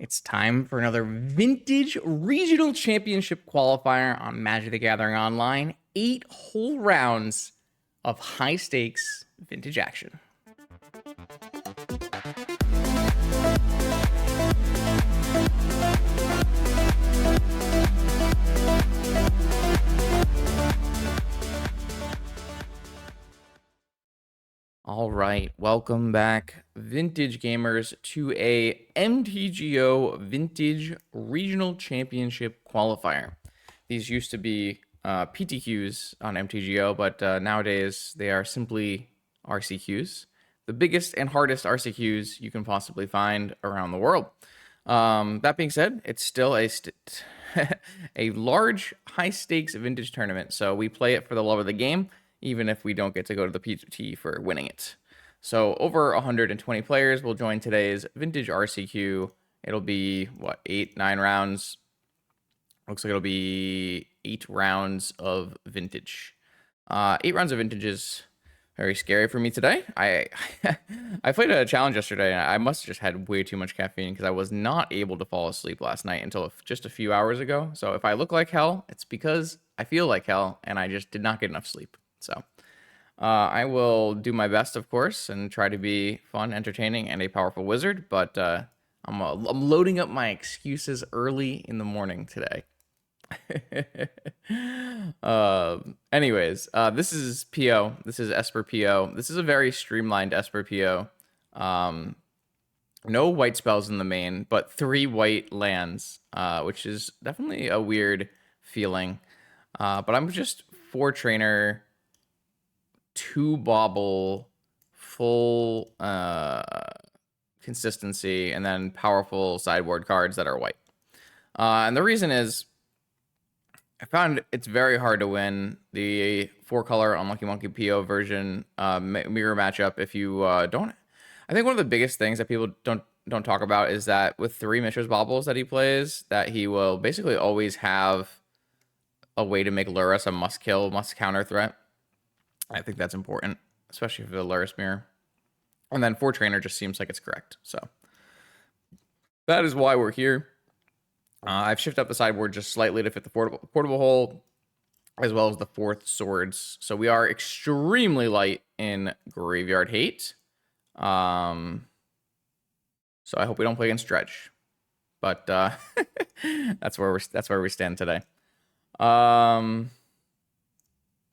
It's time for another Vintage Regional Championship qualifier on Magic the Gathering Online. 8 whole rounds of high-stakes vintage action. All right, welcome back, Vintage Gamers, to a MTGO Vintage Regional Championship qualifier. These used to be PTQs on MTGO, but nowadays they are simply RCQs. The biggest and hardest RCQs you can possibly find around the world. That being said, it's still a a large, high-stakes vintage tournament, so we play it for the love of the game, even if we don't get to go to the PT for winning it. So over 120 players will join today's vintage RCQ. It'll be, what, 8-9 rounds? Looks like it'll be 8 rounds of vintage. 8 rounds of vintage is very scary for me today. I played a challenge yesterday, and I must have just had way too much caffeine because I was not able to fall asleep last night until just a few hours ago. So if I look like hell, it's because I feel like hell, and I just did not get enough sleep. So I will do my best, of course, and try to be fun, entertaining, and a powerful wizard. But I'm loading up my excuses early in the morning today. Anyways, this is PO. This is Esper PO. This is a very streamlined Esper PO. No white spells in the main, but 3 white lands, which is definitely a weird feeling. But I'm just 4 trainer, 2 bauble, full consistency, and then powerful sideboard cards that are white. And the reason is, I found it's very hard to win the 4-color Unlucky Monkey PO version mirror matchup if you don't. I think one of the biggest things that people don't talk about is that with 3 Mishra's Baubles that he plays, that he will basically always have a way to make Lurrus a must-kill, must-counter threat. I think that's important, especially for the Lurrus mirror. And then 4 trainer just seems like it's correct. So that is why we're here. I've shifted up the sideboard just slightly to fit the portable hole, as well as the 4th swords. So we are extremely light in Graveyard Hate. So I hope we don't play against Dredge. But that's where we stand today.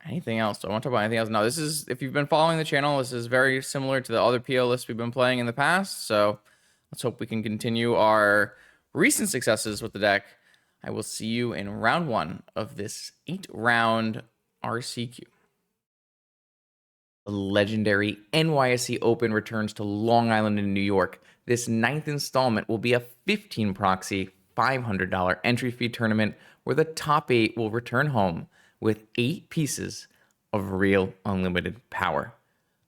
Anything else? Do I want to talk about anything else? No, this is, if you've been following the channel, this is very similar to the other PO lists we've been playing in the past. So let's hope we can continue our recent successes with the deck. I will see you in round 1 of this 8-round RCQ. The legendary NYSE Open returns to Long Island in New York. This 9th installment will be a 15 proxy, $500 entry fee tournament where the top 8 will return home with 8 pieces of real unlimited power.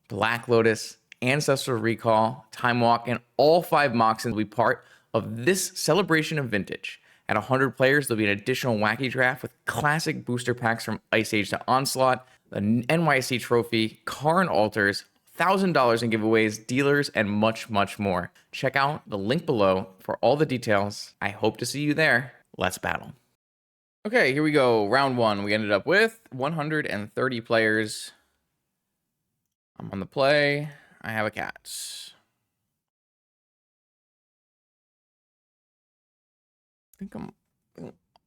Black Lotus, Ancestral Recall, Time Walk, and all 5 Moxens will be part of this celebration of vintage. At 100 players, there'll be an additional wacky draft with classic booster packs from Ice Age to Onslaught, the NYC trophy, Karn altars, $1,000 in giveaways, dealers, and much, much more. Check out the link below for all the details. I hope to see you there. Let's battle. Okay, here we go. Round 1. We ended up with 130 players. I'm on the play. I have a cat. I think I'm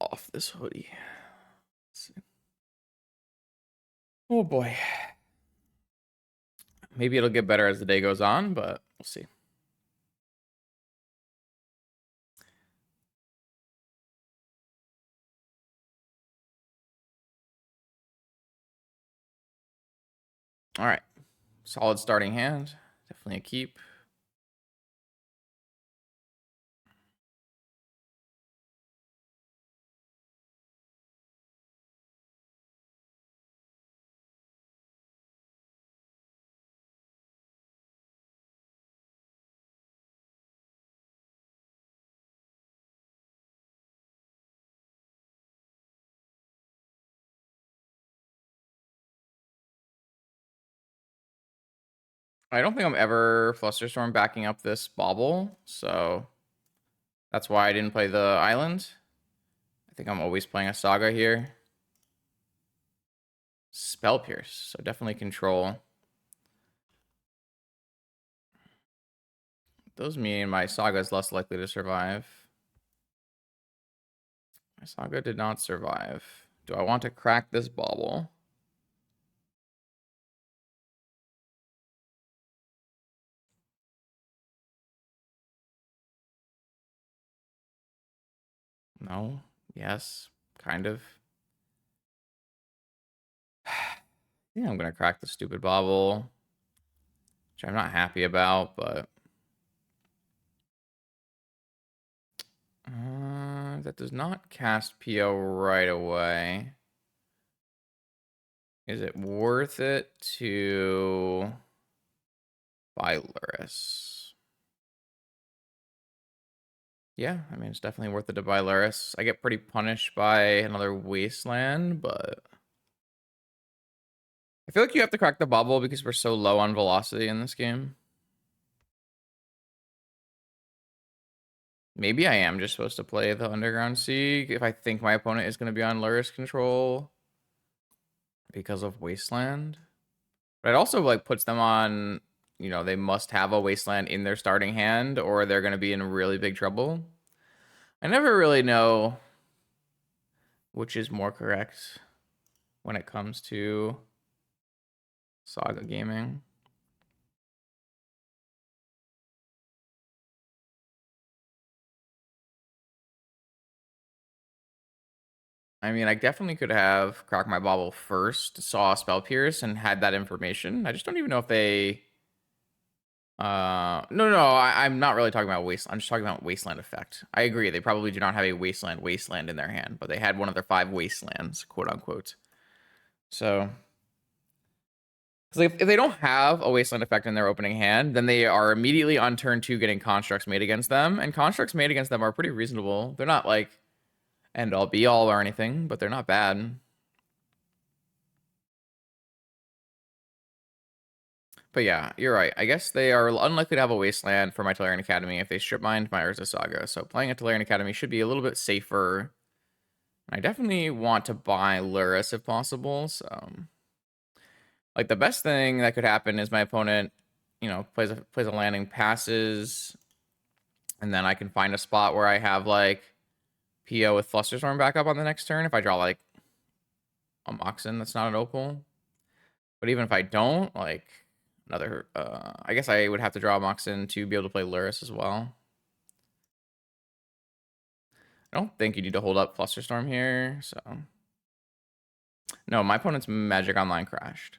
off this hoodie. Let's see. Oh boy. Maybe it'll get better as the day goes on, but we'll see. All right. Solid starting hand. Definitely a keep. I don't think I'm ever Flusterstorm backing up this bauble, so That's why I didn't play the island. I think I'm always playing a Saga here. Spell Pierce, so definitely control. Those mean my Saga is less likely to survive. My Saga did not survive. Do I want to crack this bauble? No. Yes. Kind of. Yeah, I'm gonna crack the stupid bauble, which I'm not happy about, but that does not cast PO right away. Is it worth it to buy Lurrus? Yeah, I mean, it's definitely worth it to buy Lurrus. I get pretty punished by another Wasteland, but I feel like you have to crack the bubble because we're so low on velocity in this game. Maybe I am just supposed to play the Underground Sea if I think my opponent is going to be on Lurrus control because of Wasteland. But it also like puts them on, you know, they must have a Wasteland in their starting hand or they're going to be in really big trouble. I never really know which is more correct when it comes to Saga gaming. I mean, I definitely could have cracked my bauble first, saw Spell Pierce, and had that information. I just don't even know if they... I'm not really talking about Wasteland. I'm just talking about Wasteland effect. I agree, they probably do not have a Wasteland in their hand, but they had one of their 5 Wastelands, quote unquote. So... Because if they don't have a Wasteland effect in their opening hand, then they are immediately on turn 2 getting constructs made against them, and constructs made against them are pretty reasonable. They're not like end all be all or anything, but they're not bad. But yeah, you're right. I guess they are unlikely to have a Wasteland for my Tolarian Academy if they strip mined my Urza Saga. So playing a Tolarian Academy should be a little bit safer. I definitely want to buy Lurrus if possible. So, like, the best thing that could happen is my opponent, you know, plays a landing, passes, and then I can find a spot where I have like PO with Flusterstorm back up on the next turn if I draw like a Moxen that's not an Opal. But even if I don't, like another, I guess I would have to draw a Moxen to be able to play Lurrus as well. I don't think you need to hold up Flusterstorm here, so. No, my opponent's Magic Online crashed.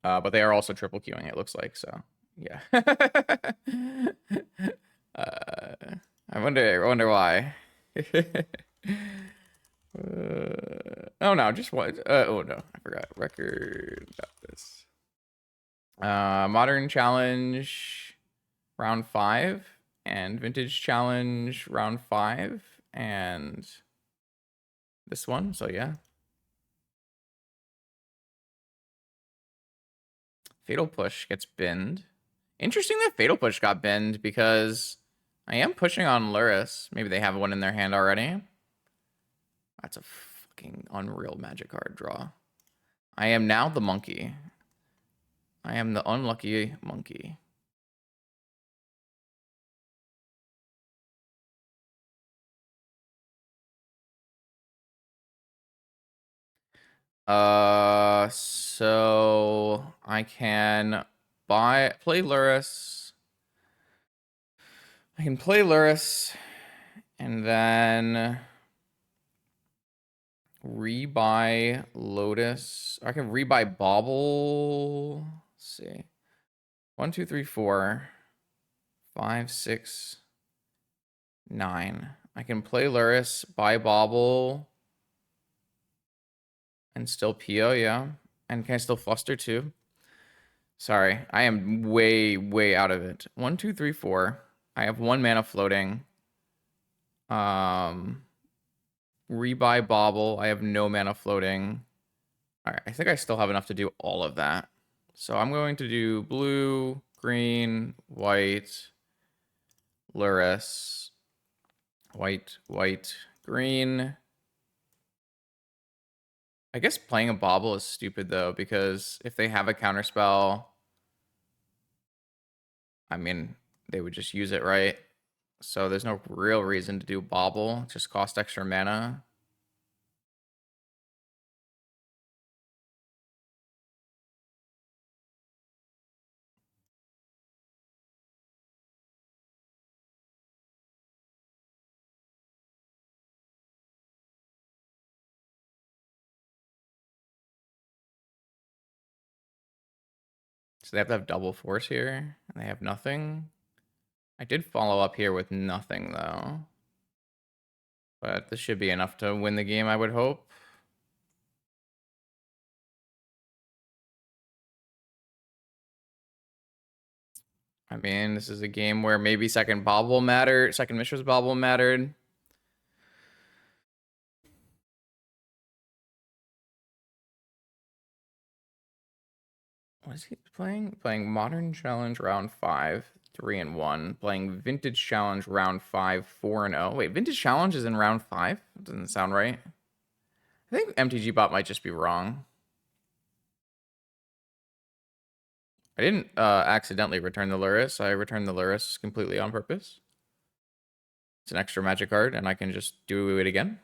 But they are also triple queuing, it looks like, so yeah. I wonder why. Oh no, just what? Oh no, I forgot. Record got this. Modern Challenge round 5 and Vintage Challenge round 5 and this one. So yeah. Fatal Push gets binned. Interesting that Fatal Push got binned because I am pushing on Lurrus. Maybe they have one in their hand already. That's a fucking unreal Magic card draw. I am now the monkey. I am the unlucky monkey. So I can play Lurrus. I can play Lurrus and then rebuy Lotus. I can rebuy Bauble. Let's see. 1, 2, 3, 4, 5, 6, 9. I can play Lurrus, buy Bauble, and still PO, yeah. And can I still Fluster too? Sorry, I am way out of it. 1, 2, 3, 4. I have 1 mana floating. Rebuy Bauble. I have no mana floating. Alright, I think I still have enough to do all of that. So I'm going to do blue, green, white, Lurrus. White, white, green. I guess playing a bauble is stupid though, because if they have a counterspell, I mean, they would just use it, right? So there's no real reason to do bauble, just cost extra mana. So they have to have double force here, and they have nothing. I did follow up here with nothing though. But this should be enough to win the game, I would hope. I mean, this is a game where maybe second bauble mattered, second Mishra's bauble mattered. What is he playing? Playing Modern Challenge round 5, 3-1. Playing Vintage Challenge round 5, 4-0. Wait, Vintage Challenge is in round 5? That doesn't sound right. I think MTG bot might just be wrong. I didn't accidentally return the Lurrus. I returned the Lurrus completely on purpose. It's an extra magic card, and I can just do it again.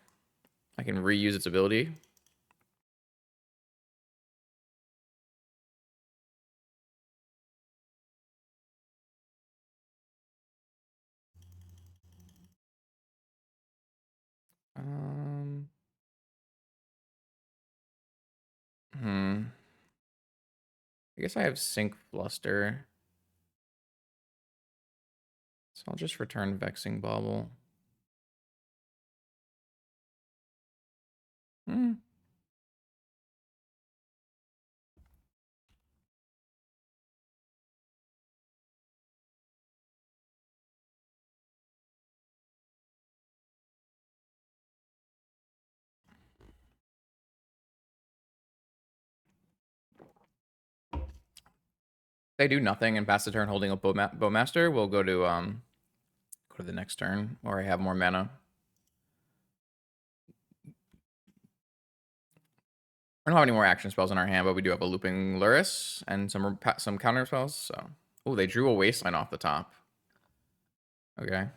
I can reuse its ability. I guess I have Sync Fluster. So I'll just return Vexing Bauble. They do nothing and pass the turn holding a Bowmaster. We'll go to the next turn, or I have more mana. I don't have any more action spells in our hand, but we do have a Looping Lurrus and some counter spells. So, oh, they drew a Wasteland off the top. Okay.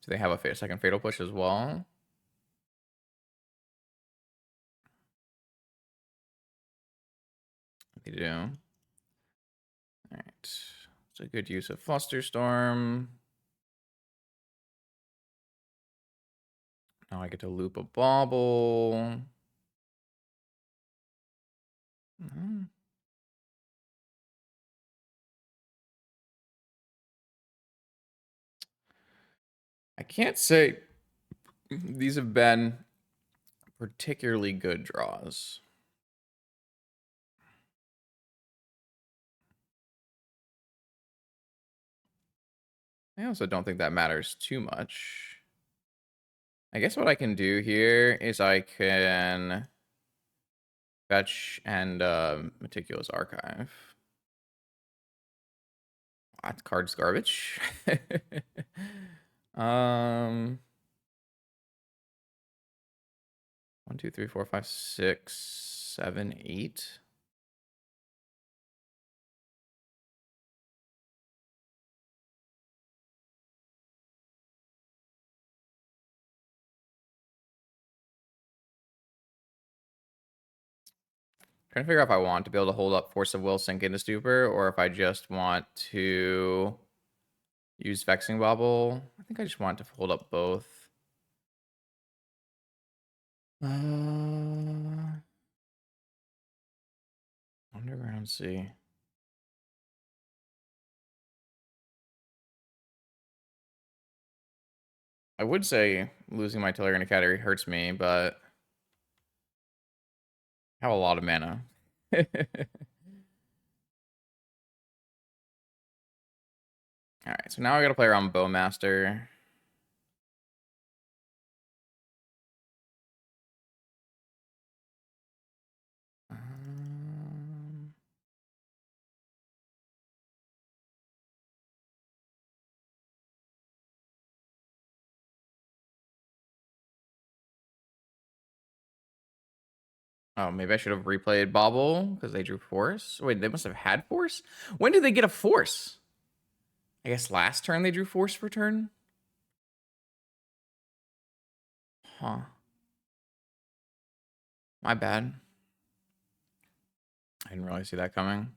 So they have a second Fatal Push as well. They do. All right. It's a good use of Flusterstorm. Now I get to loop a Bauble. I can't say these have been particularly good draws. I also don't think that matters too much. I guess what I can do here is I can fetch and Meticulous Archive. That card's garbage. 1, 2, 3, 4, 5, 6, 7, 8. Trying to figure out if I want to be able to hold up Force of Will, Sink into Stupor, or if I just want to use Vexing Bauble. I think I just want to hold up both. Underground Sea. I would say losing my Tellurian Academy hurts me, but I have a lot of mana. Alright, so now I gotta play around Bowmaster. Oh, maybe I should have replayed Bobble because they drew Force. Wait, they must have had Force? When did they get a Force? I guess last turn they drew Force for turn? Huh. My bad. I didn't really see that coming.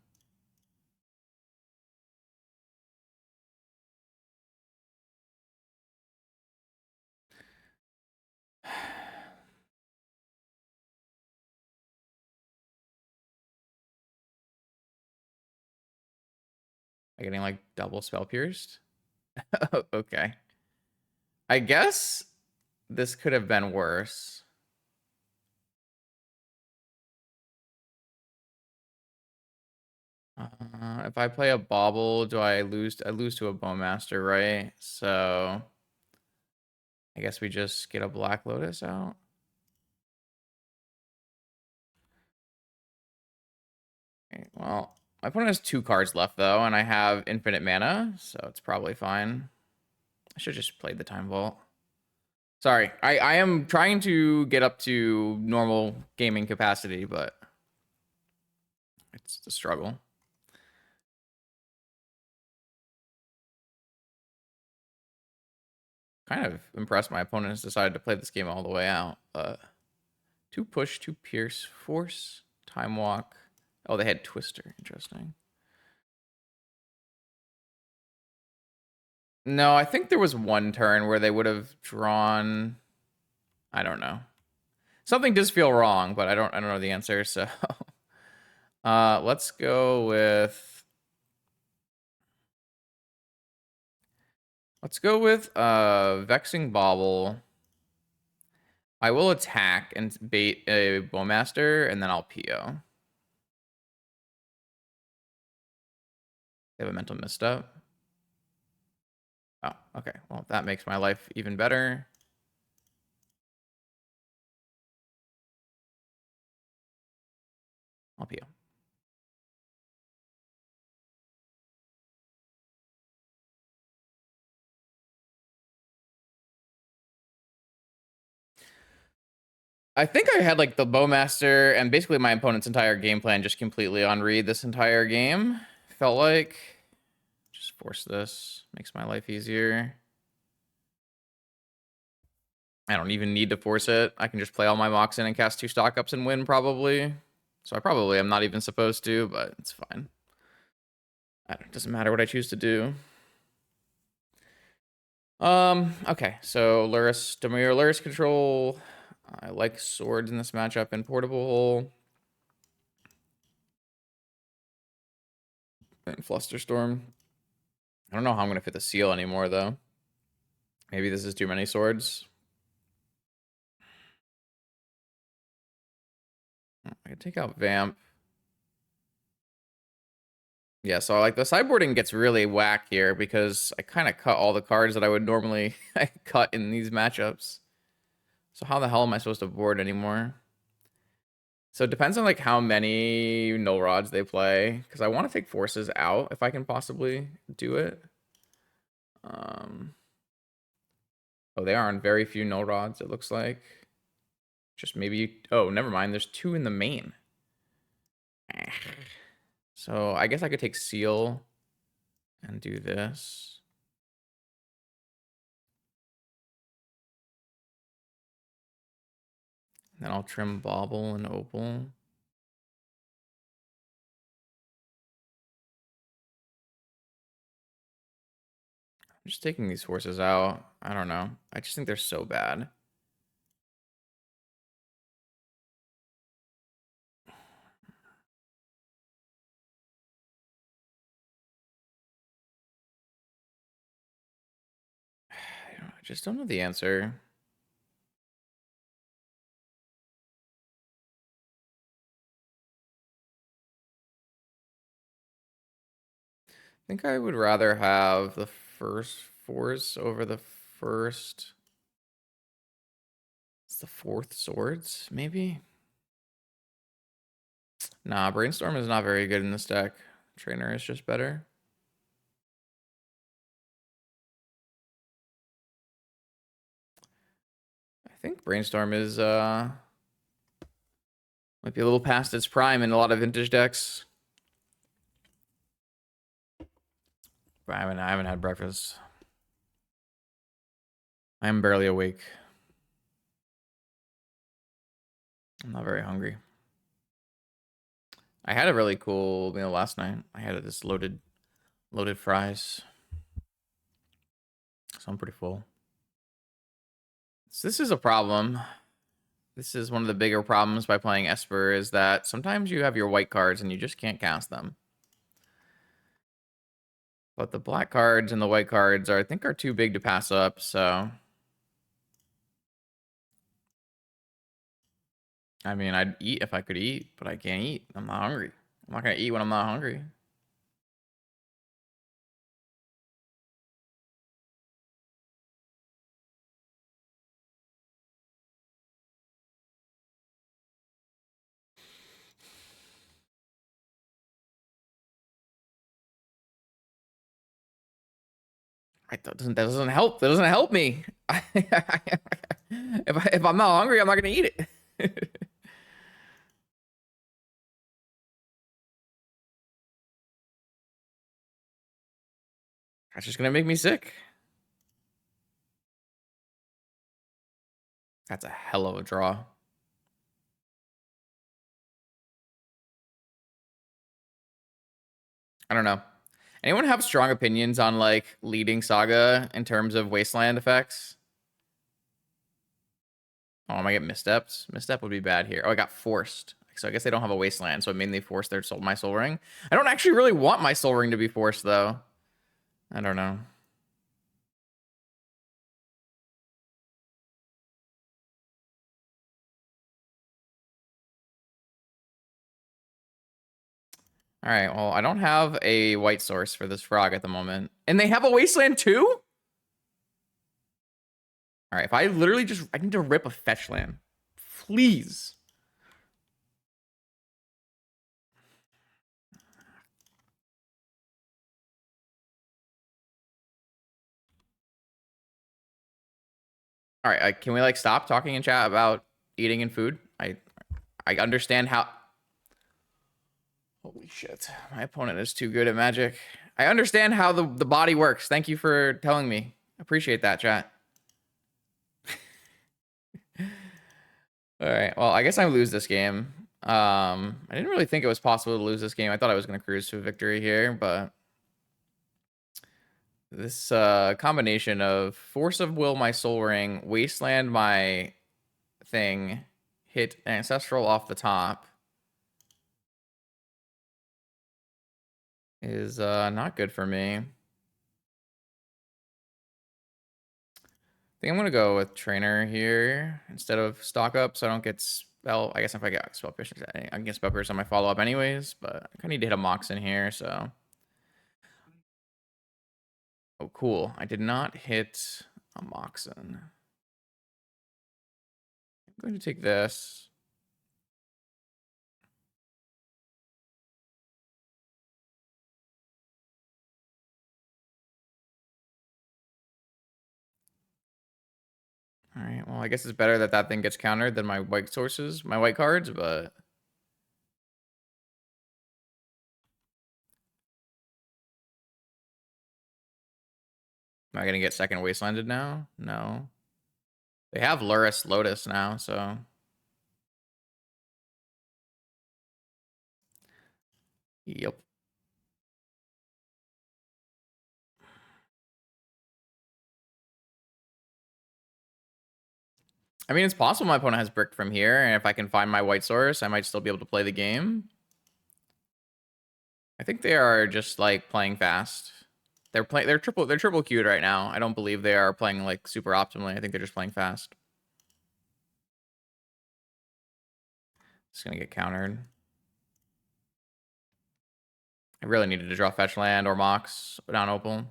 Am I getting like double spell pierced? Okay. I guess this could have been worse. If I play a Bobble, do I lose? I lose to a Bowmaster, right? So I guess we just get a Black Lotus out. Okay, well, my opponent has 2 cards left though, and I have infinite mana, so it's probably fine. I should just play the Time Vault. Sorry, I am trying to get up to normal gaming capacity, but it's a struggle. Kind of impressed my opponent has decided to play this game all the way out. 2 push, 2 pierce, force, time walk. Oh, they had Twister. Interesting. No, I think there was one turn where they would have drawn. I don't know. Something does feel wrong, but I don't know the answer. So, let's go with. Let's go with Vexing Bauble. I will attack and bait a Bowmaster, and then I'll PO. They have a mental misstep. Oh, okay. Well, that makes my life even better. I'll PO. I think I had like the Bowmaster and basically my opponent's entire game plan just completely on read this entire game. Felt like just force this. Makes my life easier. I don't even need to force it. I can just play all my mocks in and cast 2 stock ups and win probably. So I probably am not even supposed to, but it's fine. It doesn't matter what I choose to do. Okay, so Lurrus, Demir Lurrus control. I like swords in this matchup and portable hole. And Flusterstorm. I don't know how I'm gonna fit the seal anymore though. Maybe this is too many swords. I can take out Vamp. Yeah, so like the sideboarding gets really whack here because I kind of cut all the cards that I would normally cut in these matchups. So how the hell am I supposed to board anymore? So it depends on like how many null rods they play, because I want to take forces out if I can possibly do it. Oh, they are on very few null rods, it looks like. Just maybe, oh, never mind. There's 2 in the main. So I guess I could take seal and do this. Then I'll trim Bauble and Opal. I'm just taking these forces out. I don't know. I just think they're so bad. I just don't know the answer. I think I would rather have the first force over the first. It's the 4th swords, maybe? Nah, Brainstorm is not very good in this deck. Trainer is just better. I think Brainstorm is Might be a little past its prime in a lot of vintage decks. But I haven't had breakfast. I'm barely awake. I'm not very hungry. I had a really cool meal last night. I had this loaded fries. So I'm pretty full. So this is a problem. This is one of the bigger problems by playing Esper, is that sometimes you have your white cards and you just can't cast them. But the black cards and the white cards I think are too big to pass up, so I mean, I'd eat if I could eat, but I can't eat. I'm not hungry. I'm not gonna eat when I'm not hungry. Right, that doesn't help. That doesn't help me. If I'm not hungry, I'm not gonna eat it. That's just gonna make me sick. That's a hell of a draw. I don't know. Anyone have strong opinions on like leading Saga in terms of wasteland effects? Oh, I might get missteps. Misstep would be bad here. Oh, I got forced. So I guess they don't have a wasteland, so it made me force my soul ring. I don't actually really want my soul ring to be forced though. I don't know. All right, well, I don't have a white source for this frog at the moment. And they have a wasteland too? All right, if I literally just... I need to rip a fetch land. Please. All right, can we like stop talking in chat about eating and food? I understand how... Holy shit. My opponent is too good at Magic. I understand how the body works. Thank you for telling me. Appreciate that, chat. All right. Well, I guess I lose this game. I didn't really think it was possible to lose this game. I thought I was going to cruise to a victory here, but this combination of Force of Will, my Soul Ring, Wasteland, my thing, hit Ancestral off the top is not good for me. I think I'm going to go with Trainer here instead of Stock Up so I don't get spell. I guess if I get Spell Pierce, I can get Spell Pierce on my follow-up anyways, but I kind of need to hit a Mox in here, so... Oh, cool. I did not hit a Moxen. I'm going to take this. All right. Well, I guess it's better that that thing gets countered than my white sources, my white cards, but... Am I going to get second Wastelanded now? No. They have Lurrus Lotus now, so... Yep. I mean, it's possible my opponent has bricked from here, and if I can find my white source, I might still be able to play the game. I think they are just like playing fast. They're triple queued right now. I don't believe they are playing like super optimally. I think they're just playing fast. It's gonna get countered. I really needed to draw fetch land or Mox down Opal.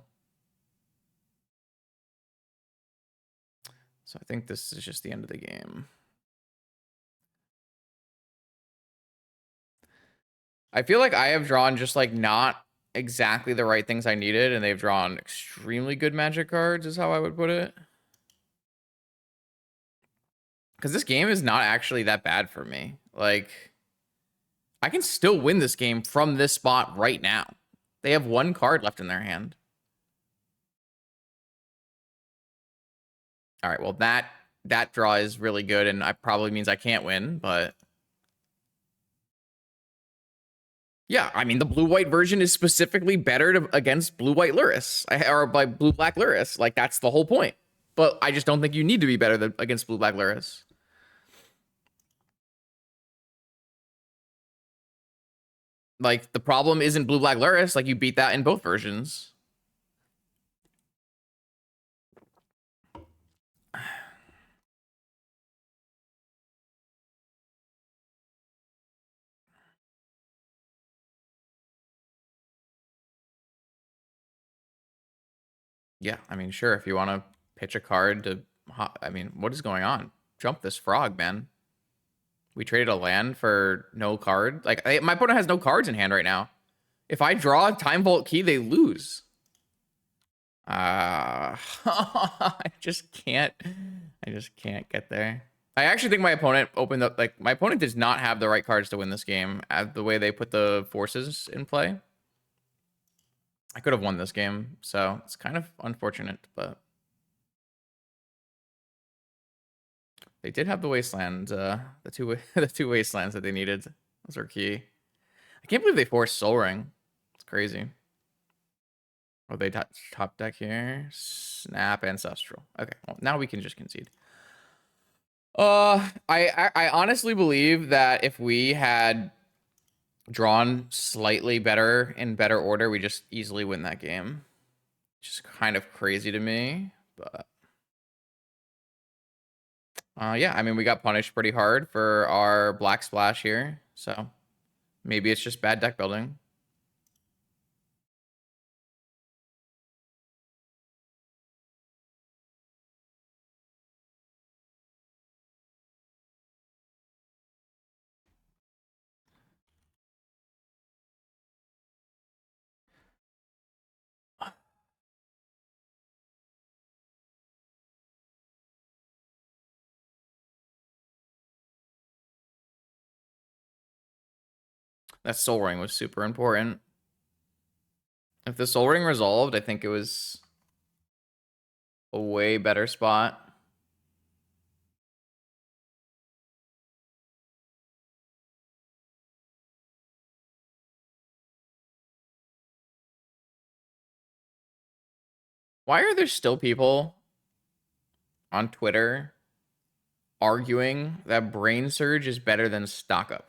So I think this is just the end of the game. I feel like I have drawn just like not exactly the right things I needed, and they've drawn extremely good Magic cards is how I would put it. Because this game is not actually that bad for me. Like, I can still win this game from this spot right now. They have one card left in their hand. All right, well, that draw is really good, and it probably means I can't win, but... Yeah, I mean, the blue-white version is specifically better against blue-white Lurrus, or by blue-black Lurrus. Like, that's the whole point. But I just don't think you need to be better against blue-black Lurrus. Like, the problem isn't blue-black Lurrus. Like, you beat that in both versions. Yeah, I mean, sure, if you want to pitch a card to... I mean, what is going on? Jump this frog, man. We traded a land for no card. Like, my opponent has no cards in hand right now. If I draw a Time Vault Key, they lose. I just can't get there. I actually think my opponent opened up, like, my opponent does not have the right cards to win this game the way they put the forces in play. I could have won this game, so it's kind of unfortunate, but they did have the wasteland, the two wastelands that they needed. Those are key. I can't believe they forced Soul Ring. It's crazy. Oh, they top deck here. Snap Ancestral. Okay, well, now we can just concede. I honestly believe that if we had drawn slightly better in better order, we just easily win that game. Just kind of crazy to me, but yeah, I mean, we got punished pretty hard for our black splash here, so maybe it's just bad deck building. That Soul Ring was super important. If the Soul Ring resolved, I think it was a way better spot. Why are there still people on Twitter arguing that Brain Surge is better than Stock Up?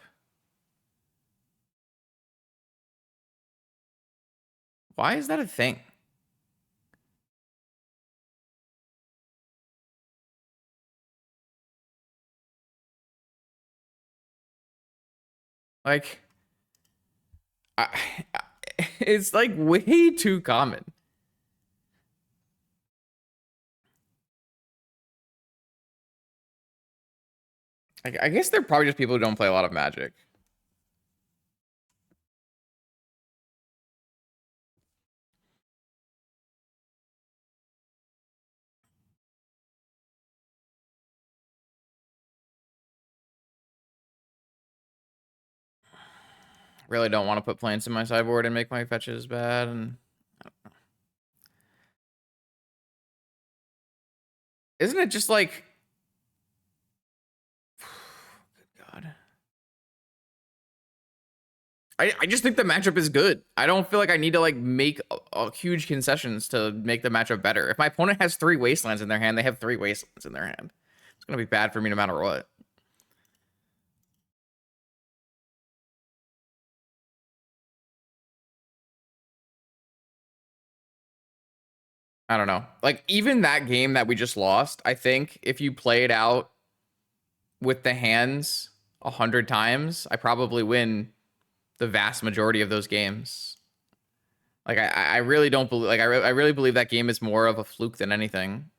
Why is that a thing? Like, it's like way too common. I guess they're probably just people who don't play a lot of Magic. Really don't want to put plants in my sideboard and make my fetches bad. And isn't it just like, good God. I just think the matchup is good. I don't feel like I need to like make huge concessions to make the matchup better. If my opponent has 3 wastelands in their hand, they have 3 wastelands in their hand. It's gonna be bad for me no matter what. I don't know. Like, even that game that we just lost, I think if you play it out with the hands 100 times, I probably win the vast majority of those games. Like, I really don't believe, like, I really believe that game is more of a fluke than anything.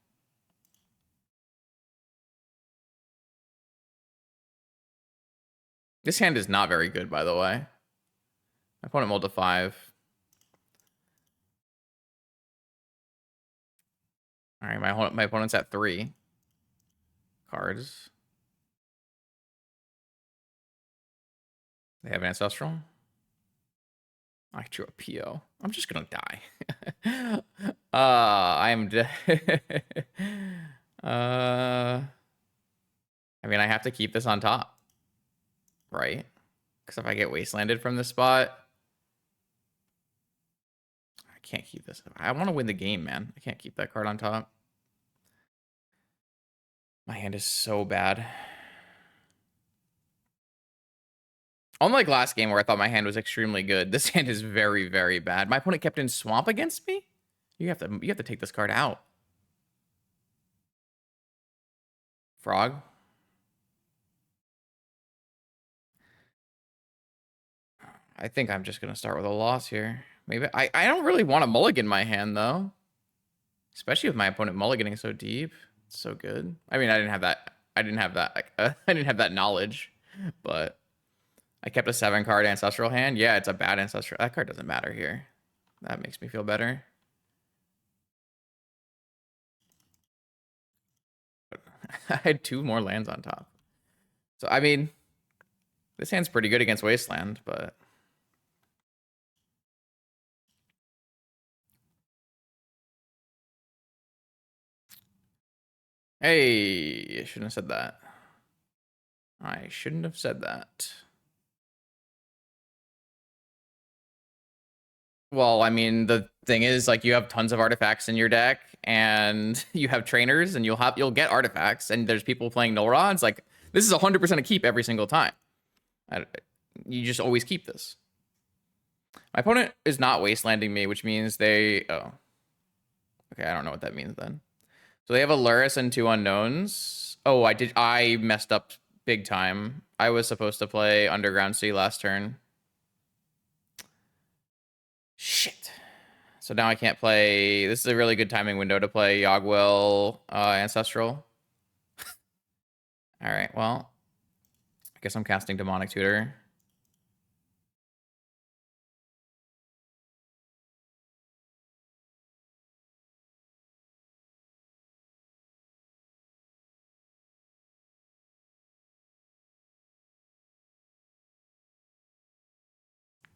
This hand is not very good, by the way. My opponent mulled to 5. All right, my opponent's at 3 cards. They have an ancestral. I drew a PO. I'm just gonna die. I'm dead. I mean, I have to keep this on top, right? Because if I get wastelanded from this spot, I can't keep this. I want to win the game, man. I can't keep that card on top. My hand is so bad. Unlike last game where I thought my hand was extremely good, this hand is very, very bad. My opponent kept in swamp against me. You have to take this card out. Frog. I think I'm just gonna start with a loss here. Maybe I don't really want to mulligan my hand though. Especially with my opponent mulliganing so deep. It's so good. I mean, I didn't have that like I didn't have that knowledge, but I kept a 7-card ancestral hand. Yeah, it's a bad ancestral. That card doesn't matter here. That makes me feel better. I had 2 more lands on top. So, I mean, this hand's pretty good against Wasteland, but... Hey, I shouldn't have said that. I shouldn't have said that. Well, I mean, the thing is, like, you have tons of artifacts in your deck, and you have trainers, and you'll get artifacts, and there's people playing null rods. Like, this is 100% a keep every single time. You just always keep this. My opponent is not wastelanding me, which means they... Oh. Okay, I don't know what that means then. So they have a Lurrus and 2 unknowns. Oh, I messed up big time. I was supposed to play Underground Sea last turn. Shit. So now I can't play... This is a really good timing window to play Yogwill Ancestral. Alright, well. I guess I'm casting Demonic Tutor.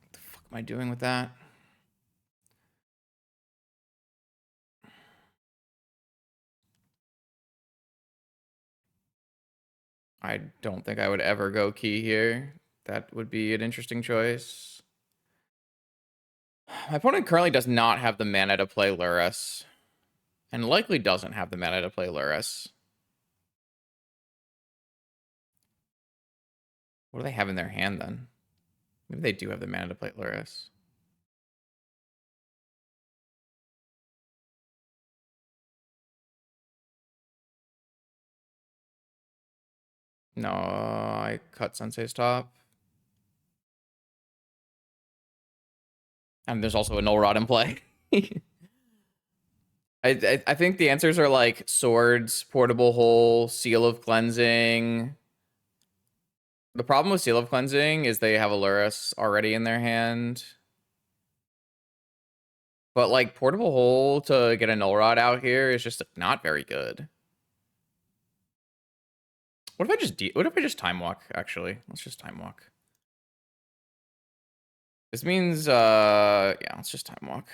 What the fuck am I doing with that? I don't think I would ever go key here. That would be an interesting choice. My opponent currently does not have the mana to play Lurrus. And likely doesn't have the mana to play Lurrus. What do they have in their hand then? Maybe they do have the mana to play Lurrus. No, I cut Sensei's top. And there's also a null rod in play. I think the answers are like swords, portable hole, seal of cleansing. The problem with seal of cleansing is they have a Lurrus already in their hand. But like portable hole to get a null rod out here is just not very good. What if I just time walk, actually? Let's just time walk. This means yeah, let's just time walk.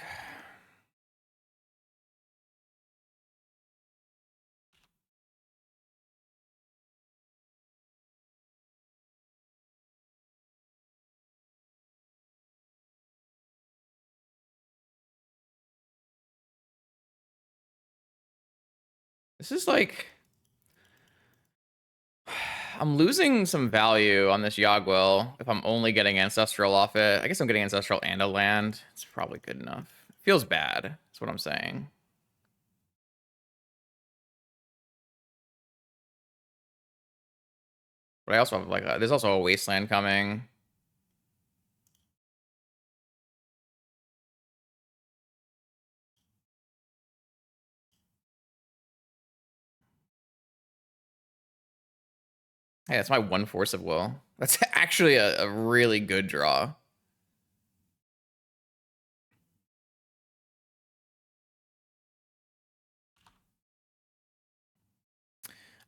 This is like I'm losing some value on this Yogwill if I'm only getting Ancestral off it. I guess I'm getting Ancestral and a land. It's probably good enough. Feels bad. That's what I'm saying. But I also have like there's also a Wasteland coming. Hey, that's my 1 Force of Will. That's actually a really good draw.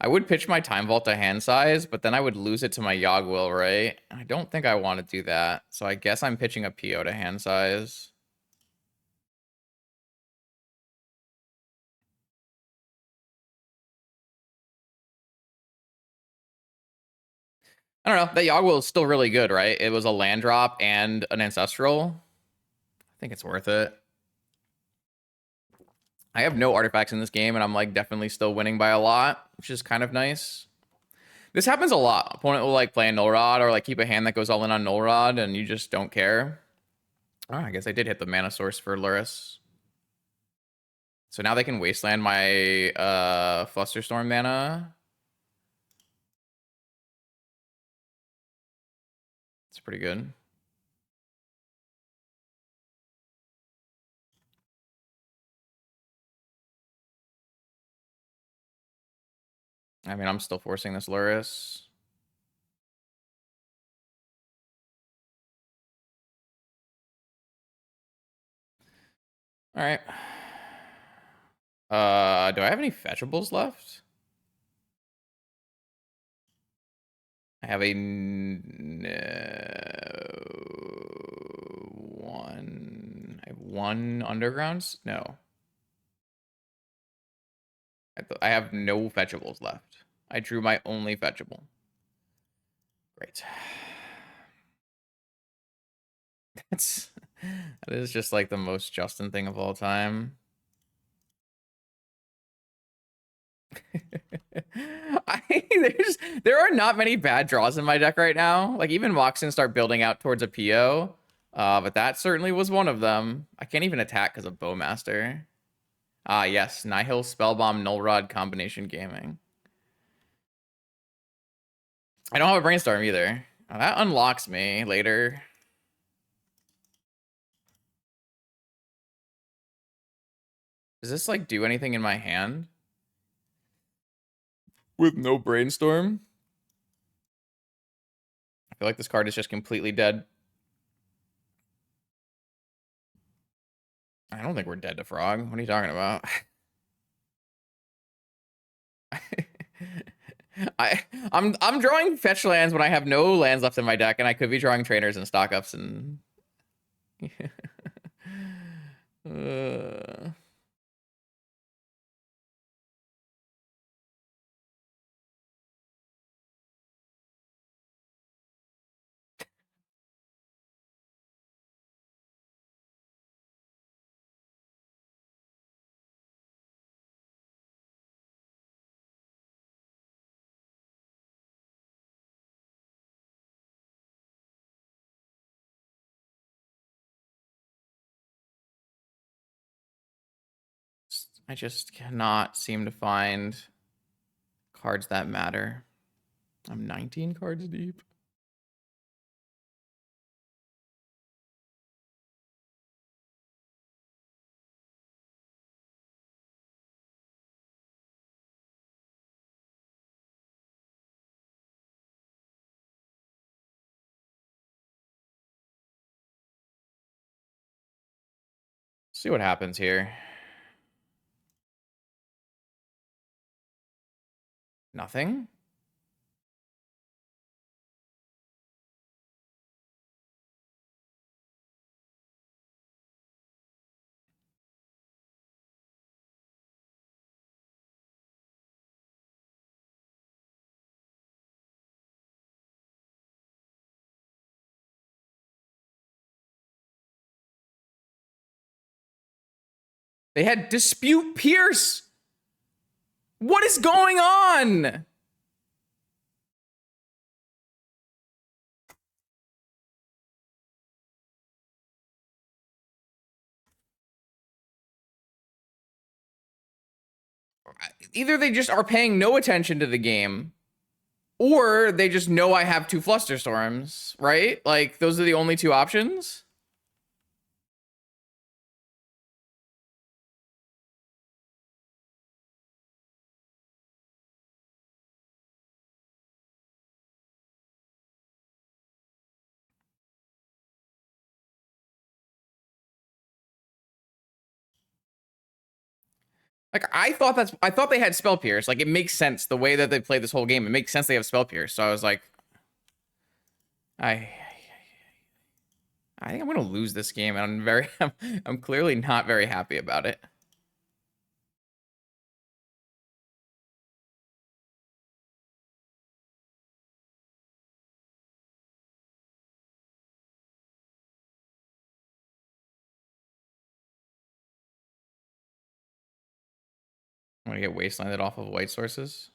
I would pitch my Time Vault to hand size, but then I would lose it to my Yogg-Will, right? I don't think I want to do that. So I guess I'm pitching a PO to hand size. I don't know. That Yogg-Will is still really good, right? It was a land drop and an ancestral. I think it's worth it. I have no artifacts in this game, and I'm like definitely still winning by a lot, which is kind of nice. This happens a lot. Opponent will like play a Null Rod or like keep a hand that goes all in on Null Rod, and you just don't care. Oh, I guess I did hit the mana source for Lurrus. So now they can wasteland my Flusterstorm mana. It's pretty good. I mean, I'm still forcing this Lurrus. All right. Do I have any fetchables left? I have a one. I have one undergrounds. No, I have no fetchables left. I drew my only fetchable. Great. That is just like the most Justin thing of all time. There are not many bad draws in my deck right now. Like even Moxen start building out towards a PO. But that certainly was one of them. I can't even attack because of Bowmaster. Ah, yes. Nihil, Spellbomb, Null Rod, Combination Gaming. I don't have a Brainstorm either. Oh, that unlocks me later. Does this like do anything in my hand? With no Brainstorm? I feel like this card is just completely dead. I don't think we're dead to Frog. What are you talking about? I'm drawing fetch lands when I have no lands left in my deck, and I could be drawing trainers and stock ups and I just cannot seem to find cards that matter. I'm 19 cards deep. See what happens here. Nothing? They had Dispute Pierce. What is going on? Either they just are paying no attention to the game, or they just know I have two Flusterstorms, right? Like, those are the only two options. Like I thought they had Spell Pierce. Like it makes sense the way that they played this whole game. It makes sense they have Spell Pierce. So I was like, I think I'm gonna lose this game, and I'm clearly not very happy about it. I'm gonna get wastelanded off of white sources.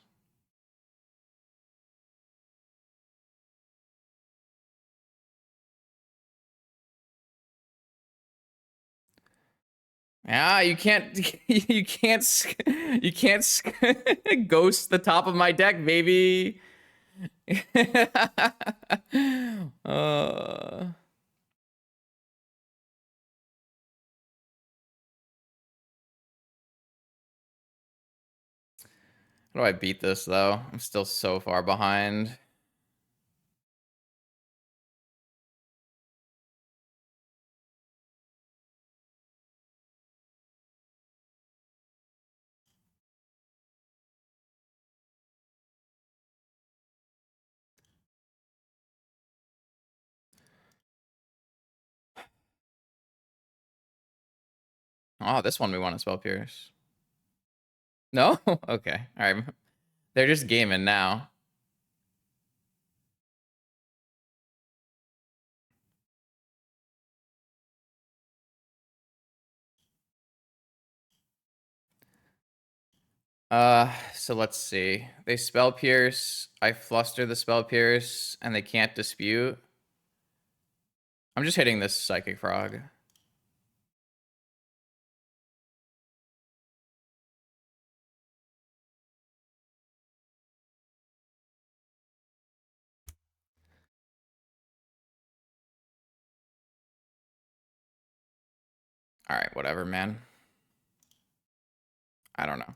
Ah, you can't you can't ghost the top of my deck, baby. uh How do I beat this, though? I'm still so far behind. Oh, this one we want to Spell Pierce. No? Okay. All right. They're just gaming now. So let's see. They Spell Pierce. I fluster the Spell Pierce, and they can't dispute. I'm just hitting this Psychic Frog. All right, whatever, man. I don't know.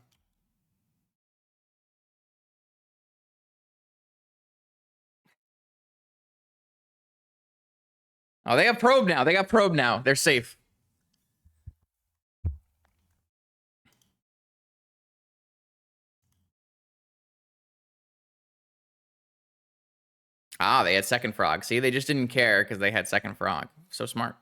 Oh, they have Probe now. They got Probe now. They're safe. Ah, they had Second Frog. See, they just didn't care because they had Second Frog. So smart.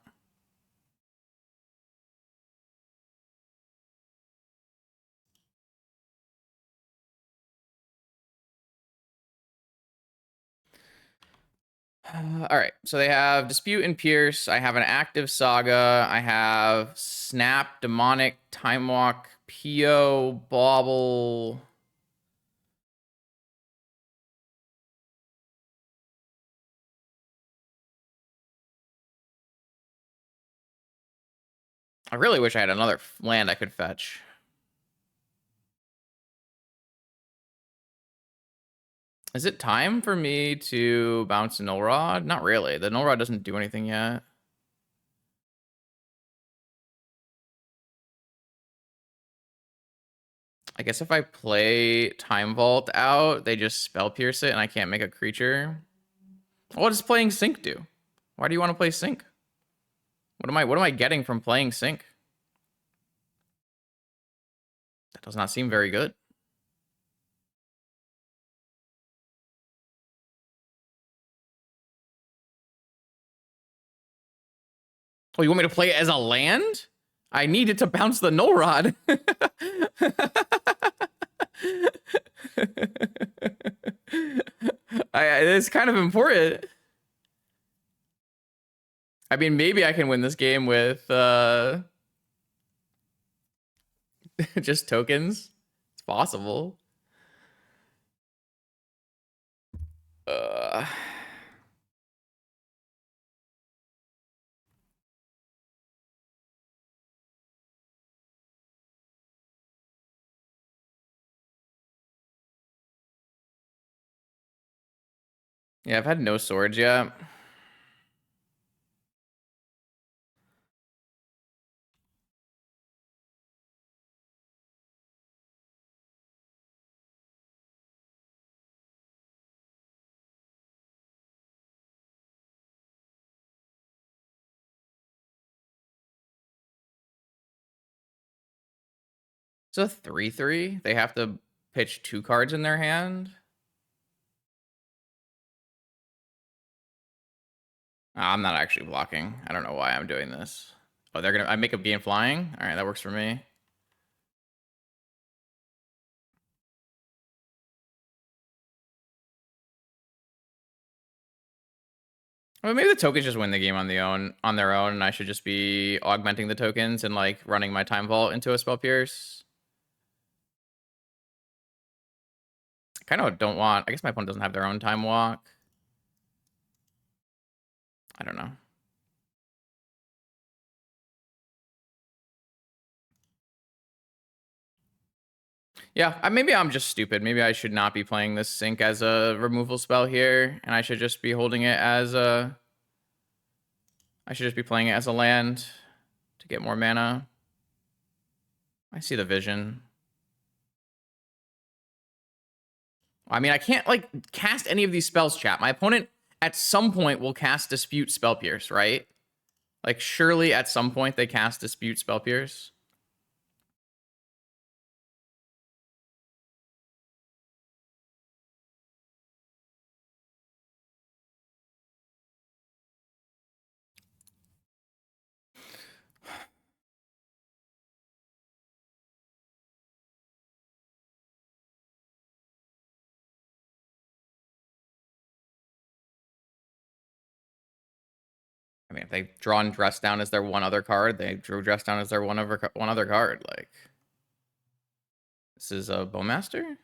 All right, so they have Dispute and Pierce. I have an active Saga. I have Snap, Demonic, Time Walk, PO, Bauble. I really wish I had another land I could fetch. Is it time for me to bounce a Null Rod? Not really. The Null Rod doesn't do anything yet. I guess if I play Time Vault out, they just Spell Pierce it and I can't make a creature. What does playing Sync do? Why do you want to play Sync? What am I getting from playing Sync? That does not seem very good. Oh, you want me to play it as a land? I needed to bounce the Null Rod. It's kind of important. I mean, maybe I can win this game with just tokens. It's possible. Uh, yeah, I've had no swords yet. It's a 3/3. They have to pitch 2 cards in their hand. I'm not actually blocking. I don't know why I'm doing this. Oh, they're gonna. I make up gain flying. All right, that works for me. Well, maybe the tokens just win the game on their own, and I should just be augmenting the tokens and like running my time vault into a spell pierce. I kind of don't want. I guess my opponent doesn't have their own time walk. I don't know. Yeah, maybe I'm just stupid. Maybe I should not be playing this sync as a removal spell here, and I should just be holding it as a. I should just be playing it as a land to get more mana. I see the vision. I mean, I can't like cast any of these spells, chat. My opponent at some point will cast Dispute Spell Pierce, right? Like surely at some point they cast Dispute Spell Pierce. I mean, if they drawn Dress Down as their one other card, they drew Dress Down as their one other card. Like, this is a Bowmaster?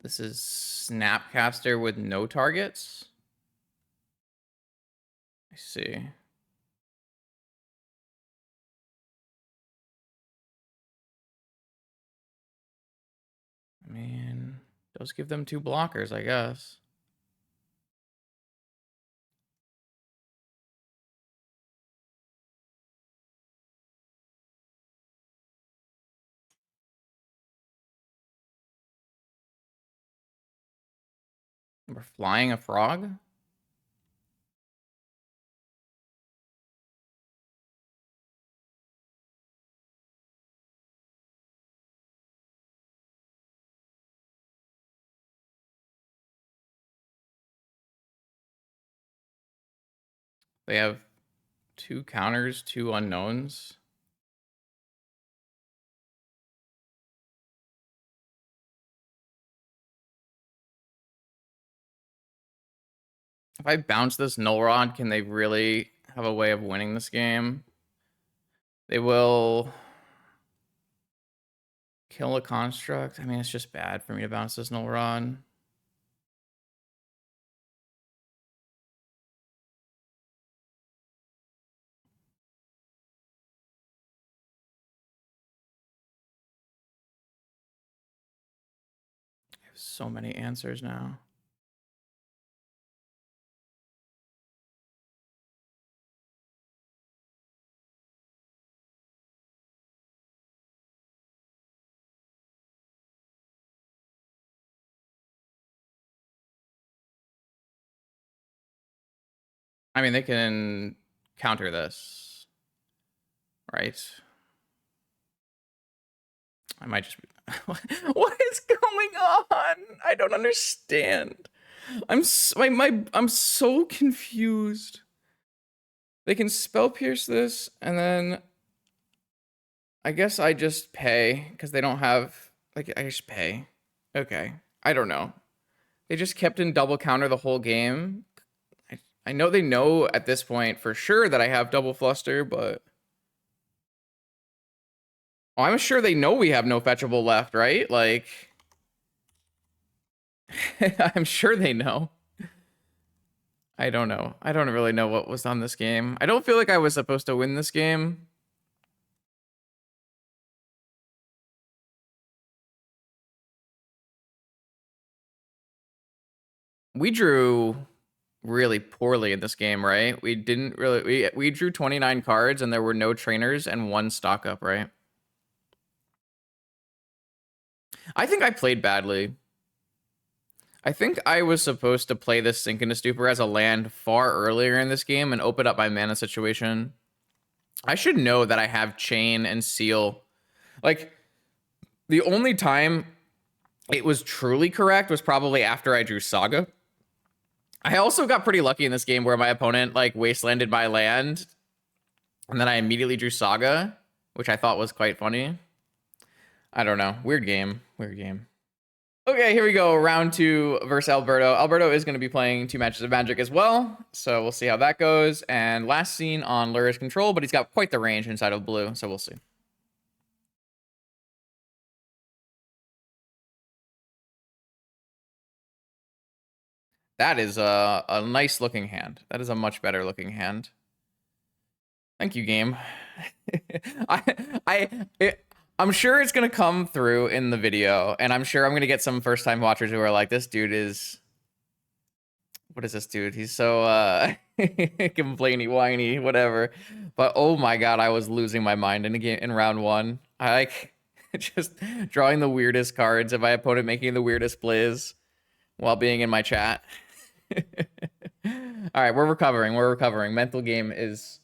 This is Snapcaster with no targets? I see. I mean, those give them 2 blockers, I guess. We're flying a frog? They have 2 counters, 2 unknowns. If I bounce this Null Rod, can they really have a way of winning this game? They will kill a construct. I mean, it's just bad for me to bounce this Null Rod. I have so many answers now. I mean, they can counter this, right? I might just be... What is going on? I don't understand. I'm so confused. They can spell pierce this, and then I guess I just pay because they don't have like I just pay. Okay, I don't know. They just kept in double counter the whole game. I know they know at this point for sure that I have double fluster, but I'm sure they know we have no fetchable left, right? Like, I'm sure they know. I don't know. I don't really know what was on this game. I don't feel like I was supposed to win this game. We drew really poorly in this game, right? We didn't really we drew 29 cards and there were no trainers and 1 stock up, right? I think I played badly. I think I was supposed to play this Sink into Stupor as a land far earlier in this game and open up my mana situation. I should know that I have Chain and Seal. Like, the only time it was truly correct was probably after I drew Saga. I also got pretty lucky in this game where my opponent, like, wastelanded my land, and then I immediately drew Saga, which I thought was quite funny. I don't know. Weird game. Weird game. Okay, here we go. Round 2 versus Alberto. Alberto is going to be playing 2 matches of Magic as well, so we'll see how that goes. And last seen on Lurrus control, but he's got quite the range inside of blue, so we'll see. That is a nice looking hand. That is a much better looking hand. Thank you, game. I'm sure it's gonna come through in the video, and I'm sure I'm gonna get some first time watchers who are like, this dude is, what is this dude? He's so complainy, whiny, whatever. But oh my god, I was losing my mind in a game in round 1. I like just drawing the weirdest cards and my opponent making the weirdest plays while being in my chat. All right, we're recovering. We're recovering. Mental game is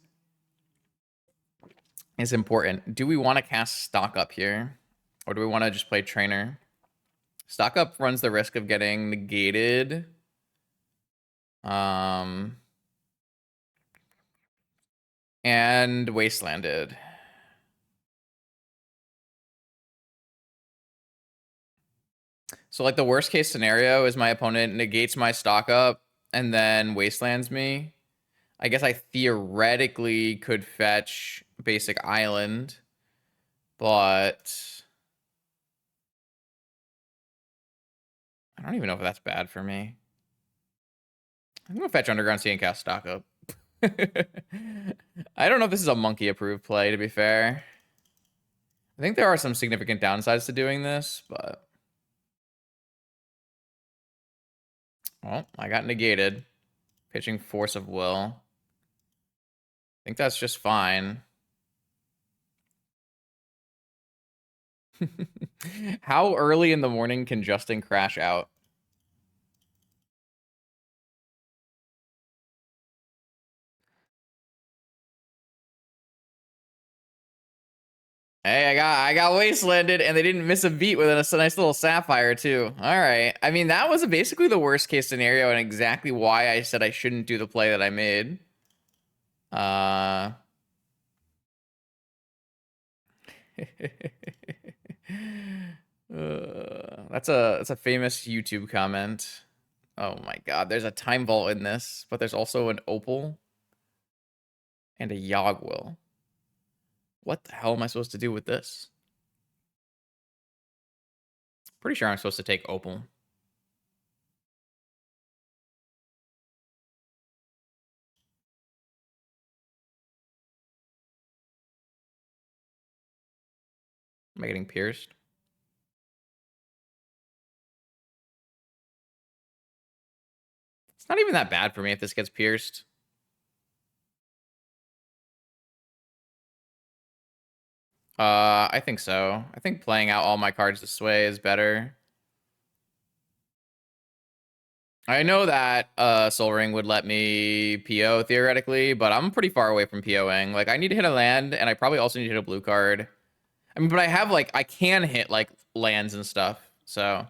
important. Do we want to cast Stock Up here? Or do we want to just play Trainer? Stock Up runs the risk of getting negated. And Wastelanded. So, like, the worst case scenario is my opponent negates my Stock Up and then Wastelands me. I guess I theoretically could fetch Basic Island, but I don't even know if that's bad for me. I'm gonna fetch Underground Sea and cast Stock Up. I don't know if this is a monkey approved play, to be fair. I think there are some significant downsides to doing this, but well, I got negated. Pitching Force of Will. I think that's just fine. How early in the morning can Justin crash out? Hey, I got wastelanded, and they didn't miss a beat with a nice little sapphire too. All right. I mean, that was basically the worst case scenario, and exactly why I said I shouldn't do the play that I made. That's a famous YouTube comment. Oh my god, there's a Time Vault in this, but there's also an Opal and a Yogwill. What the hell am I supposed to do with this? Pretty sure I'm supposed to take Opal. Am I getting pierced? It's not even that bad for me if this gets pierced. I think so. I think playing out all my cards this way is better. I know that Soul Ring would let me PO theoretically, but I'm pretty far away from POing. Like, I need to hit a land, and I probably also need to hit a blue card. I mean, but I have, like, I can hit, like, lands and stuff, so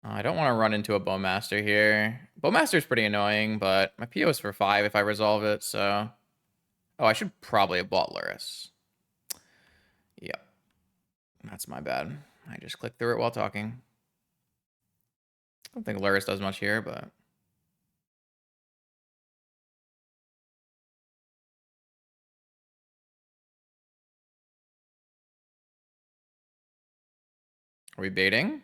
I don't want to run into a Bowmaster here. Bowmaster's pretty annoying, but my PO is for 5 if I resolve it, so... Oh, I should probably have bought Lurrus. Yep. That's my bad. I just clicked through it while talking. I don't think Lurrus does much here, but... Are we baiting?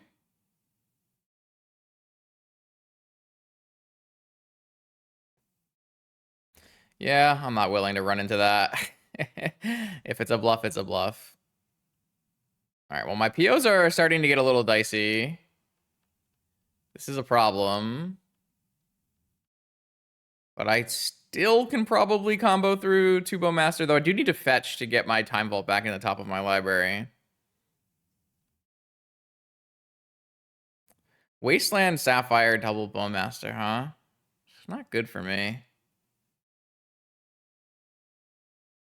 Yeah, I'm not willing to run into that. If it's a bluff, it's a bluff. All right, well, my POs are starting to get a little dicey. This is a problem. But I still can probably combo through two Bowmaster, though I do need to fetch to get my Time Vault back in the top of my library. Wasteland Sapphire double Bowmaster, huh? It's not good for me.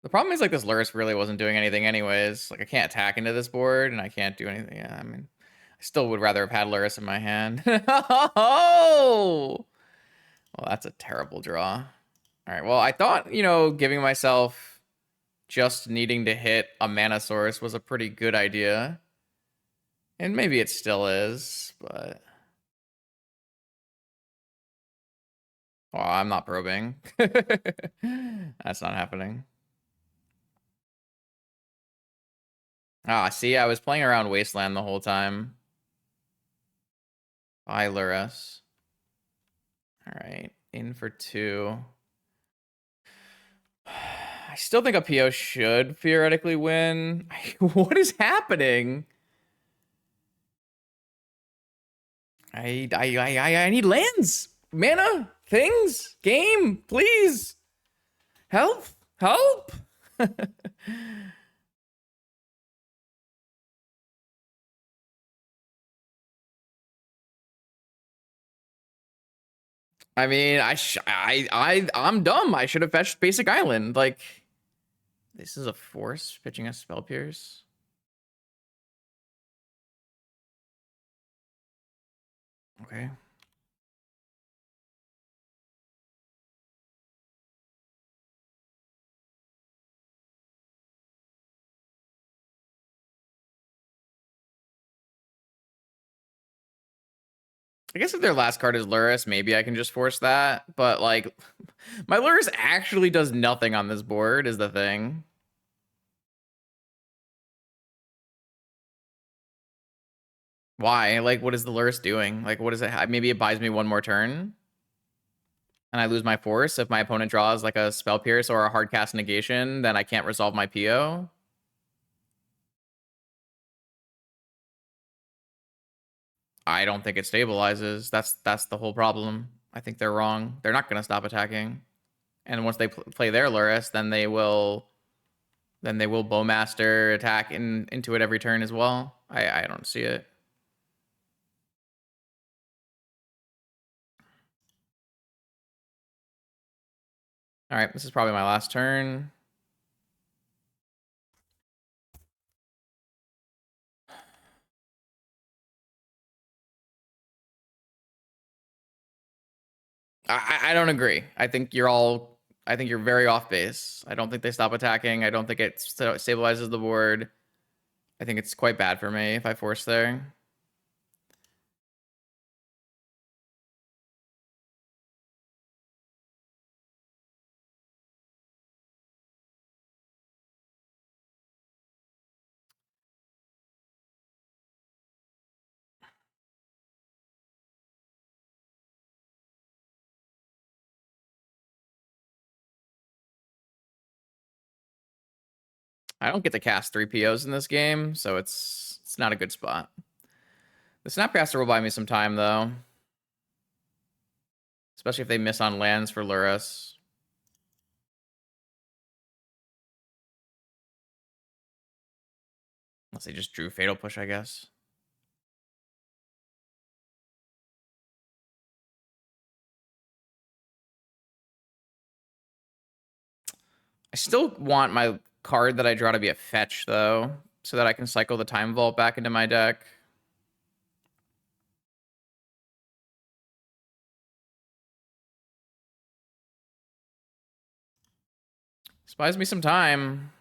The problem is, like, this Lurrus really wasn't doing anything anyways. Like, I can't attack into this board, and I can't do anything. Yeah, I mean, I still would rather have had Lurrus in my hand. Oh! Well, that's a terrible draw. All right, well, I thought, you know, giving myself just needing to hit a mana source was a pretty good idea. And maybe it still is, but... Well, I'm not probing. That's not happening. Ah, see, I was playing around Wasteland the whole time. Bye, Lurrus. All right, in for 2. I still think a PO should theoretically win. What is happening? I need lands, mana, things, game, please. Help, help. I mean, I'm dumb. I should have fetched Basic Island. Like, this is a force pitching a Spell Pierce. Okay. I guess if their last card is Lurrus, maybe I can just force that. But, like, my Lurrus actually does nothing on this board, is the thing. Why? Like, what is the Lurrus doing? Like, what is it? Maybe it buys me one more turn, and I lose my force. If my opponent draws, like, a Spell Pierce or a hard cast negation, then I can't resolve my PO. I don't think it stabilizes. That's the whole problem. I think they're wrong. They're not going to stop attacking. And once they play their Lurrus, then they will Bowmaster attack into it every turn as well. I don't see it. All right, this is probably my last turn. I don't agree. I think you're very off base. I don't think they stop attacking. I don't think it stabilizes the board. I think it's quite bad for me if I force there. I don't get to cast 3 POs in this game, so it's not a good spot. The Snapcaster will buy me some time, though. Especially if they miss on lands for Lurrus. Unless they just drew Fatal Push, I guess. I still want my card that I draw to be a fetch, though, so that I can cycle the Time Vault back into my deck. This buys me some time.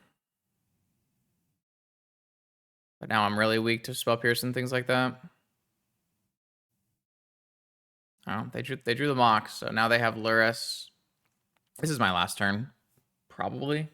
But now I'm really weak to Spell Pierce and things like that. Oh, they drew the Mox, so now they have Lurrus. This is my last turn, probably.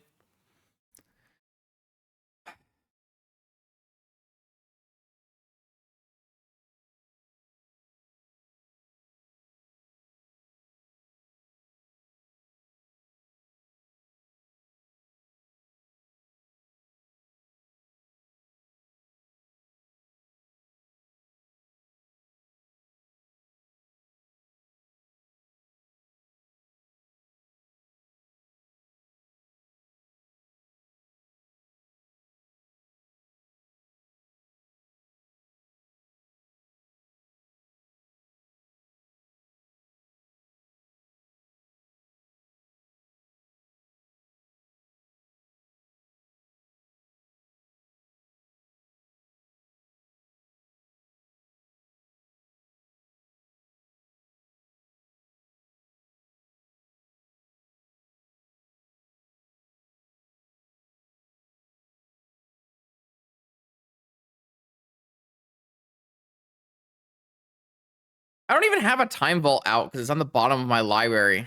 I don't even have a time vault out because it's on the bottom of my library.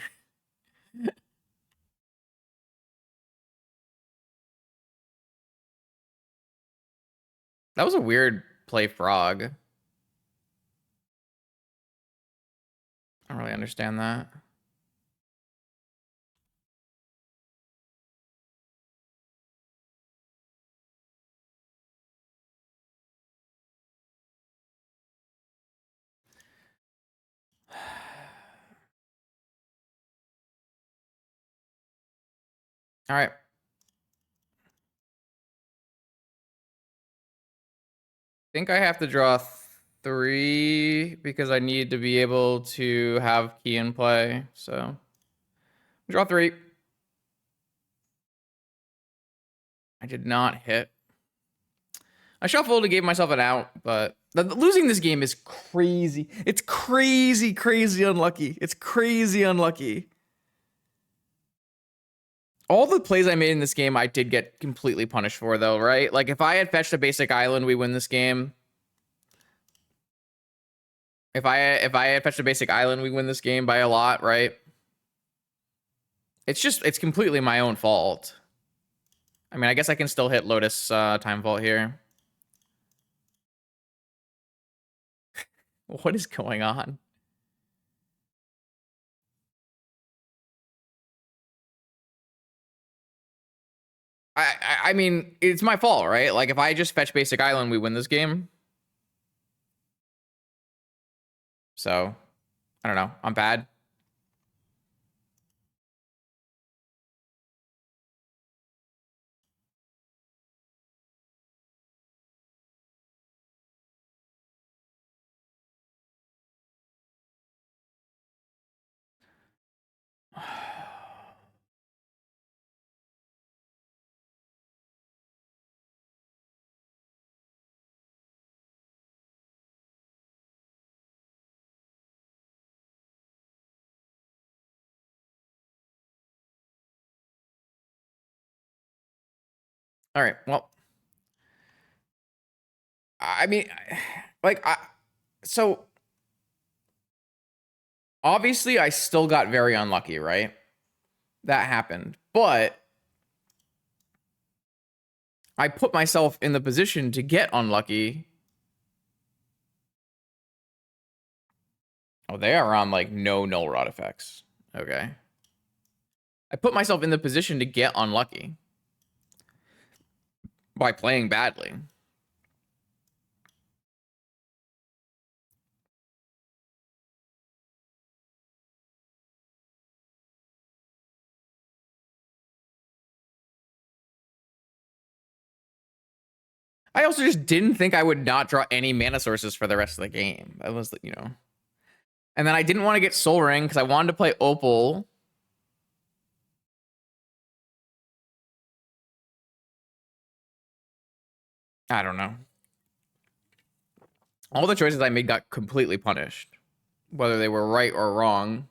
That was a weird play, frog. I don't really understand that. All right. I think I have to draw 3 because I need to be able to have key in play. So draw 3. I did not hit. I shuffled and gave myself an out, but losing this game is crazy. It's crazy, crazy unlucky. It's crazy unlucky. All the plays I made in this game, I did get completely punished for, though, right? Like, if I had fetched a basic island, we win this game. If I had fetched a basic island, we win this game by a lot, right? It's completely my own fault. I mean, I guess I can still hit Lotus Time Vault here. What is going on? I mean, it's my fault, right? Like, if I just fetch basic island, we win this game. So, I don't know. I'm bad. All right. Well, I mean, like, so obviously I still got very unlucky, right? That happened, but I put myself in the position to get unlucky. Oh, they are on like no null rod effects. Okay. I put myself in the position to get unlucky by playing badly. I also just didn't think I would not draw any mana sources for the rest of the game. I was, you know. And then I didn't want to get Soul Ring because I wanted to play Opal. I don't know. All the choices I made got completely punished, whether they were right or wrong.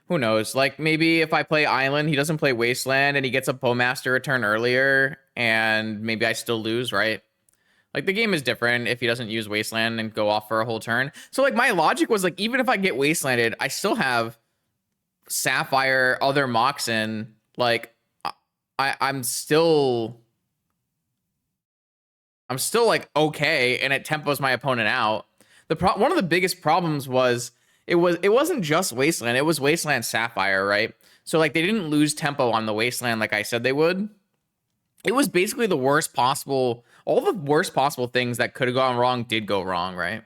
Who knows? Like, maybe if I play Island, he doesn't play Wasteland, and he gets a Bowmaster a turn earlier, and maybe I still lose, right? Like, the game is different if he doesn't use Wasteland and go off for a whole turn. So, like, my logic was, like, even if I get Wastelanded, I still have Sapphire, other Moxen. Like, I'm still like okay, and it tempos my opponent out. One of the biggest problems was it wasn't just Wasteland, it was Wasteland Sapphire, right? So like they didn't lose tempo on the Wasteland like I said they would. It was basically the worst possible, all the worst possible things that could have gone wrong did go wrong, right?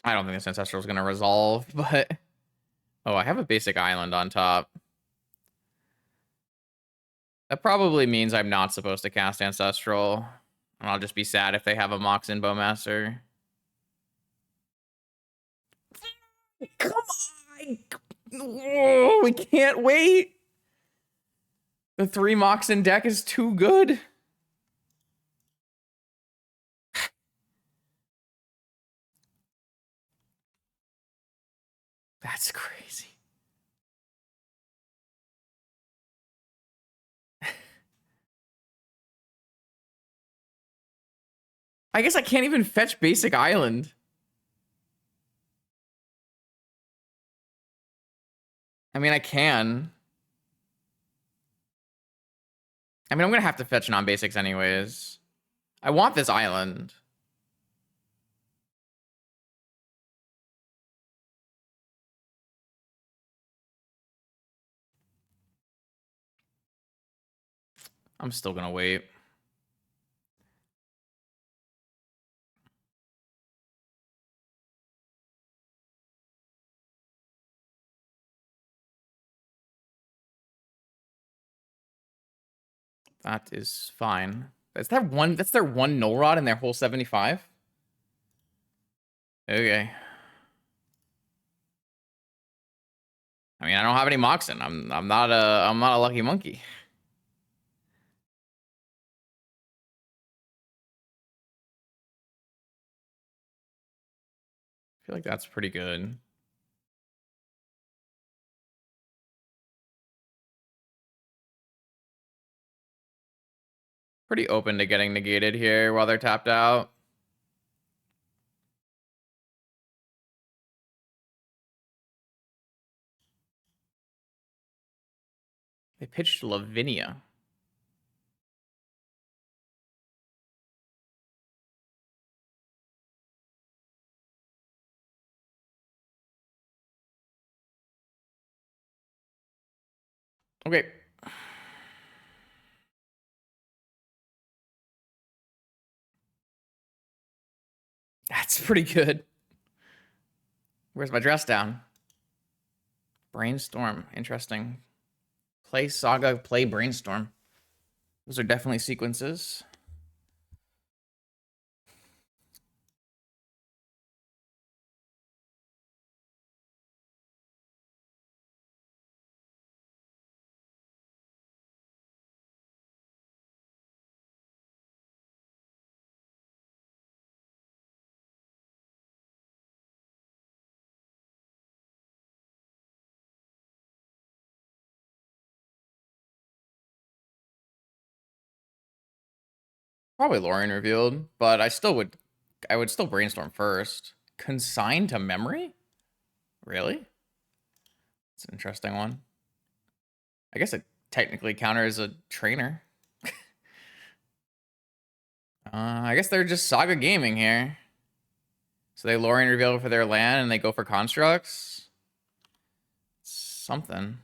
I don't think this Ancestral is going to resolve, but oh, I have a basic island on top. That probably means I'm not supposed to cast Ancestral. And I'll just be sad if they have a Mox in Bowmaster. Come on! Oh, we can't wait! The 3 Mox in deck is too good. That's crazy. I guess I can't even fetch basic island. I mean, I can. I mean, I'm gonna have to fetch non-basics anyways. I want this island. I'm still gonna wait. That is fine. Is that one? That's their one null rod in their whole 75? Okay. I mean, I don't have any Moxen. I'm not a lucky monkey. I feel like that's pretty good. Pretty open to getting negated here while they're tapped out. They pitched Lavinia. Okay. That's pretty good. Where's my dress down? Brainstorm. Interesting. Play Saga, play Brainstorm. Those are definitely sequences. Probably Lorien revealed, but I would still Brainstorm first. Consigned to memory? Really? It's an interesting one. I guess it technically counters a trainer. I guess they're just Saga Gaming here. So they Lorien reveal for their land and they go for constructs. Something.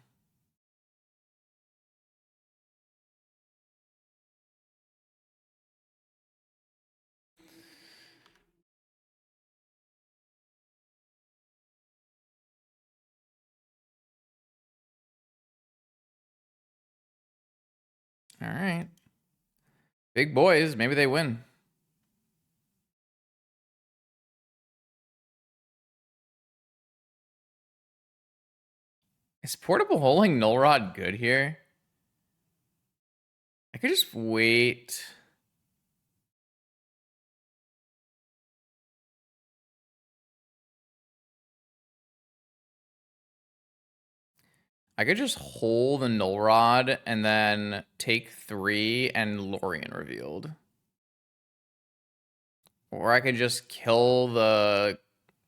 All right. Big boys. Maybe they win. Is portable holding null rod good here? I could just wait. I could just hold the null rod and then take 3 and Lorien revealed. Or I could just kill I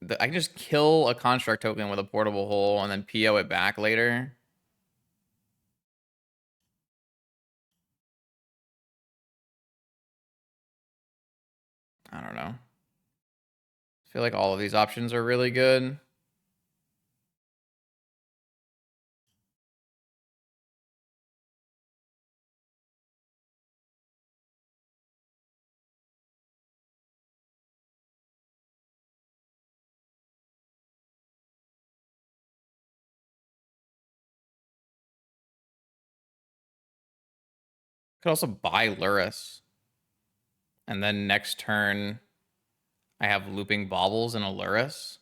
can just kill a construct token with a portable hole and then PO it back later. I don't know. I feel like all of these options are really good. Could also buy Lurrus. And then next turn, I have looping baubles and a Lurrus.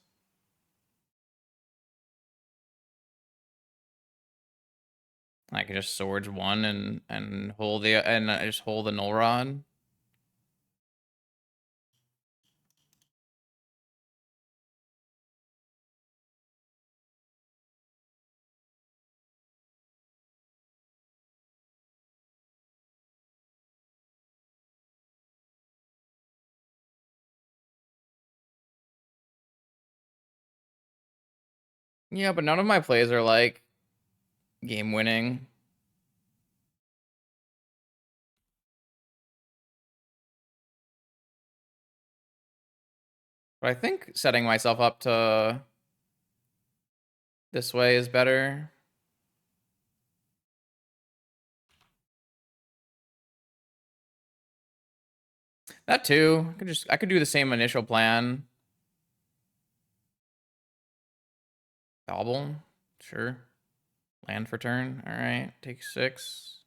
I can just swords one and hold the and I just hold the null rod. Yeah, but none of my plays are like game winning. But I think setting myself up to this way is better. That too. I could do the same initial plan. Bauble, sure. Land for turn. All right, take 6.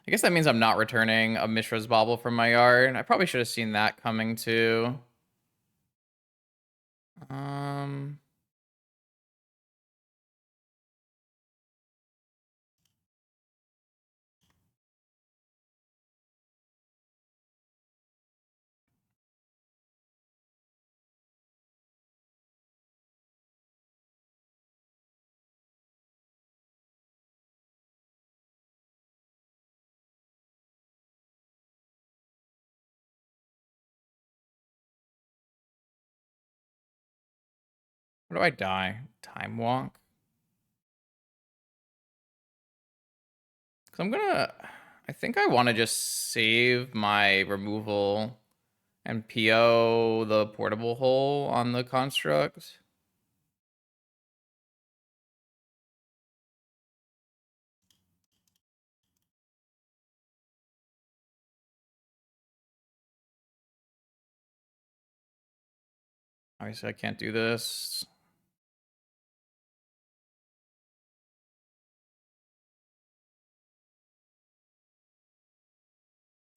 I guess that means I'm not returning a Mishra's Bauble from my yard. I probably should have seen that coming too. What do I die? Time walk? Because I think I want to just save my removal and PO the portable hole on the construct. Obviously, I can't do this.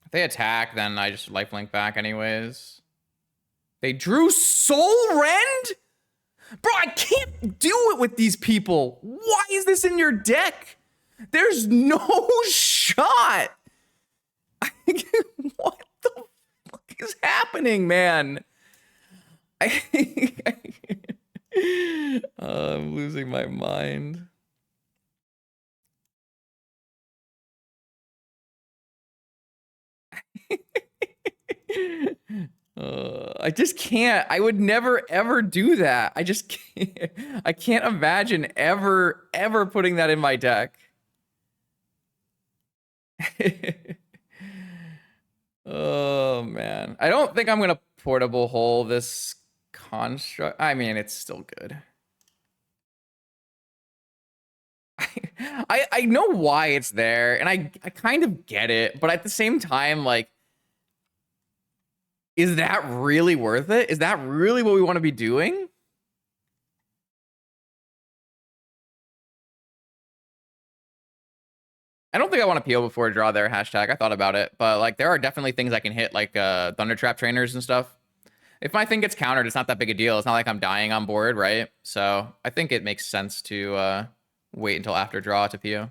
If they attack, then I just lifelink back anyways. They drew Soul Rend? Bro, I can't do it with these people. Why is this in your deck? There's no shot. What the fuck is happening, man? I'm losing my mind. I just can't. I would never ever do that. I just can't. I can't imagine ever putting that in my deck. Oh man. I don't think I'm gonna portable hole this construct. I mean, it's still good. I know why it's there, and I kind of get it, but at the same time, like, is that really worth it? Is that really what we want to be doing? I don't think I want to PO before draw there, hashtag. I thought about it, but like there are definitely things I can hit, like Thunder Trap trainers and stuff. If my thing gets countered, it's not that big a deal. It's not like I'm dying on board, right? So I think it makes sense to wait until after draw to PO.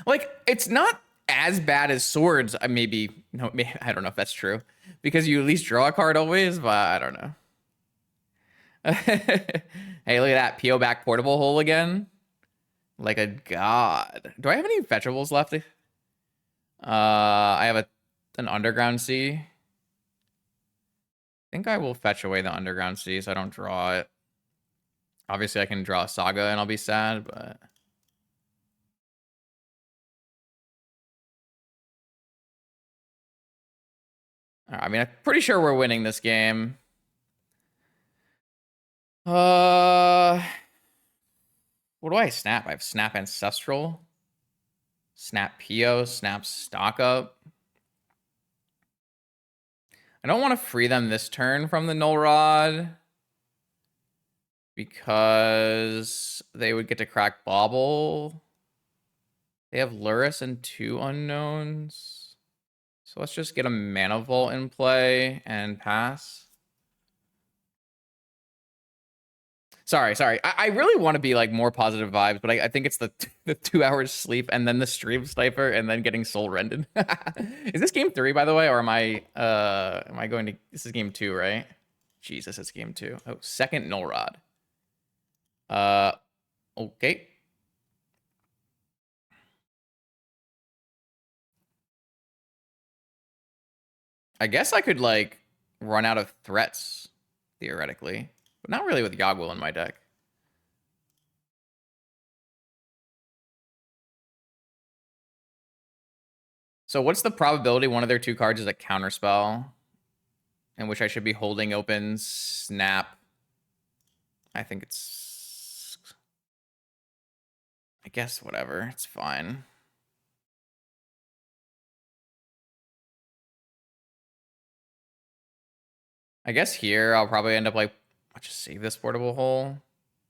Like, it's not as bad as swords. Maybe, no, I don't know if that's true. Because you at least draw a card always, but I don't know. Hey, look at that. PO back portable hole again. Like a god. Do I have any fetchables left? I have an underground sea. I think I will fetch away the underground sea so I don't draw it. Obviously, I can draw a saga and I'll be sad, but... I mean, I'm pretty sure we're winning this game. What do I snap? I have Snap Ancestral, Snap PO, Snap Stock Up. I don't want to free them this turn from the Null Rod because they would get to crack Bauble. They have Lurrus and 2 unknowns. So let's just get a Mana Vault in play and pass. Sorry. I really want to be like more positive vibes, but I think it's the 2 hours sleep and then the stream sniper and then getting soul rended. Is this game 3, by the way, or am I going to? This is game 2, right? Jesus, it's game 2. Oh, second Null Rod. Okay. I guess I could like run out of threats theoretically, but not really with Yogwill in my deck. So what's the probability one of their 2 cards is a counterspell, in which I should be holding open Snap? I think it's... I guess whatever. It's fine. I guess here I'll probably end up like... I'll just save this portable hole.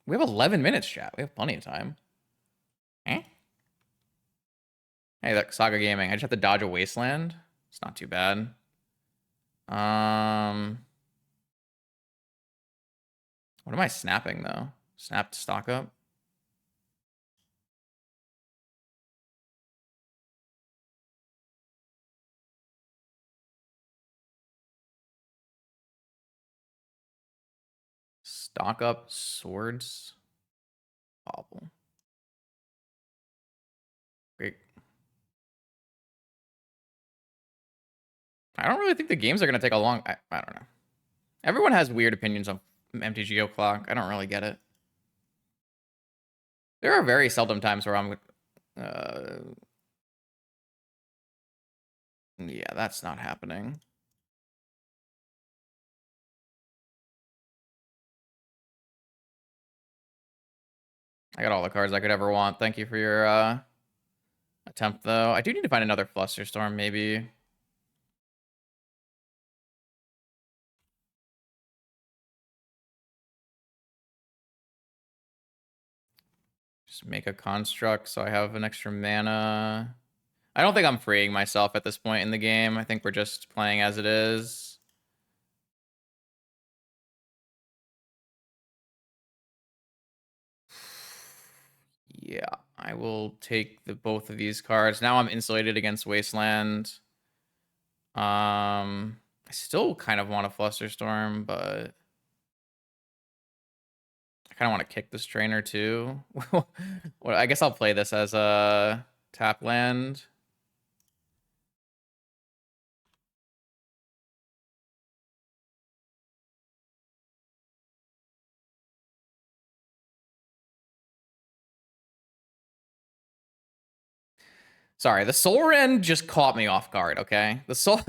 We have 11 minutes, chat. We have plenty of time. Eh? Hey, look, Saga Gaming. I just have to dodge a Wasteland. It's not too bad. What am I snapping, though? Snap to stock up? Stock up swords. Bauble. Great. I don't really think the games are going to take a long... I don't know. Everyone has weird opinions on MTGO clock. I don't really get it. There are very seldom times where I'm... yeah, that's not happening. I got all the cards I could ever want. Thank you for your attempt, though. I do need to find another Flusterstorm, maybe. Just make a construct so I have an extra mana. I don't think I'm freeing myself at this point in the game. I think we're just playing as it is. Yeah, I will take both of these cards. Now I'm insulated against Wasteland. I still kind of want a Flusterstorm, but I kind of want to kick this trainer too. Well, I guess I'll play this as a tap land. Sorry, the Soul Rend just caught me off guard, okay? The Soul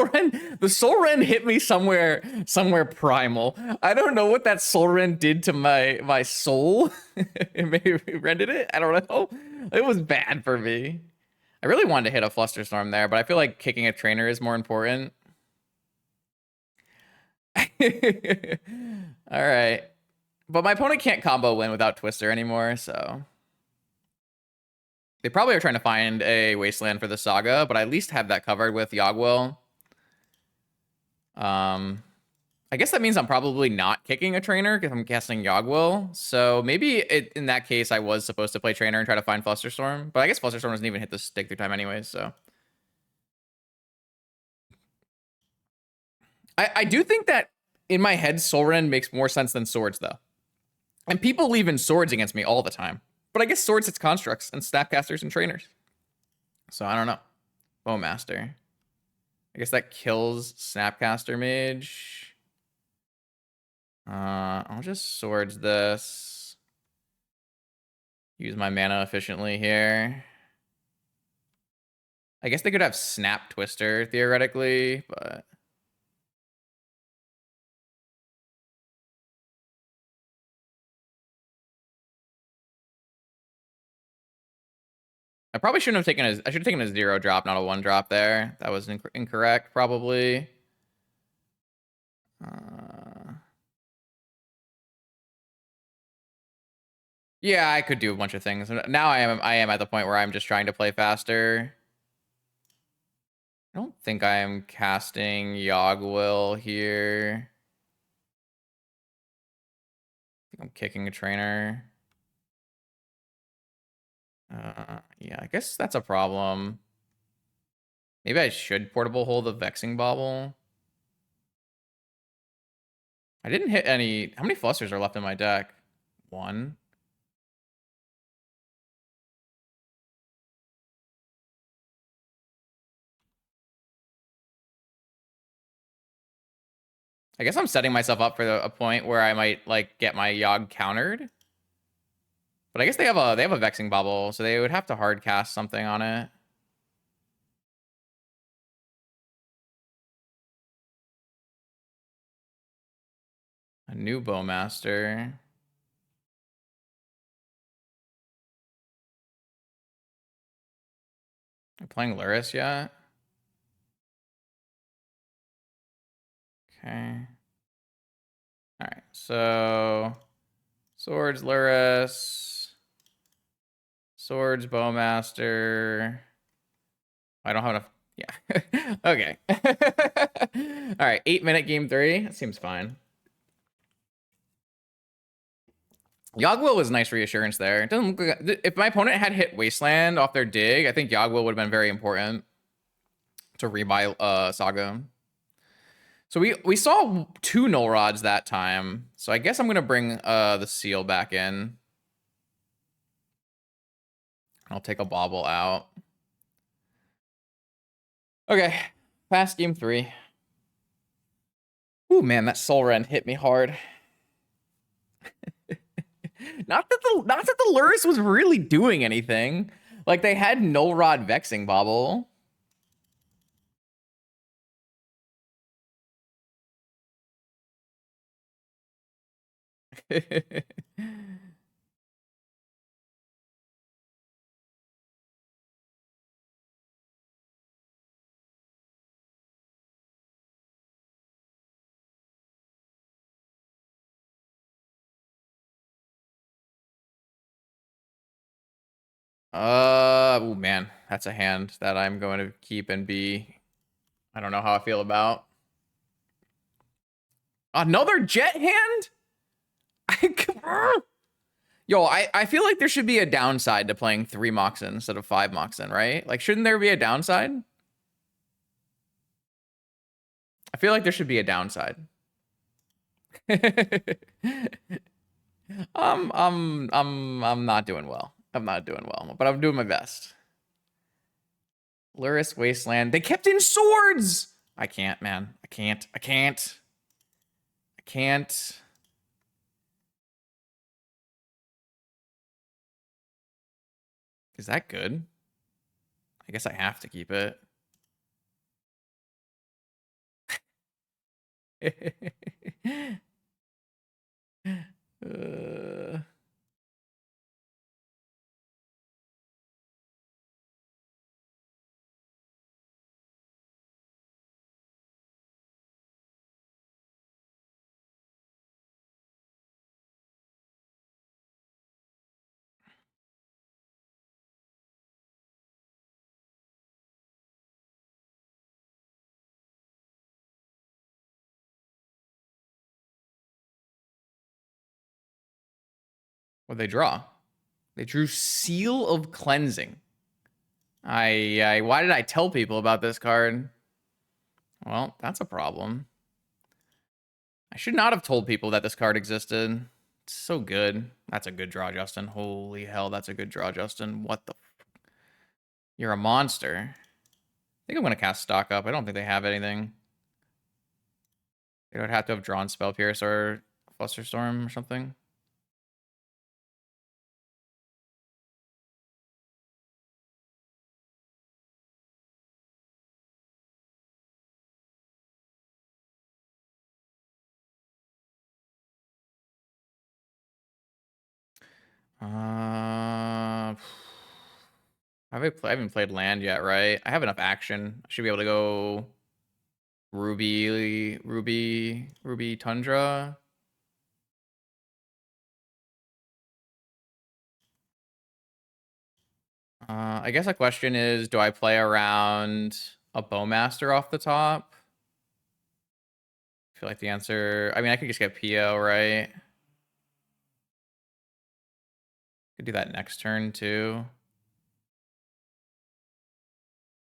Rend hit me somewhere primal. I don't know what that Soul Rend did to my soul. It maybe rended it. I don't know. It was bad for me. I really wanted to hit a Flusterstorm there, but I feel like kicking a trainer is more important. All right. But my opponent can't combo win without Twister anymore, so... They probably are trying to find a Wasteland for the Saga, but I at least have that covered with Yogwill. I guess that means I'm probably not kicking a trainer because I'm casting Yogwill. So maybe in that case, I was supposed to play trainer and try to find Flusterstorm. But I guess Flusterstorm doesn't even hit the stick through time anyways, so... I do think that in my head, Soul Rend makes more sense than Swords, though. And people leave in Swords against me all the time. But I guess Swords hits constructs and Snapcasters and trainers. So I don't know. Bowmaster. I guess that kills Snapcaster Mage. I'll just Swords this. Use my mana efficiently here. I guess they could have Snap Twister, theoretically, but... I probably shouldn't have taken I should have taken a 0 drop, not a 1 drop there. That was incorrect, probably. Yeah, I could do a bunch of things. Now I am at the point where I'm just trying to play faster. I don't think I am casting Yogwill here. I think I'm kicking a trainer. Yeah, I guess that's a problem. Maybe I should portable hold the Vexing Bauble. I didn't hit any. How many Flusters are left in my deck? One. I guess I'm setting myself up for a point where I might like get my Yogg countered. But I guess they have a Vexing Bubble, so they would have to hard cast something on it. A new Bowmaster. I'm playing Lurrus yet? Okay. Alright, so Swords Lurrus. Swords Bowmaster. I don't have enough. Yeah. Okay. All right. 8-minute game 3. That seems fine. Yogwill was nice reassurance there. It doesn't look like, if my opponent had hit Wasteland off their dig, I think Yogwill would have been very important to rebuy Saga. So we saw 2 Null Rods that time. So I guess I'm gonna bring the Seal back in. I'll take a Bobble out. Okay. Fast game 3. Ooh, man, that Soul Rend hit me hard. Not that the Lurrus was really doing anything. Like, they had Null Rod Vexing Bobble. Oh man, that's a hand that I'm going to keep and be. I don't know how I feel about. Another Jet hand? Yo, I feel like there should be a downside to playing 3 Moxen instead of 5 Moxen, right? Like, shouldn't there be a downside? I feel like there should be a downside. I'm not doing well. I'm not doing well, but I'm doing my best. Lurrus Wasteland. They kept in swords. I can't, man. I can't. I can't. I can't. Is that good? I guess I have to keep it. What they draw? They drew Seal of Cleansing. Why did I tell people about this card? Well, that's a problem. I should not have told people that this card existed. It's so good. That's a good draw, Justin. Holy hell, that's a good draw, Justin. What the? You're a monster. I think I'm going to cast Stock Up. I don't think they have anything. They would have to have drawn Spell Pierce or Flusterstorm or something. I haven't played land yet, right? I have enough action. I should be able to go Ruby Tundra. I guess the question is, do I play around a Bowmaster off the top? I feel like the answer... I mean, I could just get PO, right? Could do that next turn, too.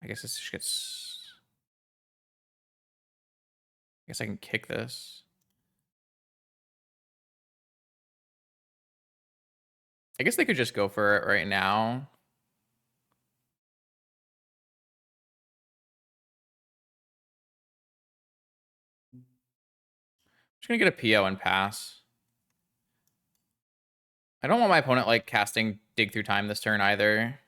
I guess this just gets... I guess I can kick this. I guess they could just go for it right now. Just gonna get a PO and pass. I don't want my opponent, like, casting Dig Through Time this turn either.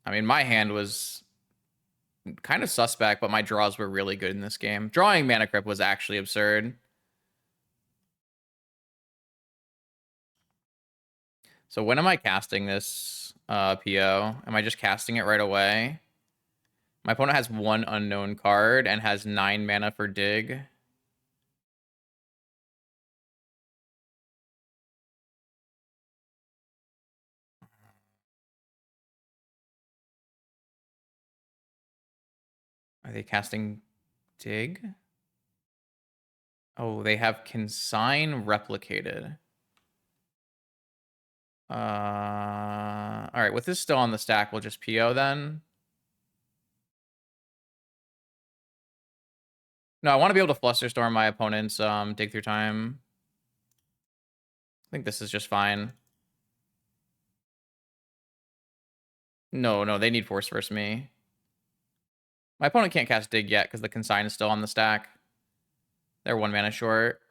I mean, my hand was kind of suspect, but my draws were really good in this game. Drawing Mana Crypt was actually absurd. So when am I casting this PO? Am I just casting it right away? My opponent has 1 unknown card and has 9 mana for Dig. Are they casting Dig? Oh, they have Consign Replicated. All right, with this still on the stack, we'll just PO then. No, I want to be able to Flusterstorm my opponent's Dig Through Time. I think this is just fine. No, they need Force versus me. My opponent can't cast Dig yet because the Consign is still on the stack. They're 1 mana short.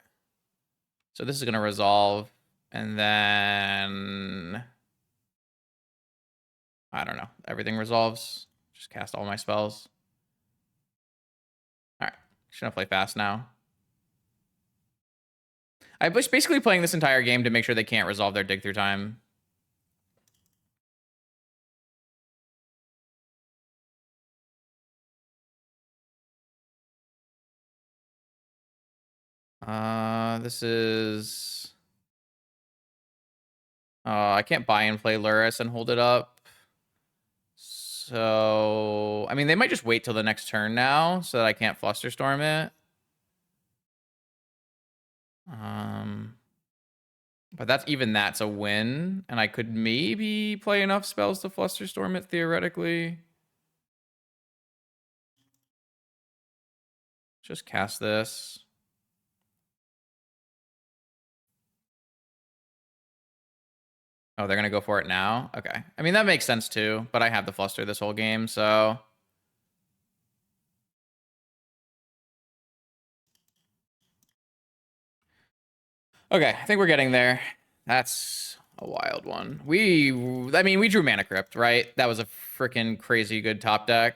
So this is going to resolve. And then... I don't know. Everything resolves. Just cast all my spells. Alright. Just going to play fast now. I was basically playing this entire game to make sure they can't resolve their Dig Through Time. This is... I can't buy and play Lurrus and hold it up. So... I mean, they might just wait till the next turn now so that I can't Flusterstorm it. But that's a win. And I could maybe play enough spells to Flusterstorm it, theoretically. Just cast this. Oh, they're going to go for it now? Okay. I mean, that makes sense too, but I have the Fluster this whole game, so... Okay, I think we're getting there. That's a wild one. I mean, we drew Mana Crypt, right? That was a freaking crazy good top deck.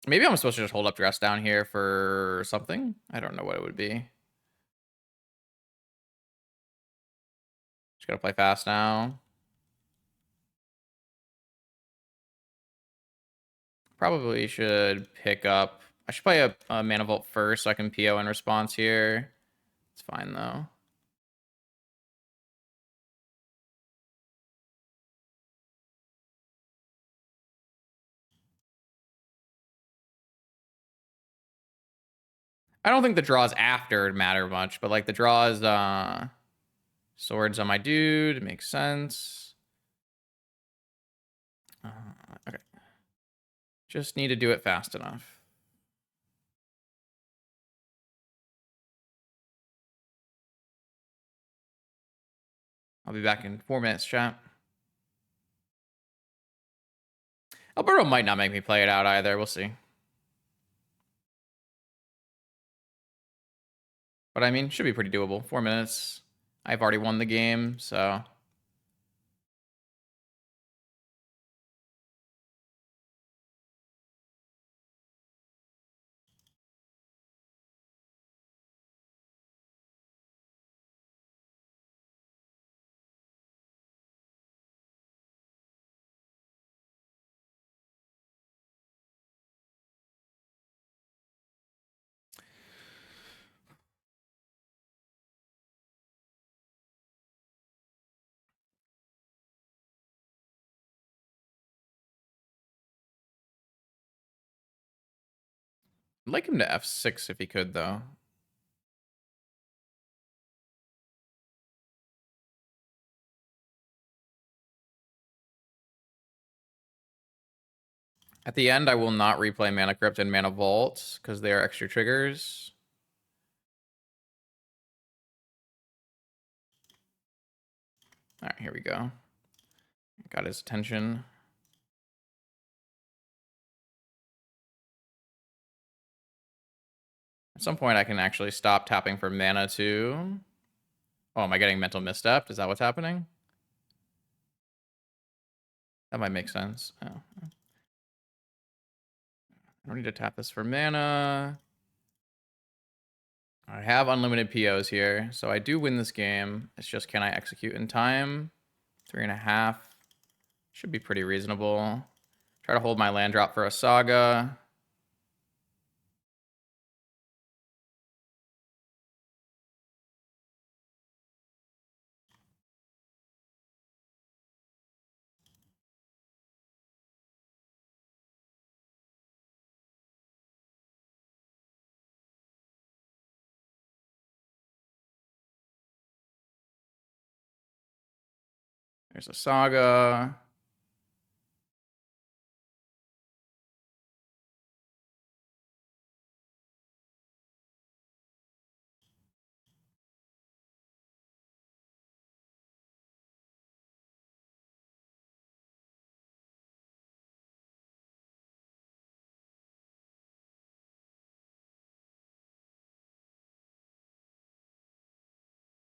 Maybe I'm supposed to just hold up dress down here for something. I don't know what it would be. Just gotta play fast now. Probably should pick up... I should play a Mana Vault first so I can PO in response here. It's fine, though. I don't think the draws after matter much, but, like, the draws... Swords on my dude. It makes sense. Okay. Just need to do it fast enough. I'll be back in 4 minutes, chat. Alberto might not make me play it out either. We'll see. But I mean, should be pretty doable. 4 minutes. I've already won the game, so... I'd like him to F6 if he could, though. At the end, I will not replay Mana Crypt and Mana Vault because they are extra triggers. All right, here we go. Got his attention. At some point, I can actually stop tapping for mana too. Oh, am I getting mental misstep? Is that what's happening? That might make sense. Oh. I don't need to tap this for mana. I have unlimited POs here, so I do win this game. It's just, can I execute in time? 3.5. Should be pretty reasonable. Try to hold my land drop for a Saga. There's a Saga.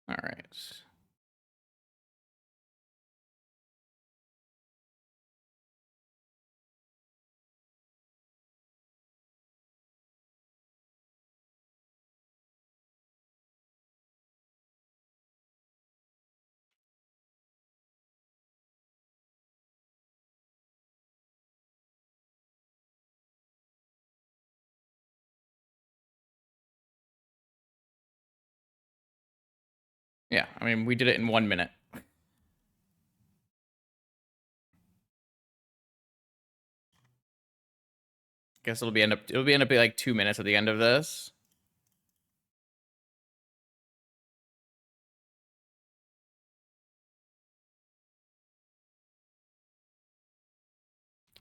All right. Yeah, I mean, we did it in 1 minute. Guess it'll be end up being like 2 minutes at the end of this.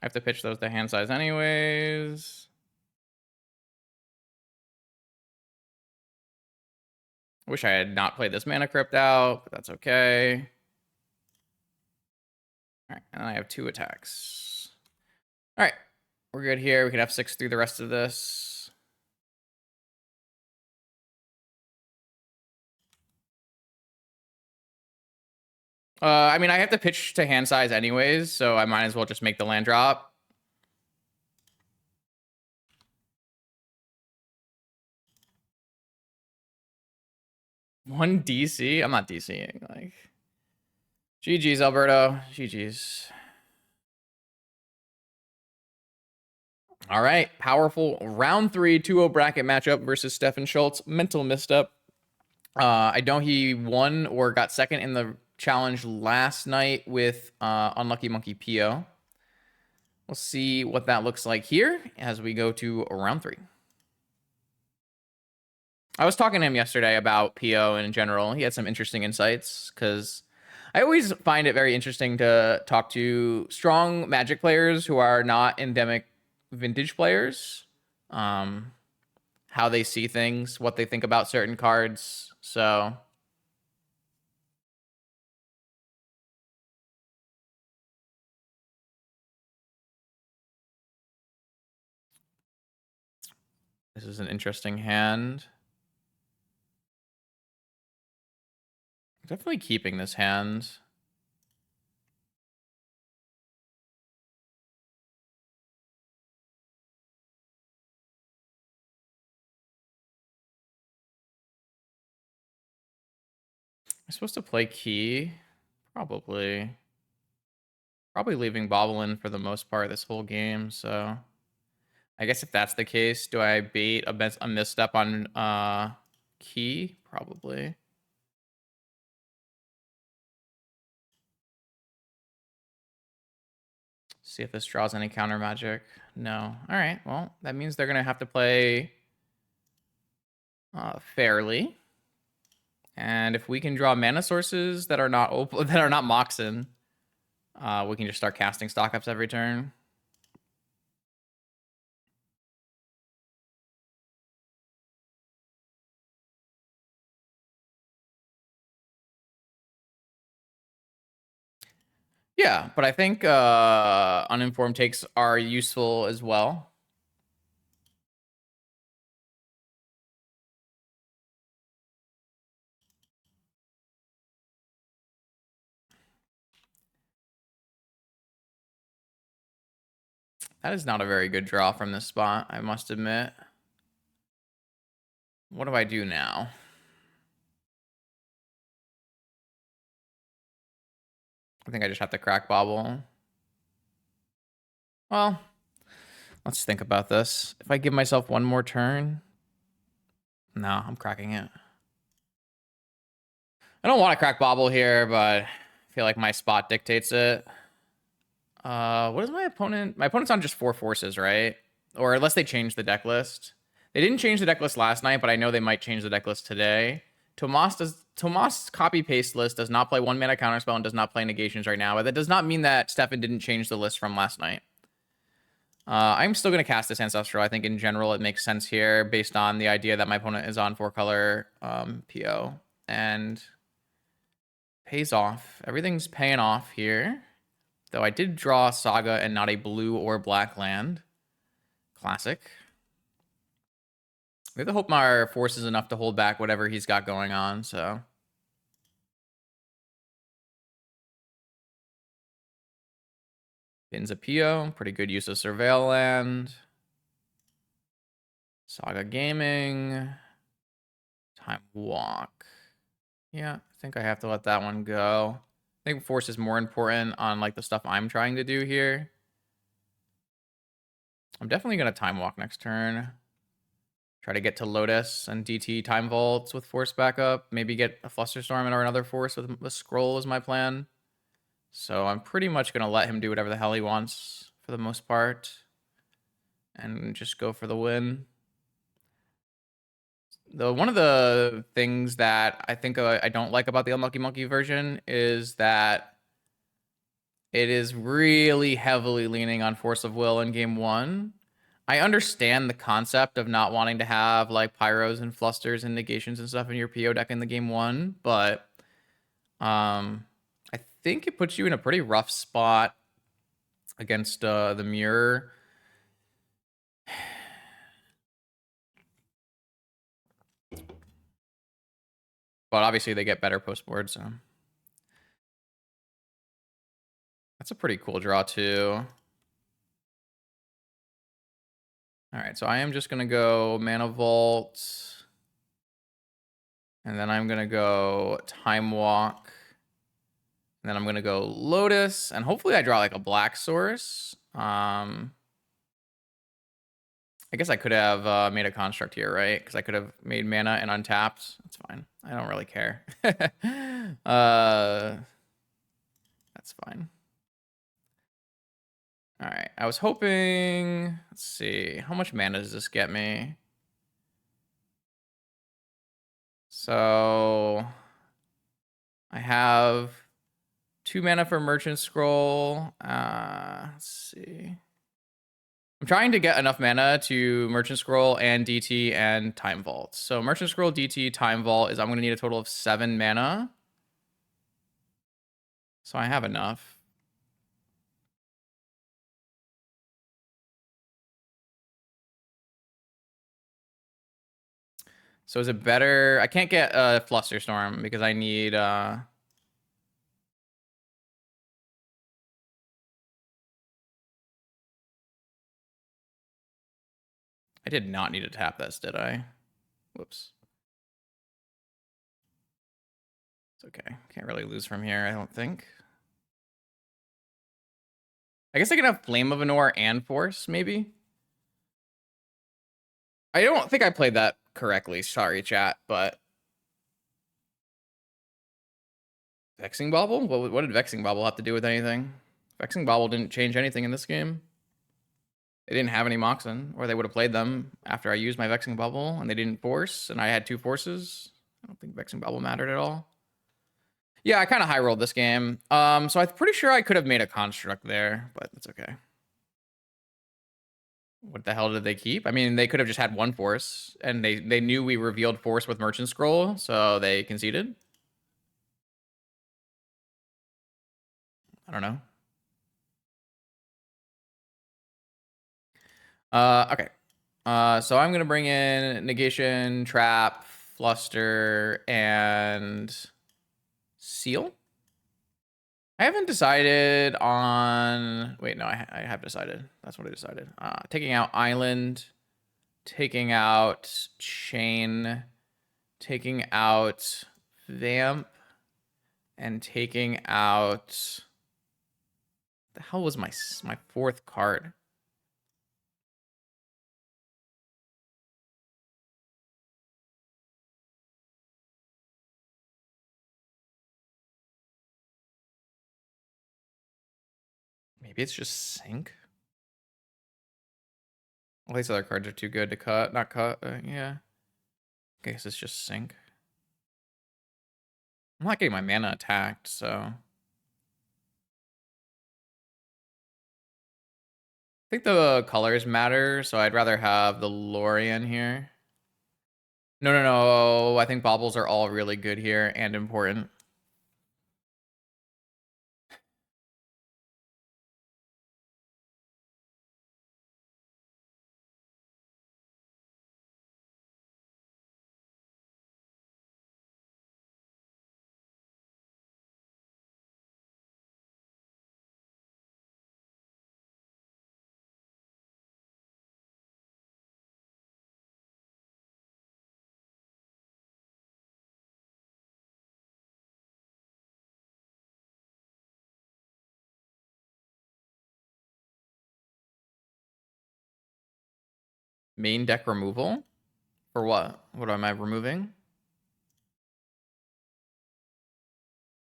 I have to pitch those to hand size anyways. Wish I had not played this Mana Crypt out, but that's okay. All right, and I have 2 attacks. All right, we're good here. We can F6 through the rest of this. I mean, I have to pitch to hand size anyways, so I might as well just make the land drop. One DC? I'm not DCing. Like, GG's, Alberto. GG's. All right, powerful round 3 2-0 bracket matchup versus Stefan Schultz. Mental misstep. I know he won or got second in the challenge last night with Unlucky Monkey PO. We'll see what that looks like here as we go to round 3. I was talking to him yesterday about PO in general. He had some interesting insights because I always find it very interesting to talk to strong Magic players who are not endemic vintage players. How they see things, what they think about certain cards. So this is an interesting hand. Definitely keeping this hand. I'm supposed to play key. Probably leaving Bobble in for the most part this whole game, so I guess if that's the case, do I bait a misstep on key? Probably. see if this draws any counter magic. No. All right. Well, that means they're gonna have to play fairly. And if we can draw mana sources that are not Moxen, we can just start casting stock ups every turn. Yeah, but I think uninformed takes are useful as well. That is not a very good draw from this spot, I must admit. What do I do now? I think I just have to crack bobble. Well, let's think about this. If I give myself one more turn... No, I'm cracking it. I don't want to crack bobble here, but I feel like my spot dictates it. What is my opponent? My opponent's on just 4 forces, right? Or unless they change the deck list. They didn't change the deck list last night, but I know they might change the deck list today. Tomas' copy-paste list does not play 1 mana counterspell and does not play negations right now, but that does not mean that Stefan didn't change the list from last night. I'm still going to cast this Ancestral. I think in general it makes sense here based on the idea that my opponent is on 4-color PO. And pays off. Everything's paying off here. Though I did draw Saga and not a blue or black land. Classic. We have to hope my force is enough to hold back whatever he's got going on, so... Pins a PO, pretty good use of Surveil land. Saga Gaming. Time Walk. Yeah, I think I have to let that one go. I think force is more important on like the stuff I'm trying to do here. I'm definitely going to Time Walk next turn. Try to get to Lotus and DT Time Vaults with force backup. Maybe get a Flusterstorm or another force with a scroll is my plan. So I'm pretty much going to let him do whatever the hell he wants for the most part. And just go for the win. One of the things that I think I don't like about the Unlucky Monkey version is that it is really heavily leaning on Force of Will in game 1. I understand the concept of not wanting to have like Pyros and Flusters and Negations and stuff in your PO deck in the game 1, but I think it puts you in a pretty rough spot against the Mirror. But obviously they get better post-board, so... That's a pretty cool draw, too. Alright, so I am just going to go Mana Vault. And then I'm going to go Time Walk. And then I'm going to go Lotus. And hopefully I draw like a black source. I guess I could have made a construct here, right? Because I could have made mana and untapped. That's fine. I don't really care. That's fine. All right. I was hoping... Let's see. How much mana does this get me? So... I have 2 mana for Merchant Scroll. Let's see. I'm trying to get enough mana to Merchant Scroll and DT and Time Vault. So Merchant Scroll, DT, Time Vault is I'm going to need a total of 7 mana. So I have enough. So is it better? I can't get a Flusterstorm because I need... I did not need to tap this, did I? Whoops. It's okay. Can't really lose from here, I don't think. I guess I can have Flame of Anor and Force, maybe? I don't think I played that correctly. Sorry, chat, but... Vexing Bauble? What did Vexing Bauble have to do with anything? Vexing Bobble didn't change anything in this game. They didn't have any Moxen, or they would have played them after I used my Vexing Bubble, and they didn't force, and I had 2 forces. I don't think Vexing Bubble mattered at all. Yeah, I kind of high rolled this game. So I'm pretty sure I could have made a construct there, but that's okay. What the hell did they keep? I mean, they could have just had 1 force, and they knew we revealed force with Merchant Scroll, so they conceded. I don't know. Okay. So I'm gonna bring in Negation, Trap, Fluster, and Seal. I haven't decided on... Wait, no, I have decided. That's what I decided. Taking out Island, taking out Chain, taking out Vamp, and taking out... The hell was my 4th card? Maybe it's just Sync? All these other cards are too good to cut. Not cut, yeah. I guess it's just Sync. I'm not getting my mana attacked, so... I think the colors matter, so I'd rather have the Lorien here. No. I think baubles are all really good here and important. Main deck removal? For what? What am I removing?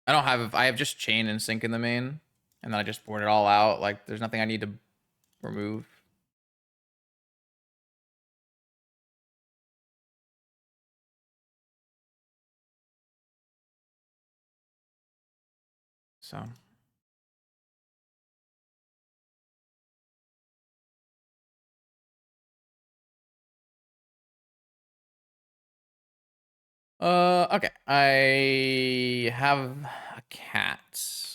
I have just Chain and Sync in the main, and then I just board it all out. Like, there's nothing I need to remove. So... Okay. I have a cat.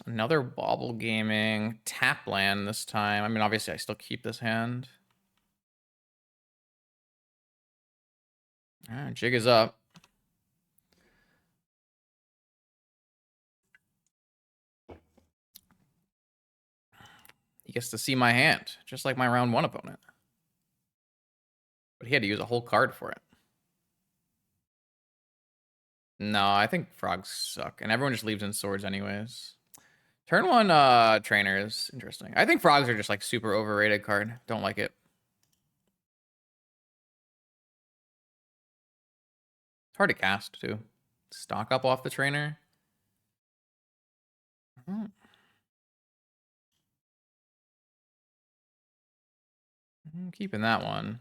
Another Bauble Gaming. Tap land this time. I mean, obviously, I still keep this hand. Alright, jig is up. He gets to see my hand, just like my round 1 opponent. But he had to use a whole card for it. No, I think frogs suck, and everyone just leaves in swords anyways. Turn 1 trainers, interesting. I think frogs are just like super overrated card. Don't like it. It's hard to cast too. Stock up off the trainer. I'm keeping that one.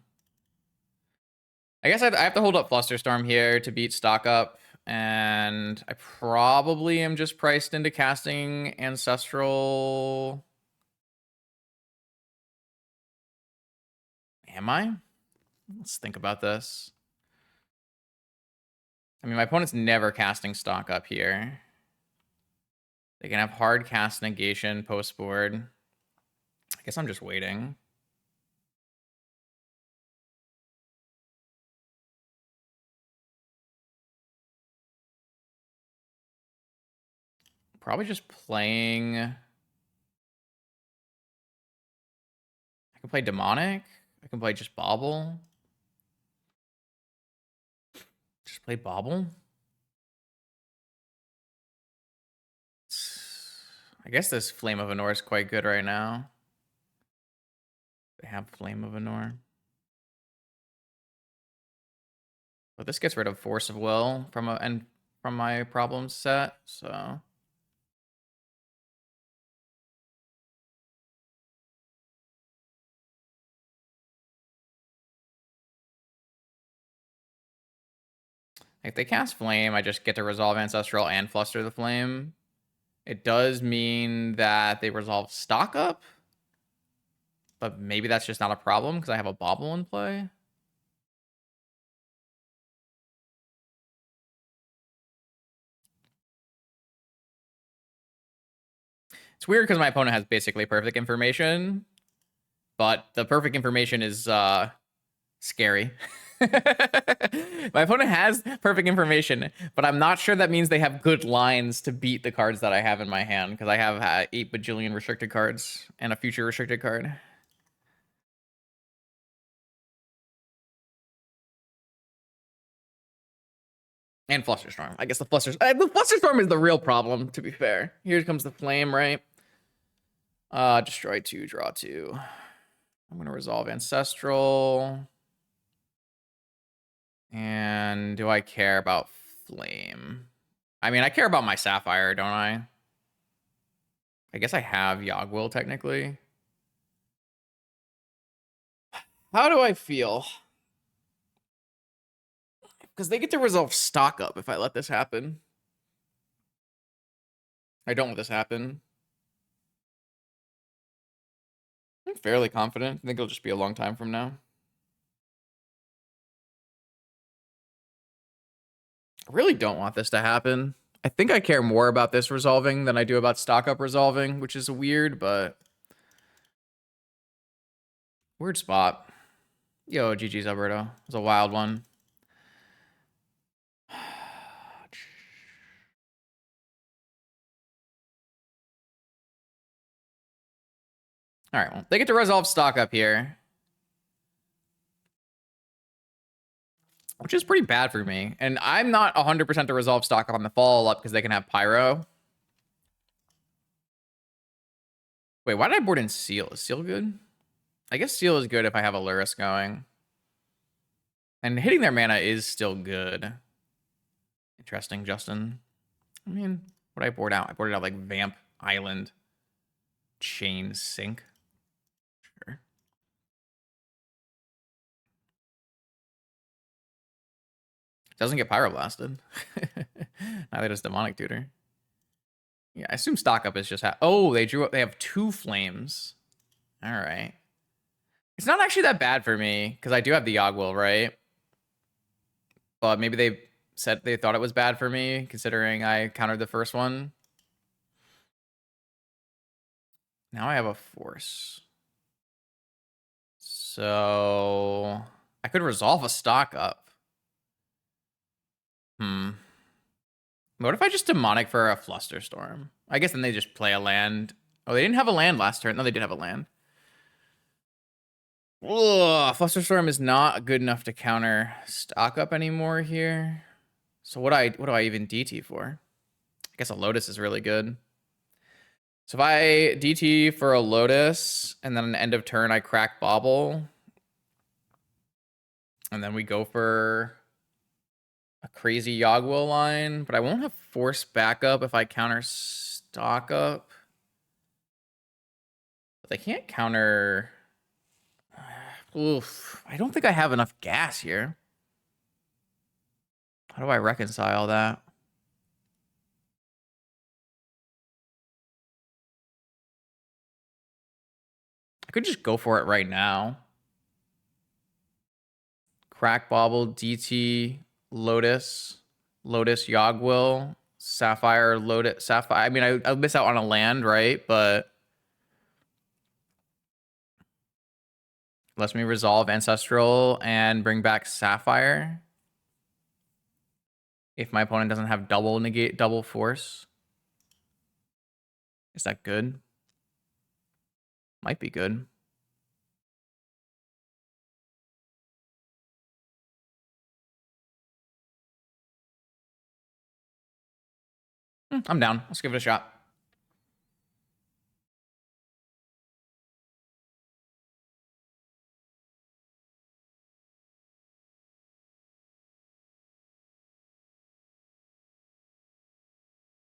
I guess I have to hold up Flusterstorm here to beat stock up, and I probably am just priced into casting Ancestral. Am I? Let's think about this. I mean, my opponent's never casting stock up here. They can have hard cast negation post board. I guess I'm just waiting. Probably just playing... I can play Demonic. I can play just Bauble. Just play Bauble. I guess this Flame of Anor is quite good right now. They have Flame of Anor. But this gets rid of Force of Will from my problem set, so... If they cast Flame, I just get to resolve Ancestral and Fluster the Flame. It does mean that they resolve Stock Up, but maybe that's just not a problem because I have a Bobble in play. It's weird because my opponent has basically perfect information, but the perfect information is scary. My opponent has perfect information, but I'm not sure that means they have good lines to beat the cards that I have in my hand, because I have 8 bajillion restricted cards and a future restricted card. And Flusterstorm. I guess the Flusterstorm is the real problem, to be fair. Here comes the Flame, right? Destroy 2, draw 2. I'm going to resolve Ancestral. And do I care about Flame? I mean, I care about my Sapphire, don't I? I guess I have Yogwill, technically. How do I feel? Because they get to resolve Stock Up if I let this happen. I don't let this happen. I'm fairly confident. I think it'll just be a long time from now. I really don't want this to happen. I think I care more about this resolving than I do about Stock Up resolving, which is weird, but... Weird spot. Yo, GG's, Alberto. It was a wild one. All right, well, they get to resolve Stock Up here, which is pretty bad for me. And I'm not 100% to resolve Stock Up on the follow-up because they can have Pyro. Wait, why did I board in Seal? Is Seal good? I guess Seal is good if I have a Lurrus going. And hitting their mana is still good. Interesting, Justin. I mean, what did I board out? I boarded out like Vamp, Island, Chain, Sink. Sure. Doesn't get Pyroblasted. Neither does Demonic Tutor. Yeah, I assume Stock Up is just... Oh, they drew up... They have 2 Flames. All right. It's not actually that bad for me, because I do have the Yogwill, right? But maybe they said they thought it was bad for me, considering I countered the first one. Now I have a Force. So... I could resolve a Stock Up. What if I just Demonic for a Flusterstorm? I guess then they just play a land. Oh, they didn't have a land last turn. No, they did have a land. Ugh, Flusterstorm is not good enough to counter Stock Up anymore here. So what do I even DT for? I guess a Lotus is really good. So if I DT for a Lotus and then an end of turn I crack Bobble, and then we go for a crazy Yogwill line, but I won't have Force backup if I counter Stock Up. But they can't counter... Oof, I don't think I have enough gas here. How do I reconcile that? I could just go for it right now. Crack Bobble, DT, Lotus, Lotus, Yogwill, Sapphire, Lotus, Sapphire. I mean, I'll miss out on a land, right? But lets me resolve Ancestral and bring back Sapphire. If my opponent doesn't have double negate, double force. Is that good? Might be good. I'm down. Let's give it a shot.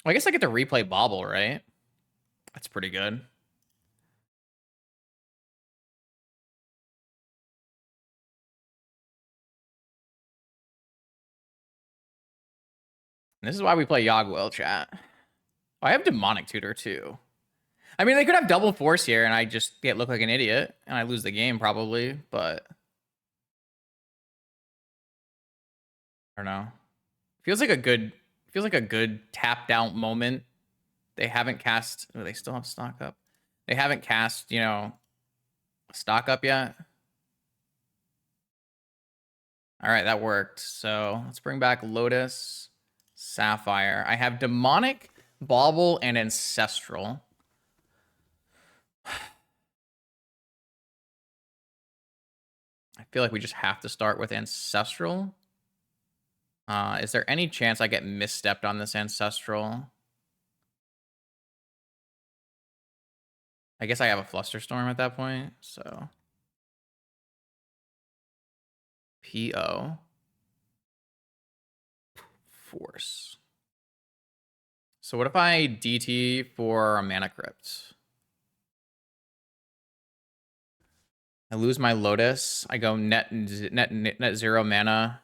Well, I guess I get to replay Bobble, right? That's pretty good. This is why we play Yogg-Will, chat. Oh, I have Demonic Tutor, too. I mean, they could have double force here, and I just look like an idiot, and I lose the game, probably, but... I don't know. Feels like a good tapped out moment. They haven't cast... Oh, they still have stock up. They haven't cast, you know, stock up yet. All right, that worked. So let's bring back Lotus, Sapphire. I have Demonic, Bauble, and Ancestral. I feel like we just have to start with Ancestral. Is there any chance I get misstepped on this Ancestral? I guess I have a Flusterstorm at that point, so... PO. Force. So what if I DT for a Mana Crypt? I lose my Lotus. I go net 0 mana.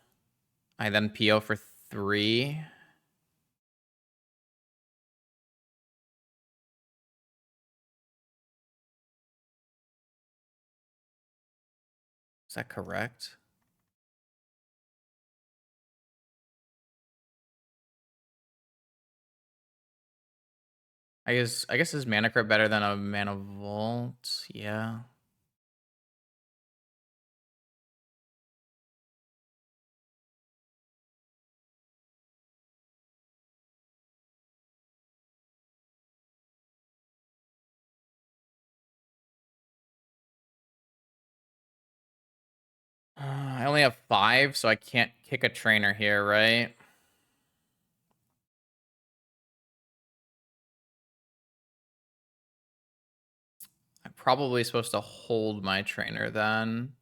I then PO for 3. Is that correct? I guess is Mana Crypt better than a Mana Vault? Yeah. I only have 5, so I can't kick a trainer here, right? I'm probably supposed to hold my trainer then.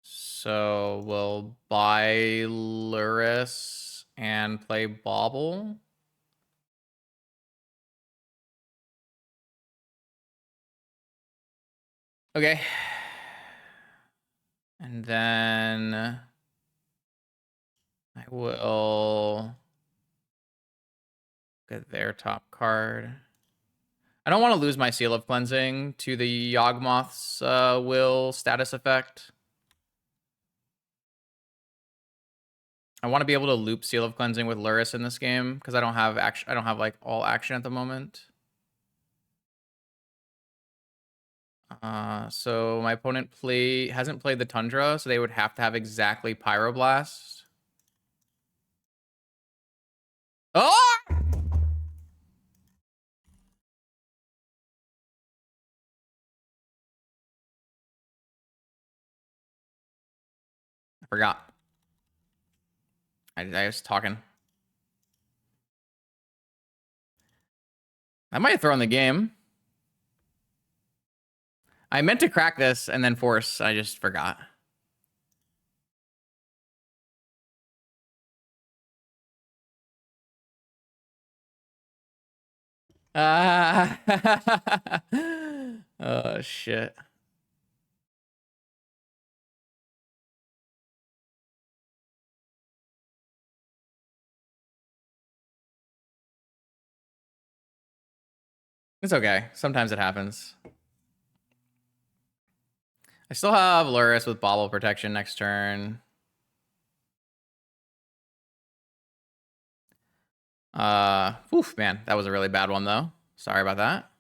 So we'll buy Lurrus and play Bauble. Okay. And then I will get their top card. I don't want to lose my Seal of Cleansing to the Yawgmoth's will status effect. I want to be able to loop Seal of Cleansing with Lurrus in this game because I don't have action. I don't have like all action at the moment. So my opponent hasn't played the Tundra, so they would have to have exactly Pyroblast. Oh! I forgot. I was talking. I might have thrown the game. I meant to crack this and then force. I just forgot. Oh, shit. It's okay. Sometimes it happens. I still have Lurrus with Bauble Protection next turn. Oof, man. That was a really bad one, though. Sorry about that.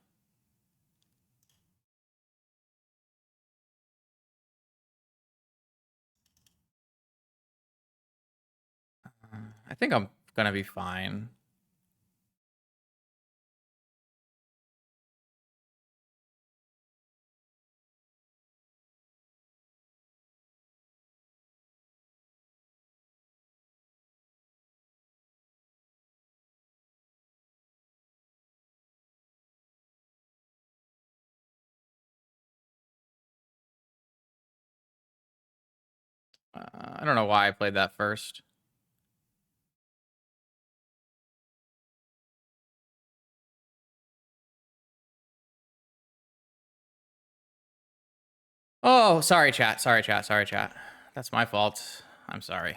I think I'm gonna be fine. I don't know why I played that first. Oh, sorry, chat. Sorry, chat. Sorry, chat. That's my fault. I'm sorry.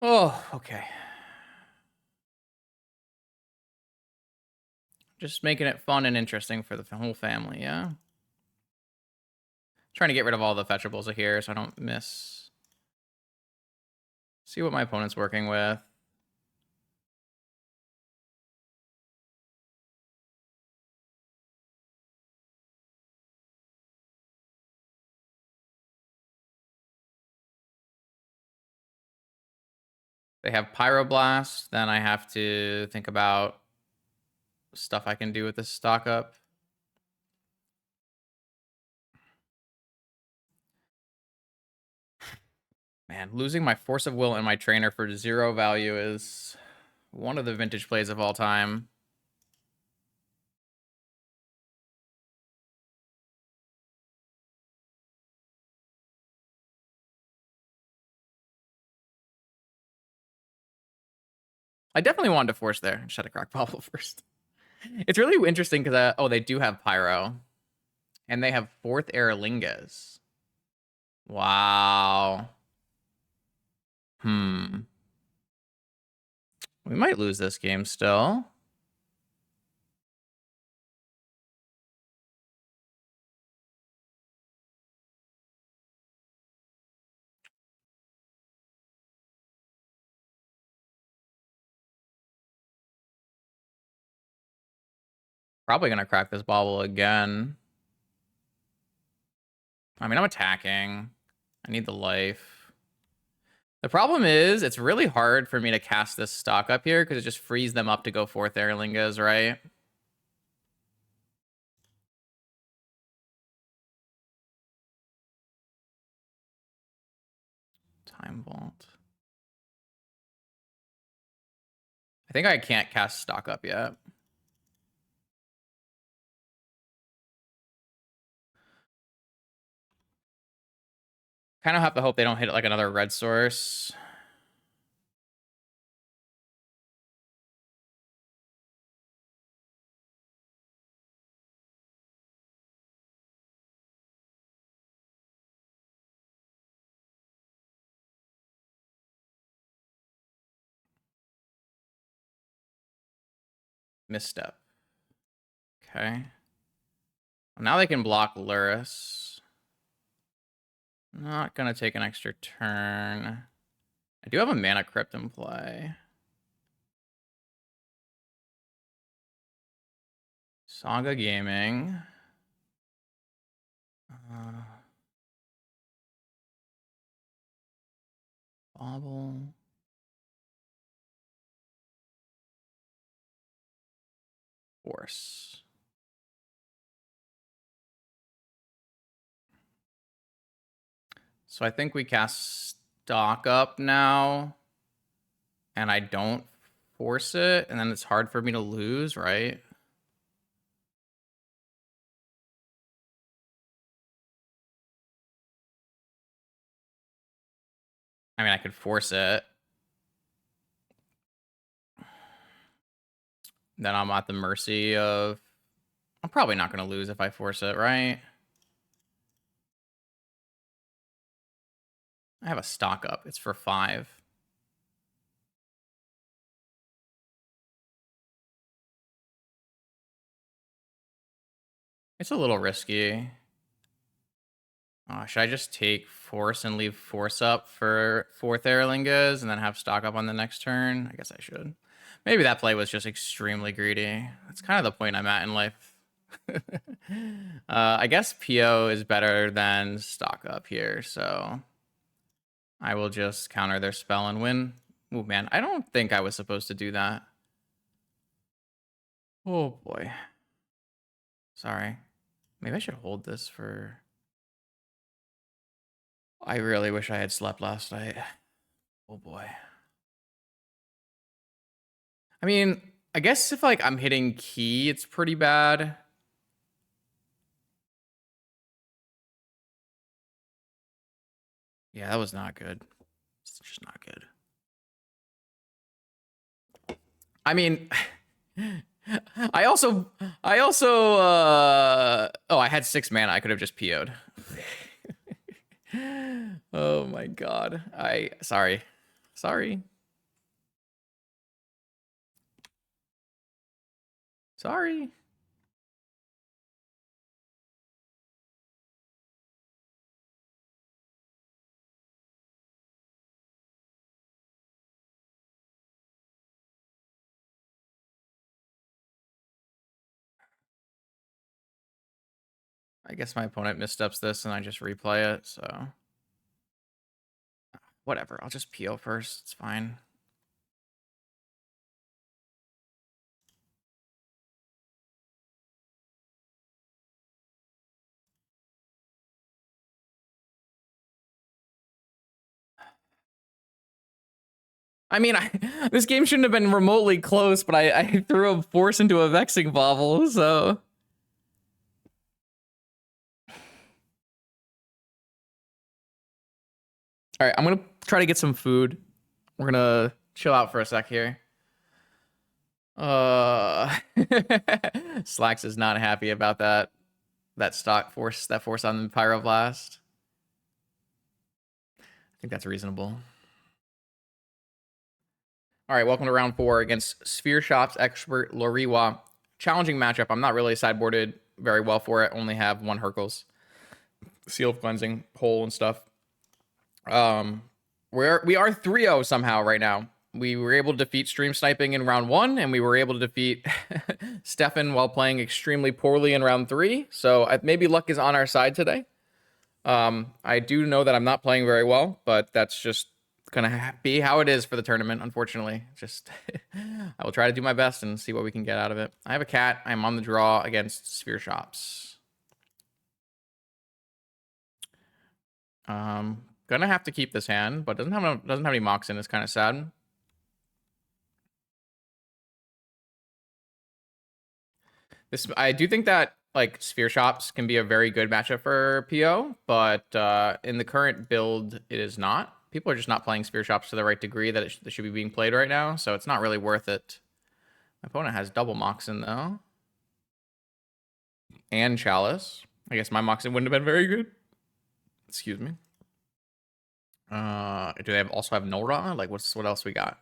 Oh, okay. Just making it fun and interesting for the whole family, yeah? Trying to get rid of all the fetchables here so I don't miss. See what my opponent's working with. They have Pyroblast, then I have to think about stuff I can do with this stock up. Man, losing my Force of Will and my trainer for 0 value is one of the vintage plays of all time. I definitely wanted to force there. Just had to crack Bobble first. It's really interesting because, oh, they do have Pyro. And they have 4th Aerlingas. Wow. We might lose this game still. Probably going to crack this Bobble again. I mean, I'm attacking. I need the life. The problem is, it's really hard for me to cast this stock up here because it just frees them up to go 4th Aerlingas, right? Time Vault. I think I can't cast stock up yet. Kind of have to hope they don't hit like another red source. Misstep. Okay. Well, now they can block Lurrus. Not gonna take an extra turn. I do have a Mana Crypt in play. Saga Gaming. Bobble. Force. So I think we cast stock up now. And I don't force it. And then it's hard for me to lose, right? I mean, I could force it. Then I'm at the mercy of... I'm probably not going to lose if I force it, right? I have a stock up. It's for 5. It's a little risky. Should I just take force and leave force up for 4th Aerlingas and then have stock up on the next turn? I guess I should. Maybe that play was just extremely greedy. That's kind of the point I'm at in life. I guess PO is better than stock up here, so I will just counter their spell and win. Oh, man, I don't think I was supposed to do that. Oh, boy. Sorry. Maybe I should hold this for... I really wish I had slept last night. Oh, boy. I mean, I guess if like I'm hitting key, it's pretty bad. Yeah, that was not good. It's just not good. I mean, I also oh, I had 6 mana. I could have just PO'd. Oh my god. Sorry. Sorry. Sorry. I guess my opponent missteps this and I just replay it, so whatever. I'll just PO first. It's fine. I mean, this game shouldn't have been remotely close, but I threw a force into a vexing bobble, so. All right, I'm gonna try to get some food. We're gonna chill out for a sec here. Slacks is not happy about that stock force, that force on the Pyroblast. I think that's reasonable. All right, welcome to round 4 against Sphere Shop's Expert Lurrus. Challenging matchup. I'm not really sideboarded very well for it. Only have 1 Hercules, Seal of Cleansing, Hole, and stuff. We are 3-0 somehow right now. We were able to defeat Stream Sniping in round 1, and we were able to defeat Stefan while playing extremely poorly in round 3. So maybe luck is on our side today. I do know that I'm not playing very well, but that's just gonna be how it is for the tournament, unfortunately. Just I will try to do my best and see what we can get out of it. I have a cat. I'm on the draw against Sphere Shops. Gonna have to keep this hand, but doesn't have any mocks in. It's kind of sad. I do think that like Sphere Shops can be a very good matchup for PO, but in the current build, it is not. People are just not playing Sphere Shops to the right degree that it should be being played right now, so it's not really worth it. My opponent has double Moxen though, and Chalice. I guess my Moxen wouldn't have been very good. Excuse me. Do they also have Nora? Like, what else we got?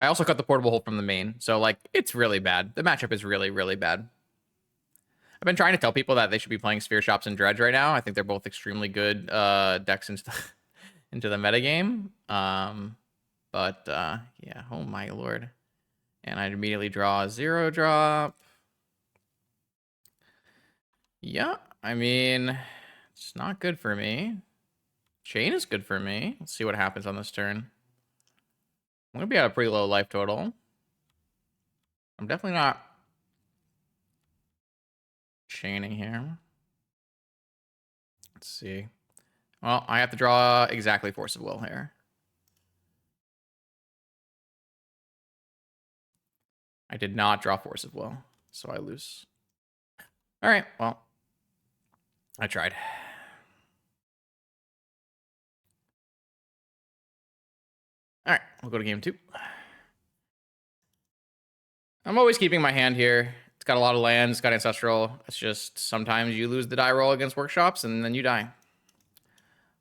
I also cut the portable hole from the main, so like it's really bad. The matchup is really, really bad. I've been trying to tell people that they should be playing Sphere Shops and Dredge right now. I think they're both extremely good decks into the metagame. But yeah, oh my lord. And I'd immediately draw a 0-drop. Yeah, I mean, it's not good for me. Chain is good for me. Let's see what happens on this turn. I'm gonna be at a pretty low life total. I'm definitely not chaining here. Let's see. Well, I have to draw exactly Force of Will here. I did not draw Force of Will, so I lose. All right, well, I tried. All right, we'll go to game 2. I'm always keeping my hand here. It's got a lot of lands, it's got Ancestral. It's just sometimes you lose the die roll against Workshops and then you die.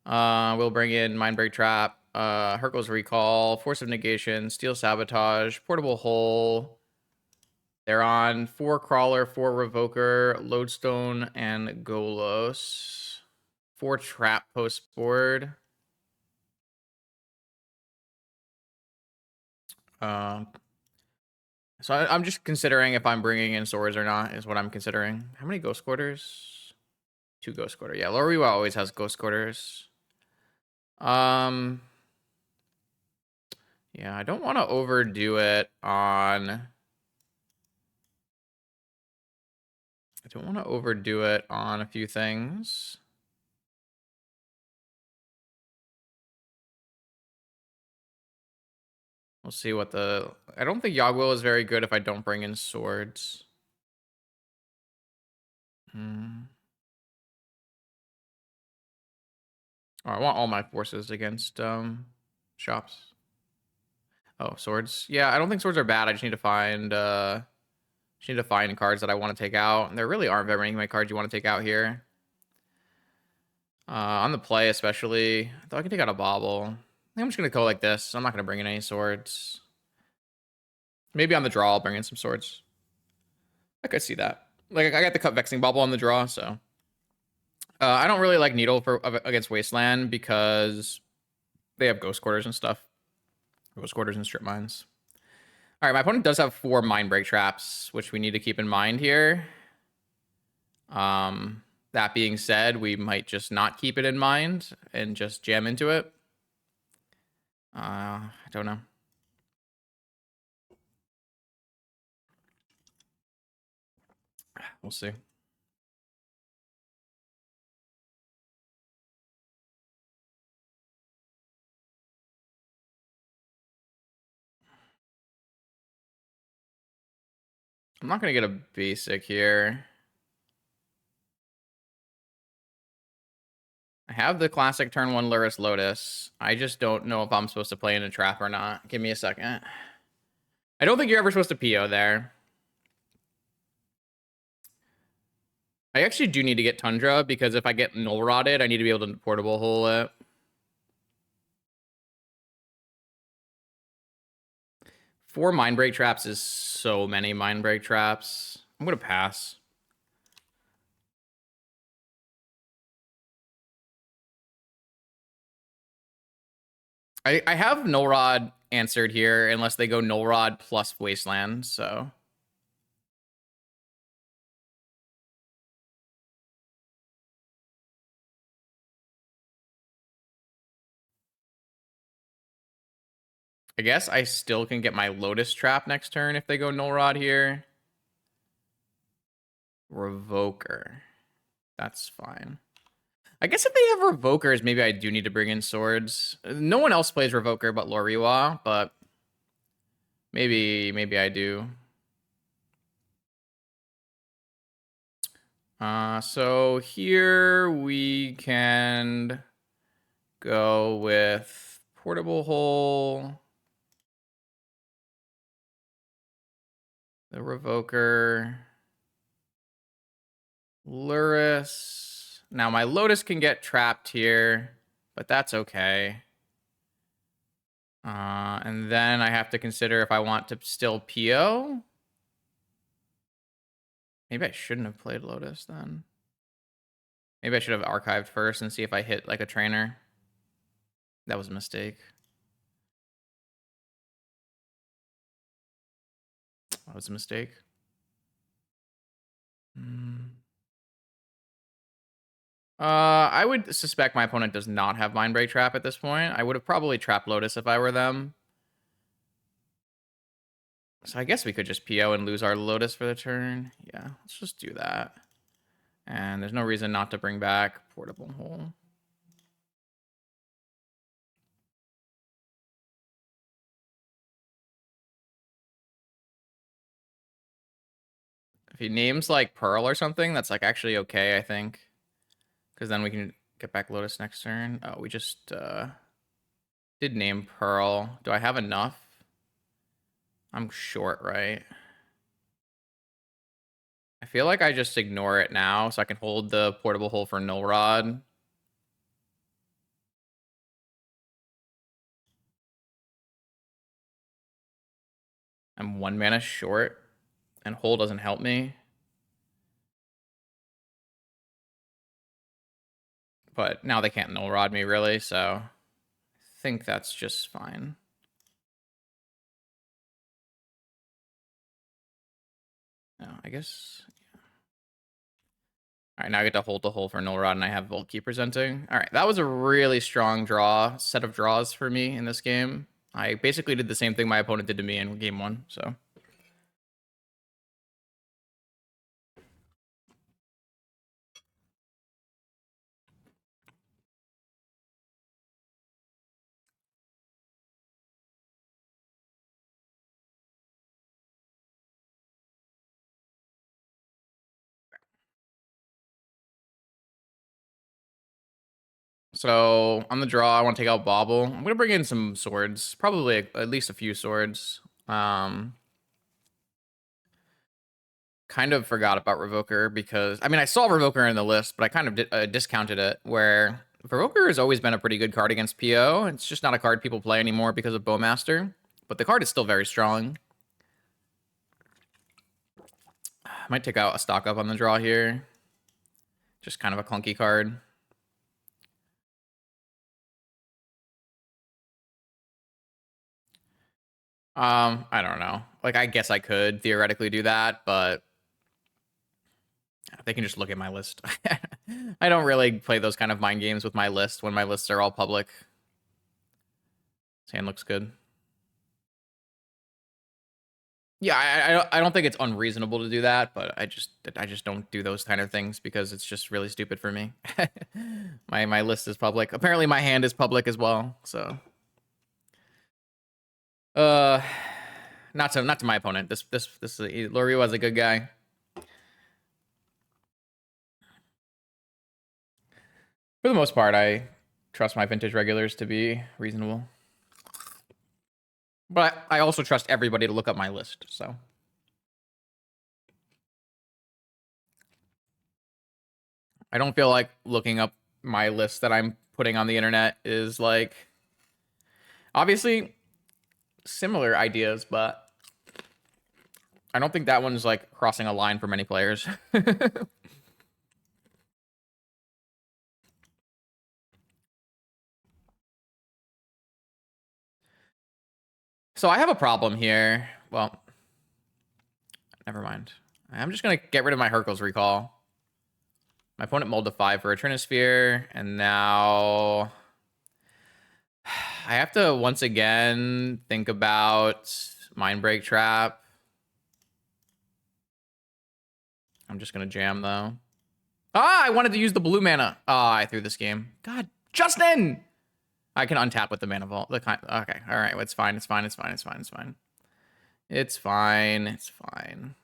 We'll bring in Mindbreak Trap, Hercules Recall, Force of Negation, Steel Sabotage, Portable Hole. They're on 4 Crawler, 4 Revoker, Lodestone, and Golos. 4 Trap post board. So I'm just considering if I'm bringing in swords or not is what I'm considering. How many Ghost Quarters? 2 Ghost Quarter. Yeah, Lurrus always has Ghost Quarters. Yeah, I don't want to overdo it on... I don't want to overdo it on a few things. We'll see what the... I don't think Yogwill is very good if I don't bring in swords. Oh, I want all my forces against shops. Oh, swords. Yeah, I don't think swords are bad. I just need to find cards that I want to take out. And there really aren't very many cards you want to take out here. On the play especially. I thought I could take out a bauble. I think I'm just gonna go like this. I'm not gonna bring in any swords. Maybe on the draw I'll bring in some swords. I could see that. Like I got the cut vexing bauble on the draw, so I don't really like Needle for against Wasteland because they have ghost quarters and stuff. Ghost quarters and strip mines. All right, my opponent does have 4 mind break traps, which we need to keep in mind here. That being said, we might just not keep it in mind and just jam into it. I don't know. We'll see. I'm not going to get a basic here. I have the classic turn 1 Lurrus Lotus. I just don't know if I'm supposed to play in a trap or not. Give me a second. I don't think you're ever supposed to PO there. I actually do need to get Tundra because if I get null rotted, I need to be able to portable hole it. Four mind break traps is so many mind break traps. I'm gonna pass. I have null rod answered here unless they go null rod plus wasteland, so I guess I still can get my Lotus trap next turn if they go null rod here. Revoker. That's fine. I guess if they have Revokers, maybe I do need to bring in swords. No one else plays Revoker but Loriwa, but maybe I do. So here we can go with portable hole, the Revoker, Lurrus. Now my Lotus can get trapped here, but that's okay. And then I have to consider if I want to still PO. Maybe I shouldn't have played Lotus then. Maybe I should have archived first and see if I hit like a trainer. That was a mistake. That was a mistake. I would suspect my opponent does not have Mind Break Trap at this point. I would have probably trapped Lotus if I were them. So I guess we could just PO and lose our Lotus for the turn. Yeah, let's just do that. And there's no reason not to bring back Portable Hole. If he names like Pearl or something, that's like actually okay, I think. Because then we can get back Lotus next turn. Oh, we just did name Pearl. Do I have enough? I'm short, right? I feel like I just ignore it now so I can hold the portable hole for Null Rod. I'm 1 mana short, and hole doesn't help me. But now they can't Null Rod me, really, so I think that's just fine. No, I guess... Yeah. All right, now I get to hold the hole for Null Rod, and I have Volt Key presenting. All right, that was a really strong set of draws for me in this game. I basically did the same thing my opponent did to me in game 1, so... So on the draw, I want to take out Bauble. I'm gonna bring in some swords, probably at least a few swords. Kind of forgot about Revoker because I mean I saw Revoker in the list, but I kind of discounted it. Where Revoker has always been a pretty good card against PO. It's just not a card people play anymore because of Bowmaster, but the card is still very strong. I might take out a stock up on the draw here. Just kind of a clunky card. I don't know. Like, I guess I could theoretically do that, but they can just look at my list. I don't really play those kind of mind games with my list when my lists are all public. This hand looks good. Yeah, I don't think it's unreasonable to do that, but I just don't do those kind of things because it's just really stupid for me. My list is public. Apparently my hand is public as well, so not to my opponent. This Lurrus was a good guy. For the most part, I trust my vintage regulars to be reasonable. But I also trust everybody to look up my list, so. I don't feel like looking up my list that I'm putting on the internet is like... Obviously, similar ideas, but I don't think that one's like crossing a line for many players. So I have a problem here. Well, never mind. I'm just going to get rid of my Hercules Recall. My opponent mulled a 5 for a Trinisphere, and now I have to once again think about Mindbreak Trap. I'm just going to jam, though. Ah, I wanted to use the blue mana. Ah, I threw this game. God, Justin! I can untap with the mana vault. Okay, all right, well, it's fine. It's fine. It's fine. It's fine. It's fine. It's fine. It's fine.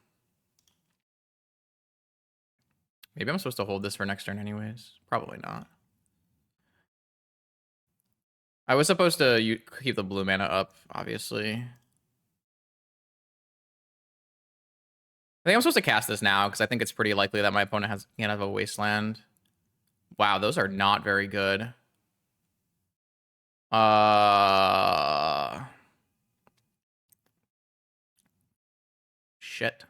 Maybe I'm supposed to hold this for next turn anyways. Probably not. I was supposed to keep the blue mana up, obviously. I think I'm supposed to cast this now because I think it's pretty likely that my opponent can't have a wasteland. Wow, those are not very good. Shit.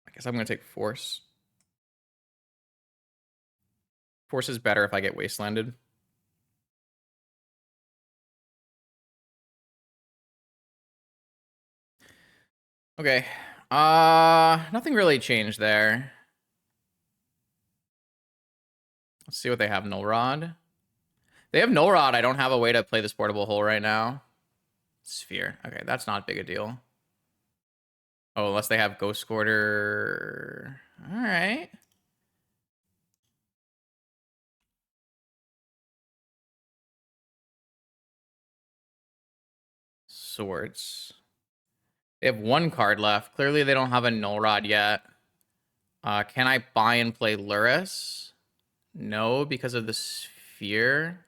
I guess I'm gonna take Force. Force is better if I get wastelanded. Okay. Nothing really changed there. Let's see what they have. Null Rod. They have Null Rod. I don't have a way to play this portable hole right now. Sphere. Okay, that's not big a deal. Oh, unless they have Ghost Quarter. All right. Swords. They have one card left. Clearly, they don't have a Null Rod yet. Can I buy and play Lurrus? No, because of the Sphere.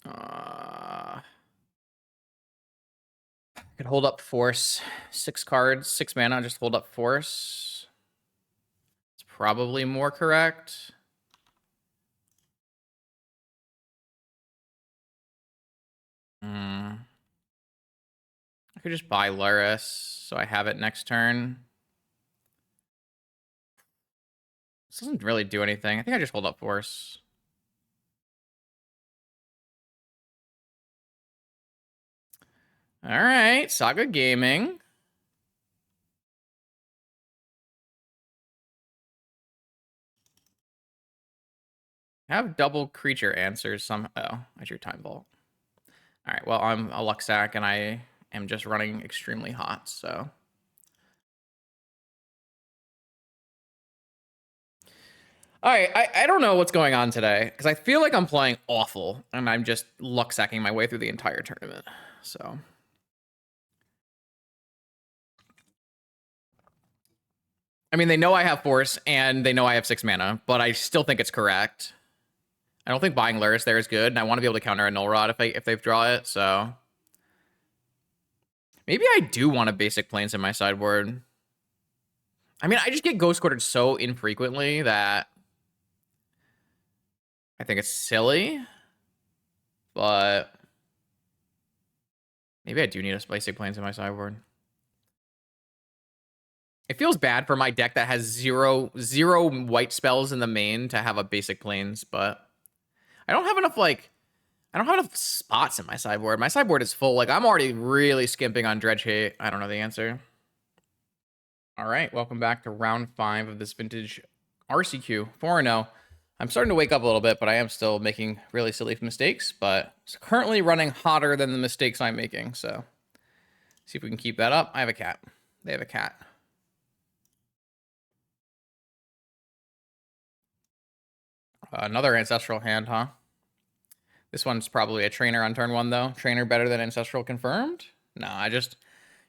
I could hold up Force. 6 cards, 6 mana, just hold up Force. It's probably more correct. I could just buy Lurrus, so I have it next turn. This doesn't really do anything. I think I just hold up Force. All right, Saga Gaming. Have double creature answers somehow. Oh, I drew Time Vault. All right, well, I'm a luck sack, and I am just running extremely hot, so... All right, I don't know what's going on today because I feel like I'm playing awful and I'm just luck sacking my way through the entire tournament. So I mean, they know I have force and they know I have 6 mana, but I still think it's correct. I don't think buying Lurrus there is good, and I want to be able to counter a Null Rod if they draw it. So maybe I do want a basic Plains in my sideboard. I mean, I just get Ghost Quartered so infrequently that I think it's silly, but maybe I do need a basic Plains in my sideboard. It feels bad for my deck that has zero white spells in the main to have a basic Plains, but I don't have enough, like, I don't have enough spots in my sideboard. My sideboard is full. Like, I'm already really skimping on Dredge Hate. I don't know the answer. All right, welcome back to round 5 of this vintage RCQ 4-0. I'm starting to wake up a little bit, but I am still making really silly mistakes, but it's currently running hotter than the mistakes I'm making, so see if we can keep that up. I have a cat. They have a cat. Another Ancestral hand, huh? This one's probably a Trainer on turn 1, though. Trainer better than Ancestral confirmed? No, I just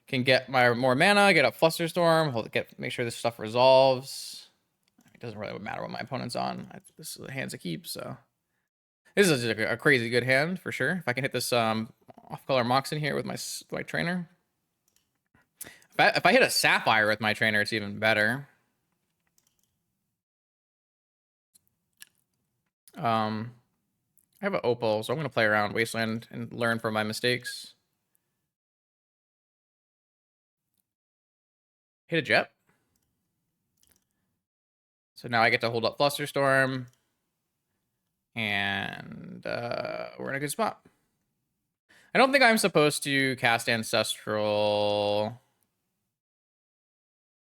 can get my more mana, get up Flusterstorm, make sure this stuff resolves. It doesn't really matter what my opponent's on. This is a hand's a keep, so this is a crazy good hand for sure. If I can hit this off-color Mox in here with my Trainer. If I hit a Sapphire with my Trainer, it's even better. I have an Opal, so I'm going to play around Wasteland and learn from my mistakes. Hit a Jet. So now I get to hold up Flusterstorm. And we're in a good spot. I don't think I'm supposed to cast Ancestral.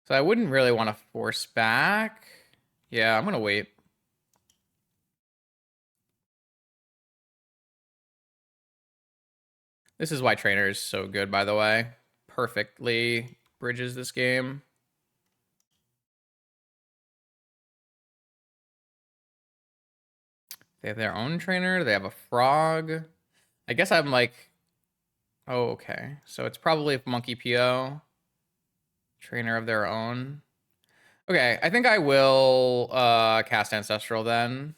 So I wouldn't really want to force back. Yeah, I'm going to wait. This is why Trainer is so good, by the way. Perfectly bridges this game. They have their own Trainer. They have a Frog. I guess I'm like... Oh, okay. So it's probably a Monkey PO. Trainer of their own. Okay, I think I will cast Ancestral then.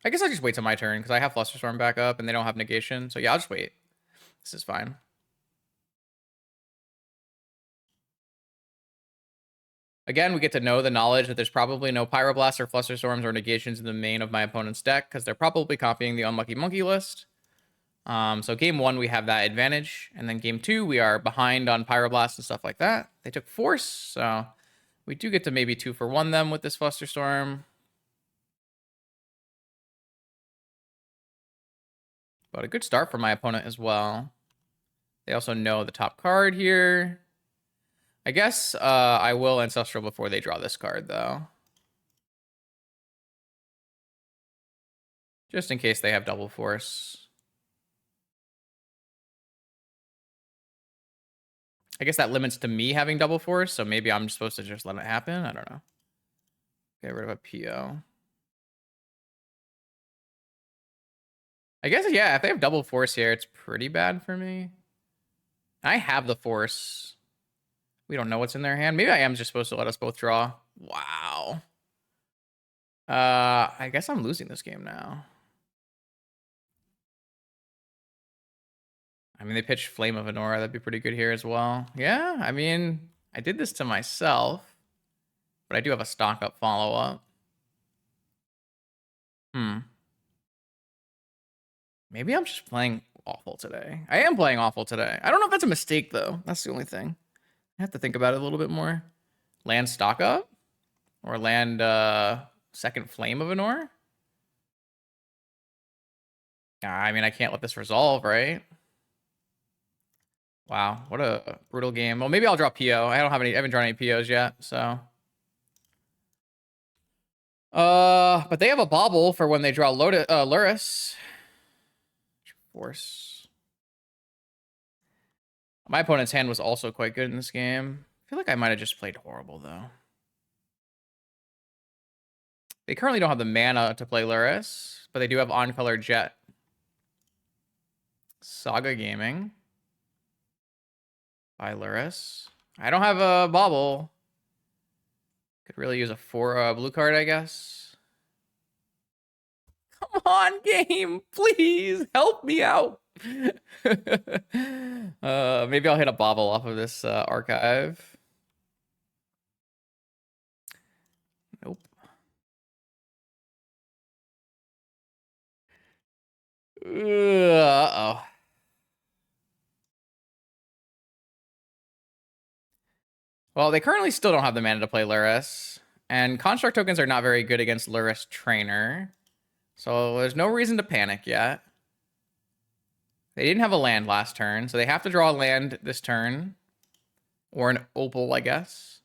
I guess I'll just wait till my turn because I have Flusterstorm back up and they don't have negation. So yeah, I'll just wait. This is fine. Again, we get to know the knowledge that there's probably no Pyroblasts or Flusterstorms or negations in the main of my opponent's deck because they're probably copying the Unlucky Monkey list. So game 1, we have that advantage. And then game 2, we are behind on Pyroblasts and stuff like that. They took Force, so we do get to maybe 2-for-1 them with this Flusterstorm. But a good start for my opponent as well. They also know the top card here. I guess I will Ancestral before they draw this card, though. Just in case they have double force. I guess that limits to me having double force, so maybe I'm supposed to just let it happen. I don't know. Get rid of a PO. I guess, yeah, if they have double force here, it's pretty bad for me. I have the force. We don't know what's in their hand. Maybe I am just supposed to let us both draw. Wow. I guess I'm losing this game now. I mean, they pitched Flame of Anora. That'd be pretty good here as well. Yeah, I mean, I did this to myself, but I do have a stock up follow-up. Maybe I'm just playing awful today. I am playing awful today. I don't know if that's a mistake, though. That's the only thing. I have to think about it a little bit more. Land stock up? Or land second Flame of Anora? I mean, I can't let this resolve, right? Wow, what a brutal game. Well, maybe I'll draw PO. I haven't drawn any POs yet, so. But they have a bobble for when they draw Lurrus. Force. My opponent's hand was also quite good in this game. I feel like I might have just played horrible, though. They currently don't have the mana to play Lurrus, but they do have on-color Jet. Saga Gaming. By Lurrus. I don't have a bauble. Could really use a blue card, I guess. Come on, game. Please help me out. Maybe I'll hit a bauble off of this archive. Nope. Uh-oh. Well, they currently still don't have the mana to play Lurrus. And construct tokens are not very good against Lurrus Trainer. So there's no reason to panic yet. They didn't have a land last turn, so they have to draw a land this turn. Or an opal, I guess.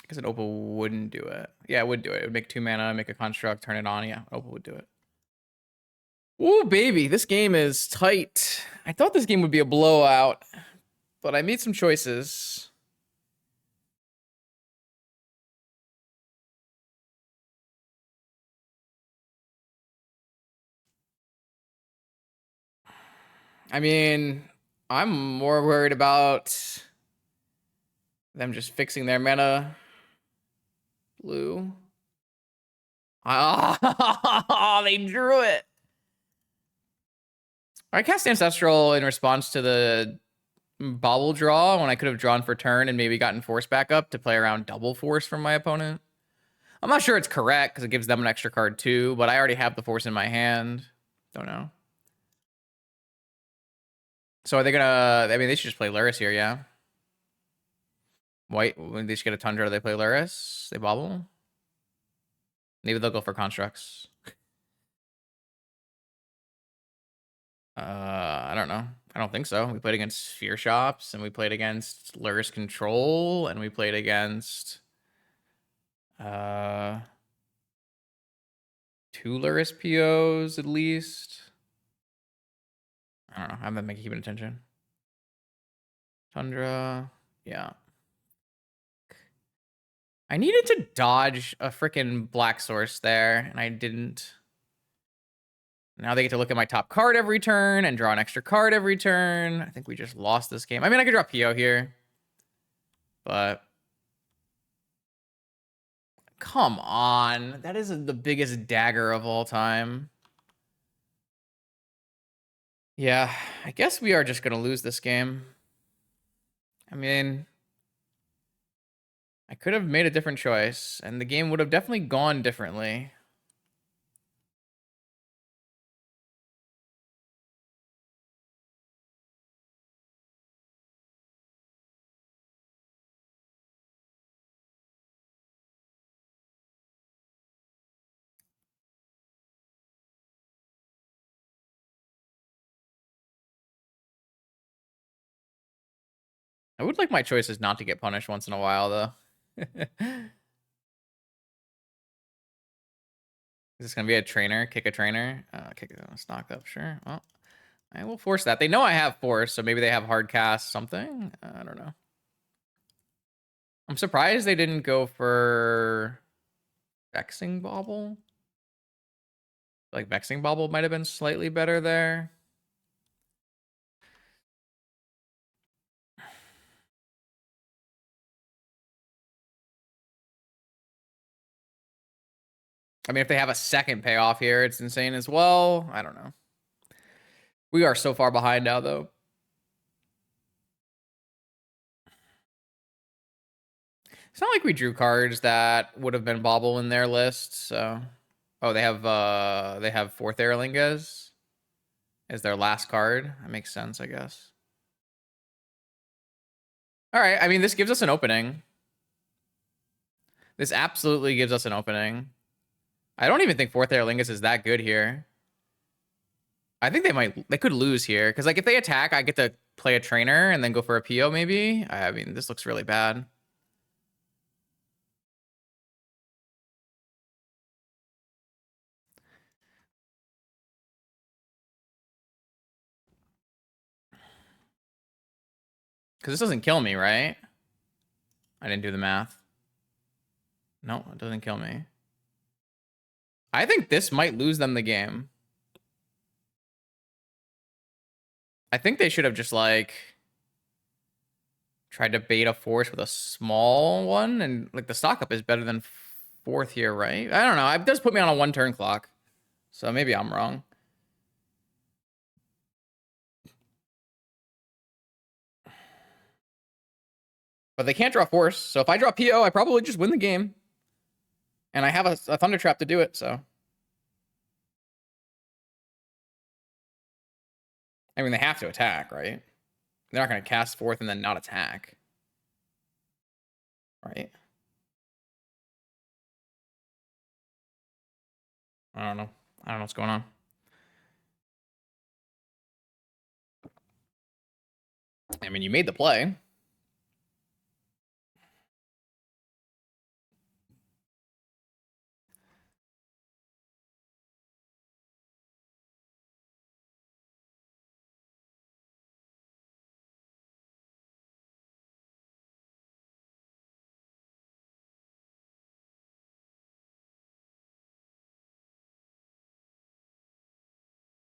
I guess an opal wouldn't do it. Yeah, it would do it. It would make 2 mana, make a construct, turn it on. Yeah, opal would do it. Ooh, baby, this game is tight. I thought this game would be a blowout, but I made some choices. I mean, I'm more worried about them just fixing their mana. Blue. Oh, they drew it. I cast Ancestral in response to the bauble draw when I could have drawn for turn and maybe gotten force back up to play around double force from my opponent. I'm not sure it's correct because it gives them an extra card too, but I already have the force in my hand. Don't know. So are they gonna... I mean, they should just play Lurrus here, yeah? White, when they just get a Tundra, they play Lurrus? They bobble? Maybe they'll go for constructs. I don't know. I don't think so. We played against Sphere Shops, and we played against Lurrus Control, and we played against 2 Lurrus POs at least. I don't know. I'm not keeping attention. Tundra. Yeah. I needed to dodge a freaking black source there, and I didn't. Now they get to look at my top card every turn and draw an extra card every turn. I think we just lost this game. I mean, I could draw PO here, but come on. That is the biggest dagger of all time. Yeah, I guess we are just going to lose this game. I mean, I could have made a different choice, and the game would have definitely gone differently. I would like my choices not to get punished once in a while, though. Is this going to be a trainer? Kick a trainer? Kick it. It's knocked up. Sure. Well, I will force that. They know I have force, so maybe they have hard cast something. I don't know. I'm surprised they didn't go for Vexing Bauble. Like, Vexing Bauble might have been slightly better there. I mean, if they have a second payoff here, it's insane as well. I don't know. We are so far behind now, though. It's not like we drew cards that would have been Bauble in their list, so... Oh, they have Fourth Aerlingas as their last card. That makes sense, I guess. All right, I mean, this gives us an opening. This absolutely gives us an opening. I don't even think Fourth Aerlingus is that good here. I think they could lose here. Because, like, if they attack, I get to play a trainer and then go for a PO, maybe. I mean, this looks really bad. Because this doesn't kill me, right? I didn't do the math. No, it doesn't kill me. I think this might lose them the game. I think they should have just like tried to bait a force with a small one, and like the stock up is better than fourth here, right? I don't know. It does put me on a 1-turn clock, so maybe I'm wrong. But they can't draw force, so if I draw PO, I probably just win the game. And I have a Thunder Trap to do it, so. I mean, they have to attack, right? They're not going to cast forth and then not attack. Right? I don't know. I don't know what's going on. I mean, you made the play.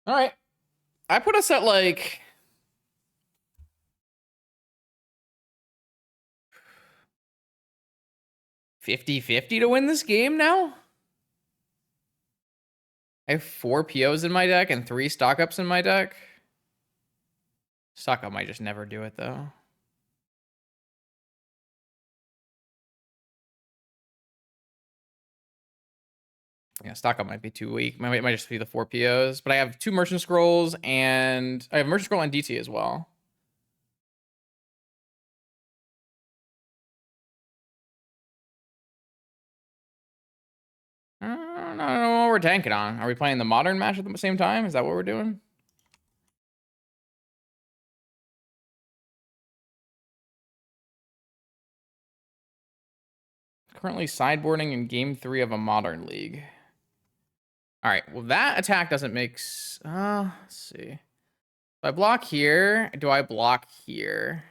All right. I put us at like 50-50 to win this game now. I have 4 POs in my deck and 3 stock ups in my deck. Stock up might just never do it though. Yeah, stock up might be too weak. It might just be the 4 POs. But I have 2 merchant scrolls and I have merchant scroll and DT as well. I don't know what we're tanking on. Are we playing the modern match at the same time? Is that what we're doing? Currently sideboarding in game 3 of a modern league. All right, well, that attack doesn't make... let's see. If I block here, do I block here?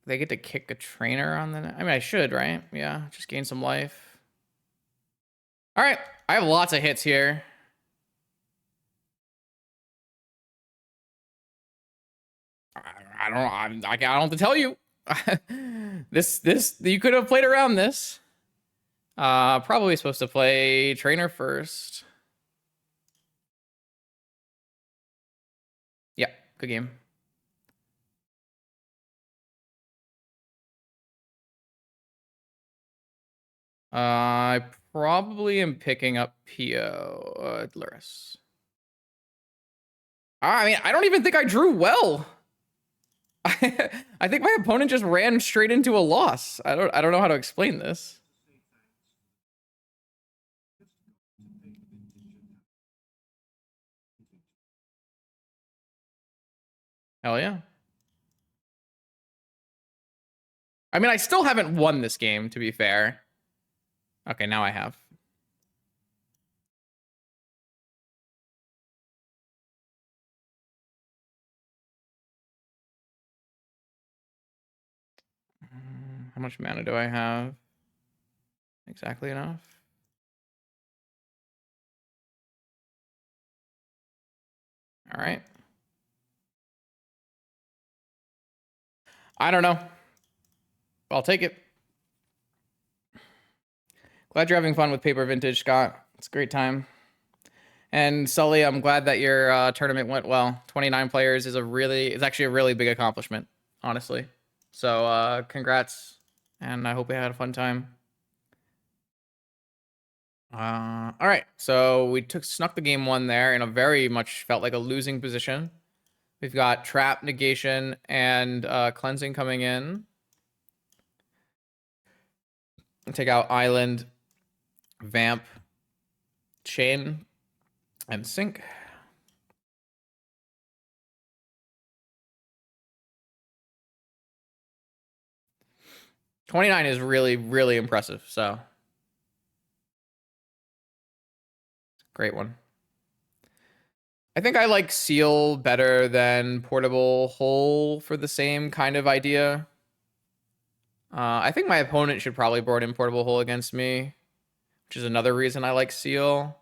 They get to kick a trainer on the... I mean, I should, right? Yeah, just gain some life. All right, I have lots of hits here. I don't know what to tell you. You could have played around this. Probably supposed to play trainer first. Yeah, good game. I probably am picking up PO Lurrus. I mean, I don't even think I drew well. I think my opponent just ran straight into a loss. I don't know how to explain this. Hell yeah. I mean, I still haven't won this game, to be fair. Okay, now I have. How much mana do I have? Exactly enough. All right. I don't know. I'll take it. Glad you're having fun with Paper Vintage, Scott. It's a great time. And Sully, I'm glad that your tournament went well. 29 players is actually a really big accomplishment, honestly. So congrats, and I hope you had a fun time. All right, so we snuck the game 1 there in a very much felt like a losing position. We've got Trap, Negation, and Cleansing coming in. Take out Island, Vamp, Chain, and Sync. $29 is really, really impressive, so. Great one. I think I like Seal better than Portable Hole for the same kind of idea. I think my opponent should probably board in Portable Hole against me, which is another reason I like Seal.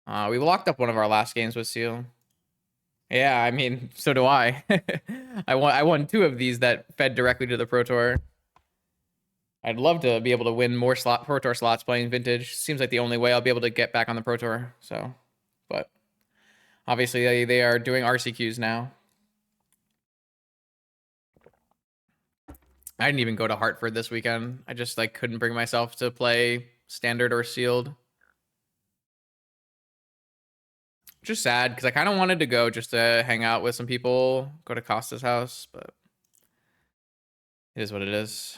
We locked up one of our last games with Seal. Yeah, I mean, so do I. I won 2 of these that fed directly to the Pro Tour. I'd love to be able to win more Pro Tour slots playing Vintage. Seems like the only way I'll be able to get back on the Pro Tour. So, but obviously they are doing RCQs now. I didn't even go to Hartford this weekend. I just like couldn't bring myself to play standard or sealed. Just sad because I kind of wanted to go just to hang out with some people, go to Costa's house, but it is what it is.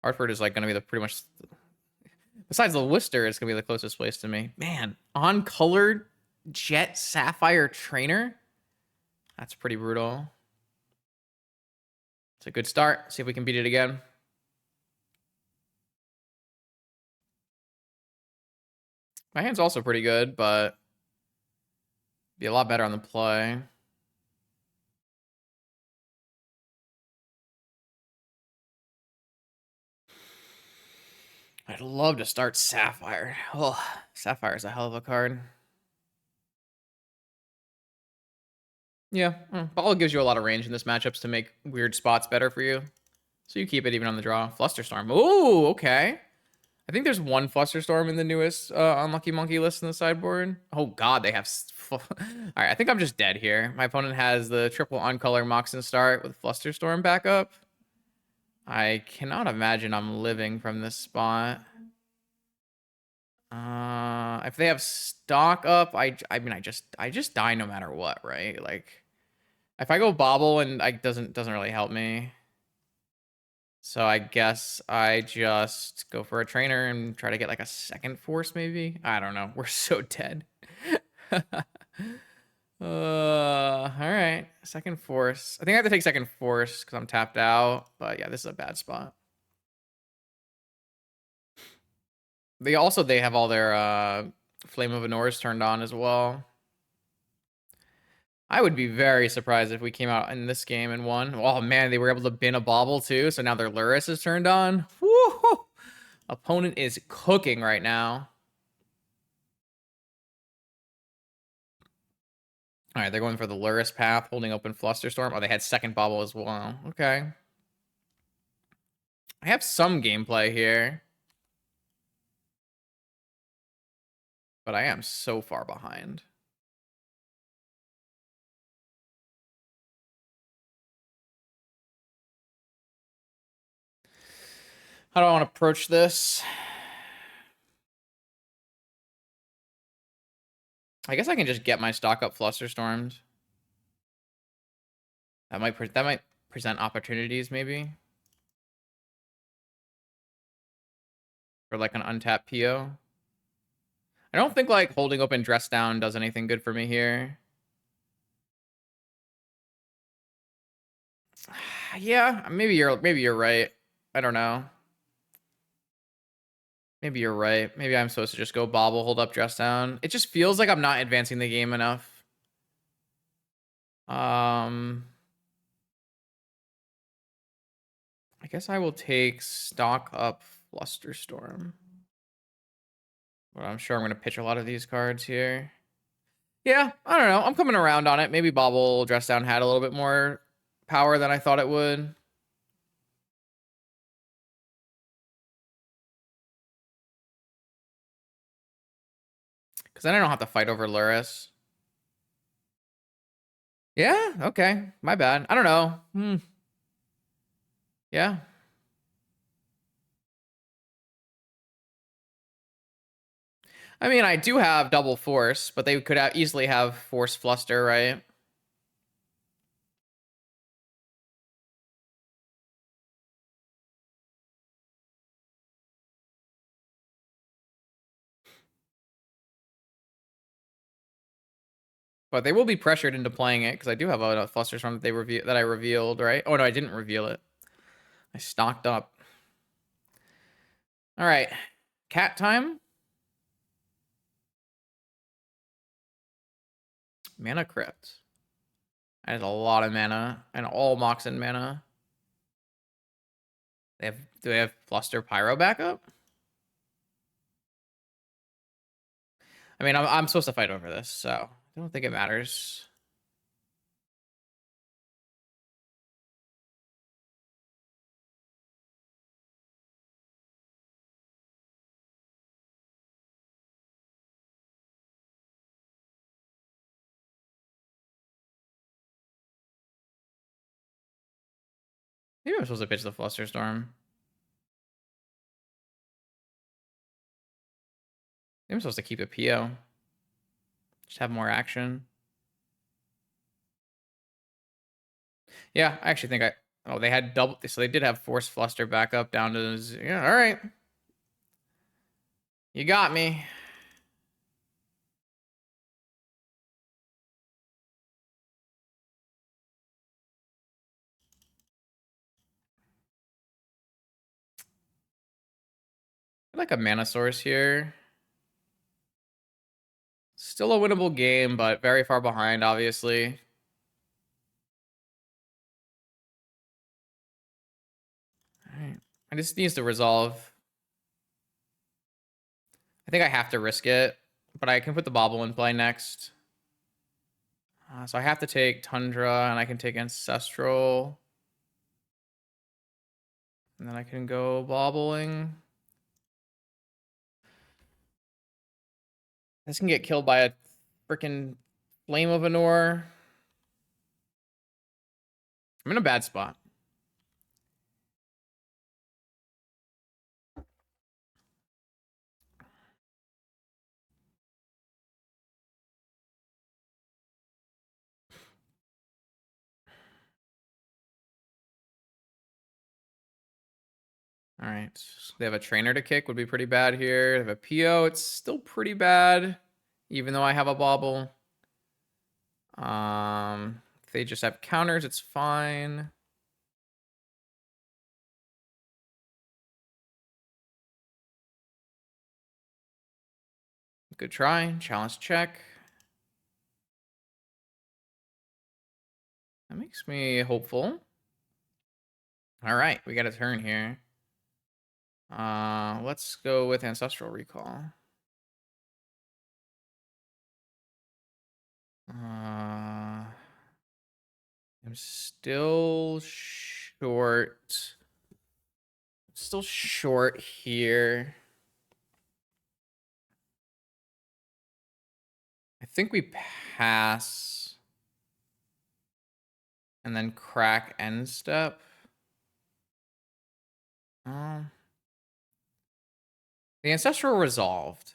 Hartford is like going to be the pretty much, besides the Worcester, it's going to be the closest place to me. Man, on-colored Jet Sapphire Trainer? That's pretty brutal. It's a good start. See if we can beat it again. My hand's also pretty good, but be a lot better on the play. I'd love to start Sapphire. Oh, Sapphire's a hell of a card. Yeah, Ball gives you a lot of range in this matchups to make weird spots better for you. So you keep it even on the draw. Flusterstorm. Ooh, okay. I think there's one Flusterstorm in the newest Unlucky Monkey list in the sideboard. Oh god, they have... Alright, I think I'm just dead here. My opponent has the triple on-color Moxen start with Flusterstorm backup. I cannot imagine I'm living from this spot. If they have stock up, I mean, I just die no matter what, right? Like, if I go bobble and I doesn't really help me. So I guess I just go for a trainer and try to get like a second force, maybe. I don't know. We're so dead. All right, second force. I think I have to take second force because I'm tapped out. But yeah, this is a bad spot. They have all their Flame of Honors turned on as well. I would be very surprised if we came out in this game and won. Oh man, they were able to bin a bobble too, so now their Lurrus is turned on. Woo! Opponent is cooking right now. All right, they're going for the Lurrus path, holding open Flusterstorm. Oh, they had second bobble as well. Okay. I have some gameplay here. But I am so far behind. How do I want to approach this? I guess I can just get my stock up Flusterstormed. That might present opportunities, maybe. For like an untapped PO. I don't think like holding open Dress Down does anything good for me here. Yeah, maybe you're right. I don't know. Maybe you're right. Maybe I'm supposed to just go bobble, hold up, Dress Down. It just feels like I'm not advancing the game enough. I guess I will take stock up Flusterstorm. But I'm sure I'm going to pitch a lot of these cards here. Yeah, I don't know. I'm coming around on it. Maybe Bobble Dress Down had a little bit more power than I thought it would. Because then I don't have to fight over Lurrus. Yeah, okay. My bad. I don't know. Yeah. I mean, I do have double force, but they could easily have force fluster, right? But they will be pressured into playing it because I do have a fluster storm that I revealed, right? Oh no, I didn't reveal it. I stocked up. All right, cat time. Mana Crypt. That is a lot of mana. And all Moxen mana. Do they have Fluster Pyro backup? I mean, I'm supposed to fight over this, so I don't think it matters. Maybe I'm supposed to pitch the Fluster Storm. Maybe I'm supposed to keep a PO. Just have more action. Yeah, I actually think I... Oh, they had double... So they did have Force Fluster back up down to... Yeah, all right. You got me. I like a mana source here. Still a winnable game, but very far behind, obviously. All right. I just needs to resolve. I think I have to risk it, but I can put the Bobble in play next. So I have to take Tundra, and I can take Ancestral. And then I can go Bobbling. This can get killed by a freaking Flame of Anor. I'm in a bad spot. All right. So they have a Trainer to kick, would be pretty bad here. They have a PO, it's still pretty bad, even though I have a Bobble. If they just have counters, it's fine. Good try. Challenge check. That makes me hopeful. All right, we got a turn here. Let's go with Ancestral Recall. I'm still short. Still short here. I think we pass and then crack end step. The Ancestral resolved.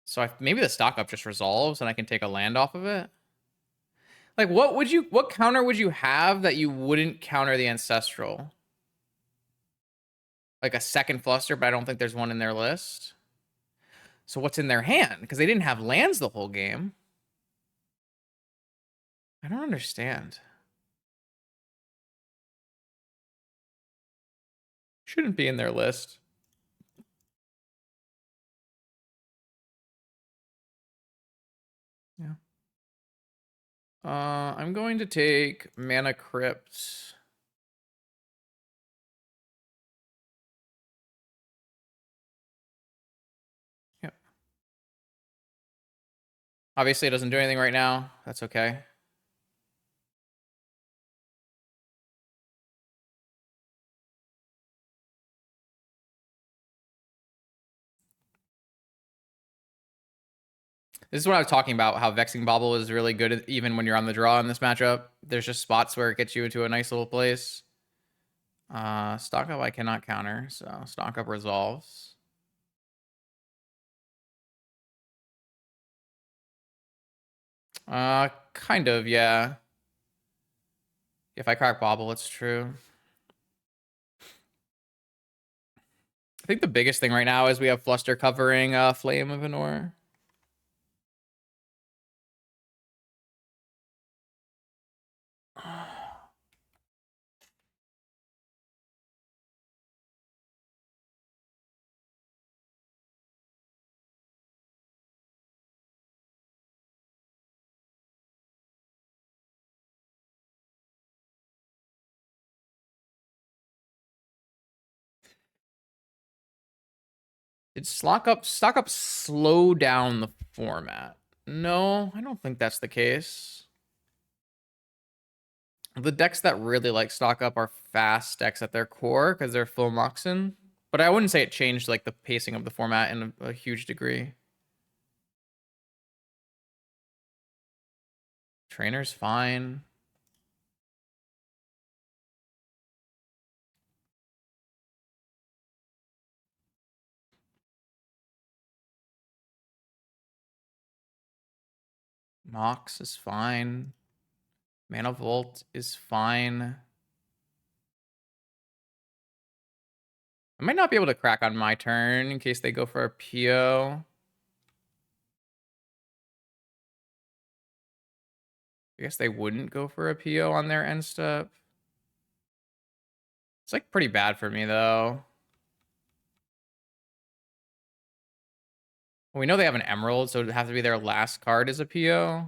So maybe the stock up just resolves and I can take a land off of it. Like, what counter would you have that you wouldn't counter the Ancestral? Like a second Fluster, but I don't think there's one in their list. So what's in their hand? Because they didn't have lands the whole game. I don't understand. Shouldn't be in their list. Yeah. I'm going to take Mana Crypt. Yep. Obviously, it doesn't do anything right now. That's okay. This is what I was talking about, how Vexing Bobble is really good even when you're on the draw in this matchup. There's just spots where it gets you into a nice little place. Stock up I cannot counter, so stock up resolves. Kind of, yeah. If I crack Bobble, it's true. I think the biggest thing right now is we have Fluster covering Flame of Anor. Did stock up slow down the format? No, I don't think that's the case. The decks that really like stock up are fast decks at their core because they're full moxin. But I wouldn't say it changed like the pacing of the format in a huge degree. Trainer's fine. Mox is fine. Mana Vault is fine. I might not be able to crack on my turn in case they go for a PO. I guess they wouldn't go for a PO on their end step. It's like pretty bad for me though. We know they have an emerald, so it'd have to be their last card is a PO.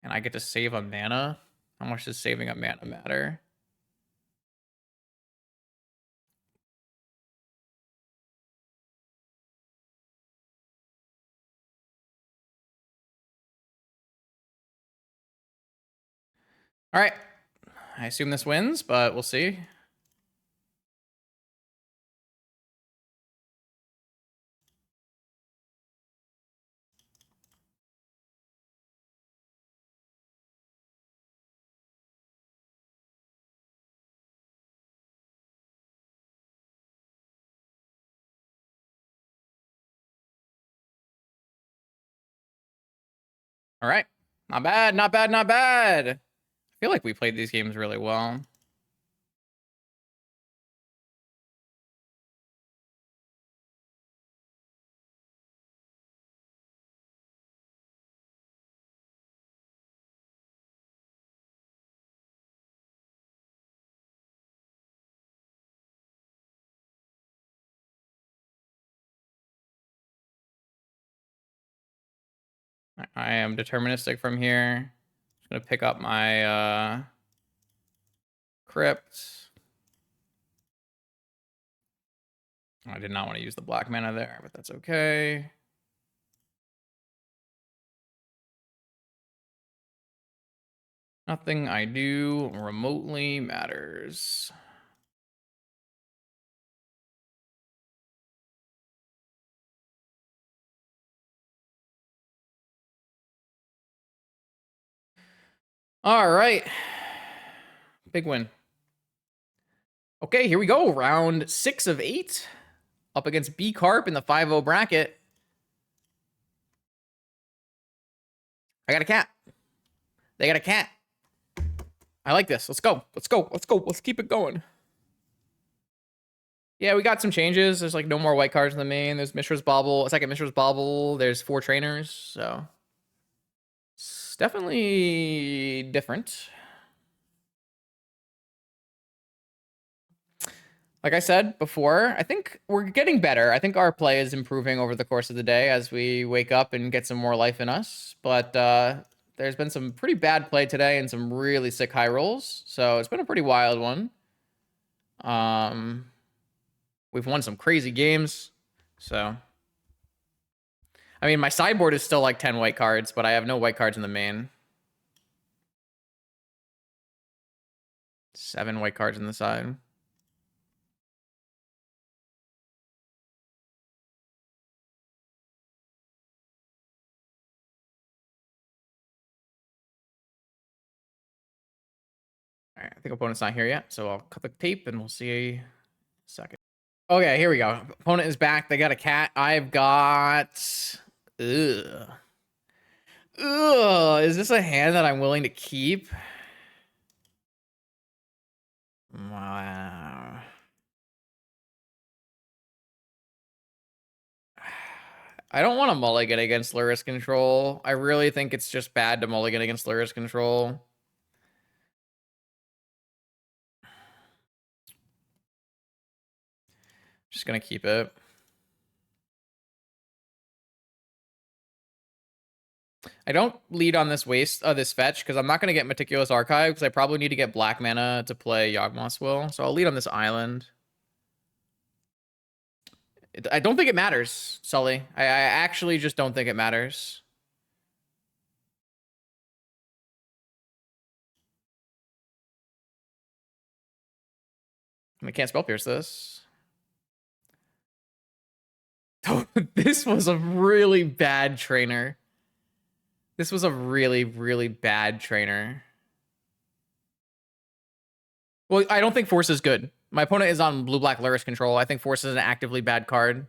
And I get to save a mana. How much does saving a mana matter? All right. I assume this wins, but we'll see. All right. Not bad, not bad, not bad. I feel like we played these games really well. I am deterministic from here. Just gonna pick up my crypt. I did not want to use the black mana there, but that's okay. Nothing I do remotely matters. All right. Big win. Okay, here we go. Round 6 of 8. Up against B Carp in the 5-0 bracket. I got a cat. They got a cat. I like this. Let's go. Let's go. Let's go. Let's keep it going. Yeah, we got some changes. There's like no more white cards in the main. There's Mishra's Bauble. A second Mishra's Bauble. There's 4 trainers. So it's definitely different. Like I said before, I think we're getting better. I think our play is improving over the course of the day as we wake up and get some more life in us. But there's been some pretty bad play today and some really sick high rolls. So it's been a pretty wild one. We've won some crazy games. So, I mean, my sideboard is still like 10 white cards, but I have no white cards in the main. 7 white cards in the side. All right, I think opponent's not here yet, so I'll cut the tape and we'll see a second. Okay, here we go. Opponent is back. They got a cat. I've got... Ugh. Ugh. Is this a hand that I'm willing to keep? Wow. I don't want to mulligan against Lurrus control. I really think it's just bad to mulligan against Lurrus control. Just gonna keep it. I don't lead on this this fetch because I'm not gonna get Meticulous Archive because I probably need to get black mana to play Yawgmoth's Will. So I'll lead on this island. I don't think it matters, Sully. I actually just don't think it matters. I can't spell pierce this. This was a really bad trainer. This was a really, really bad trainer. Well, I don't think Force is good. My opponent is on blue-black Lurrus control. I think Force is an actively bad card.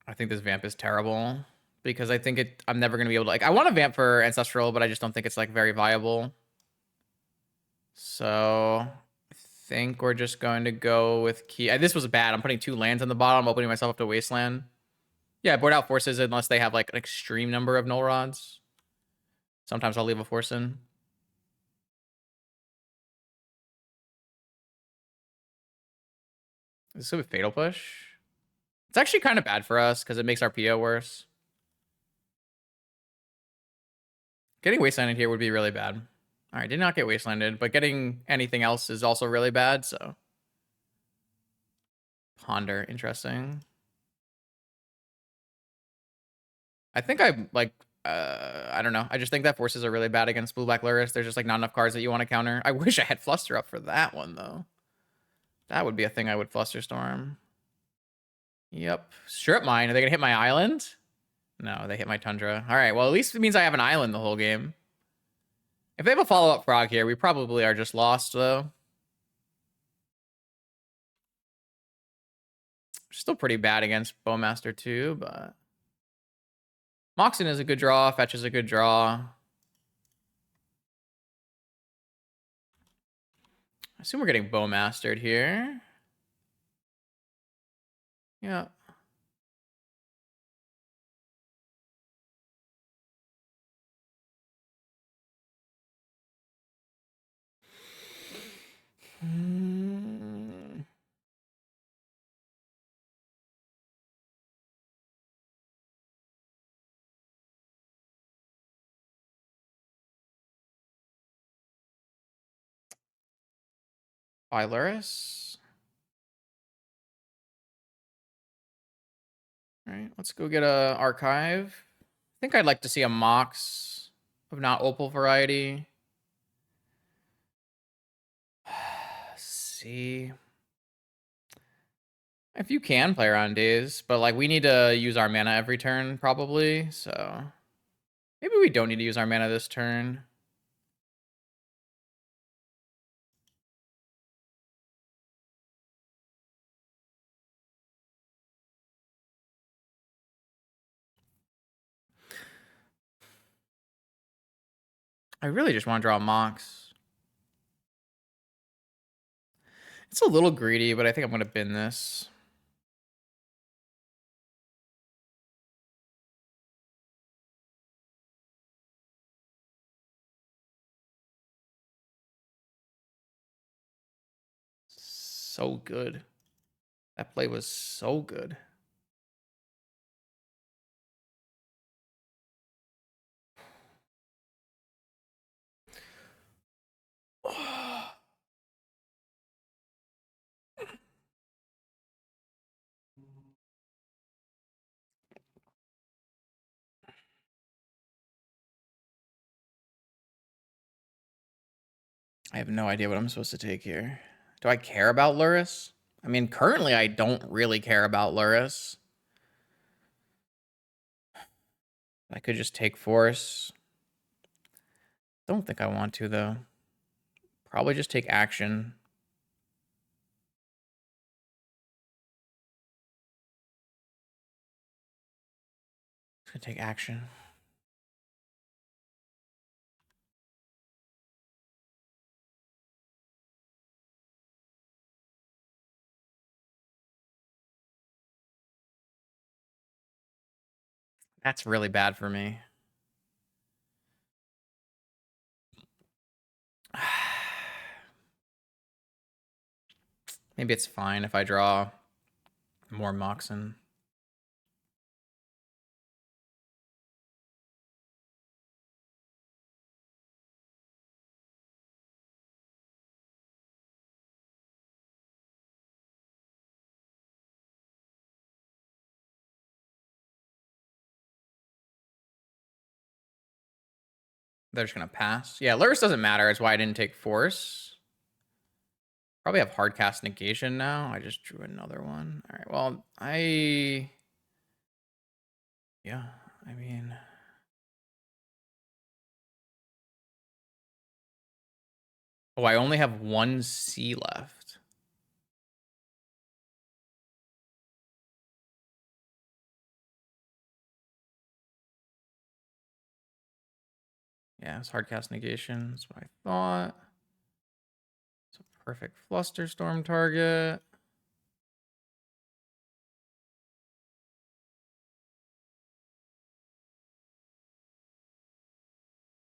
I think this Vamp is terrible because I think I'm never going to be able to, like, I want to Vamp for Ancestral, but I just don't think it's, like, very viable. So I think we're just going to go with key. This was bad. I'm putting 2 lands on the bottom, opening myself up to Wasteland. Yeah, board out Forces unless they have, like, an extreme number of Null Rods. Sometimes I'll leave a Force in. This is a Fatal Push. It's actually kind of bad for us because it makes our PO worse. Getting Wastelanded here would be really bad. All right, did not get Wastelanded, but getting anything else is also really bad, so. Ponder, interesting. I think I, like, I don't know. I just think that Forces are really bad against blue-black Lurrus. There's just, like, not enough cards that you want to counter. I wish I had Fluster up for that one, though. That would be a thing I would Flusterstorm. Yep. Strip Mine. Are they going to hit my island? No, they hit my Tundra. All right, well, at least it means I have an island the whole game. If they have a follow-up frog here, we probably are just lost, though. Still pretty bad against Bowmaster, too, but... Moxen is a good draw. Fetch is a good draw. I assume we're getting Bowmastered here. Yeah. Lurrus. All right, let's go get a archive. I think I'd like to see a Mox of not Opal variety. See. If you can play around days, but like we need to use our mana every turn probably, so maybe we don't need to use our mana this turn. I really just want to draw a Mox. It's a little greedy, but I think I'm going to bin this. So good. That play was so good. I have no idea what I'm supposed to take here. Do I care about Lurrus? I mean, currently I don't really care about Lurrus. I could just take Force. Don't think I want to, though. Probably just take action. Just gonna take action. That's really bad for me. Maybe it's fine if I draw more Moxen. They're just gonna pass. Yeah, Lurrus doesn't matter. That's why I didn't take force. Probably have hard cast negation now. I just drew another one. All right. Well, yeah. I mean, oh, I only have one C left. Yeah, it's hard cast negation. That's what I thought. It's a perfect Flusterstorm target.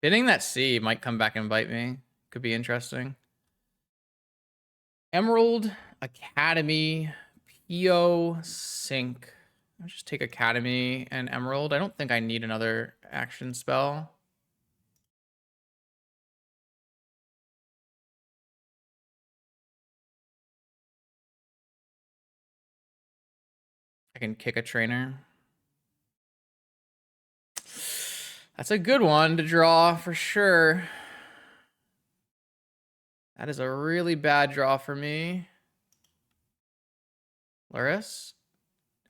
Hitting that C might come back and bite me. Could be interesting. Emerald, Academy, PO, Sync. I'll just take Academy and Emerald. I don't think I need another action spell. I can kick a trainer. That's a good one to draw for sure. That is a really bad draw for me. Lurrus?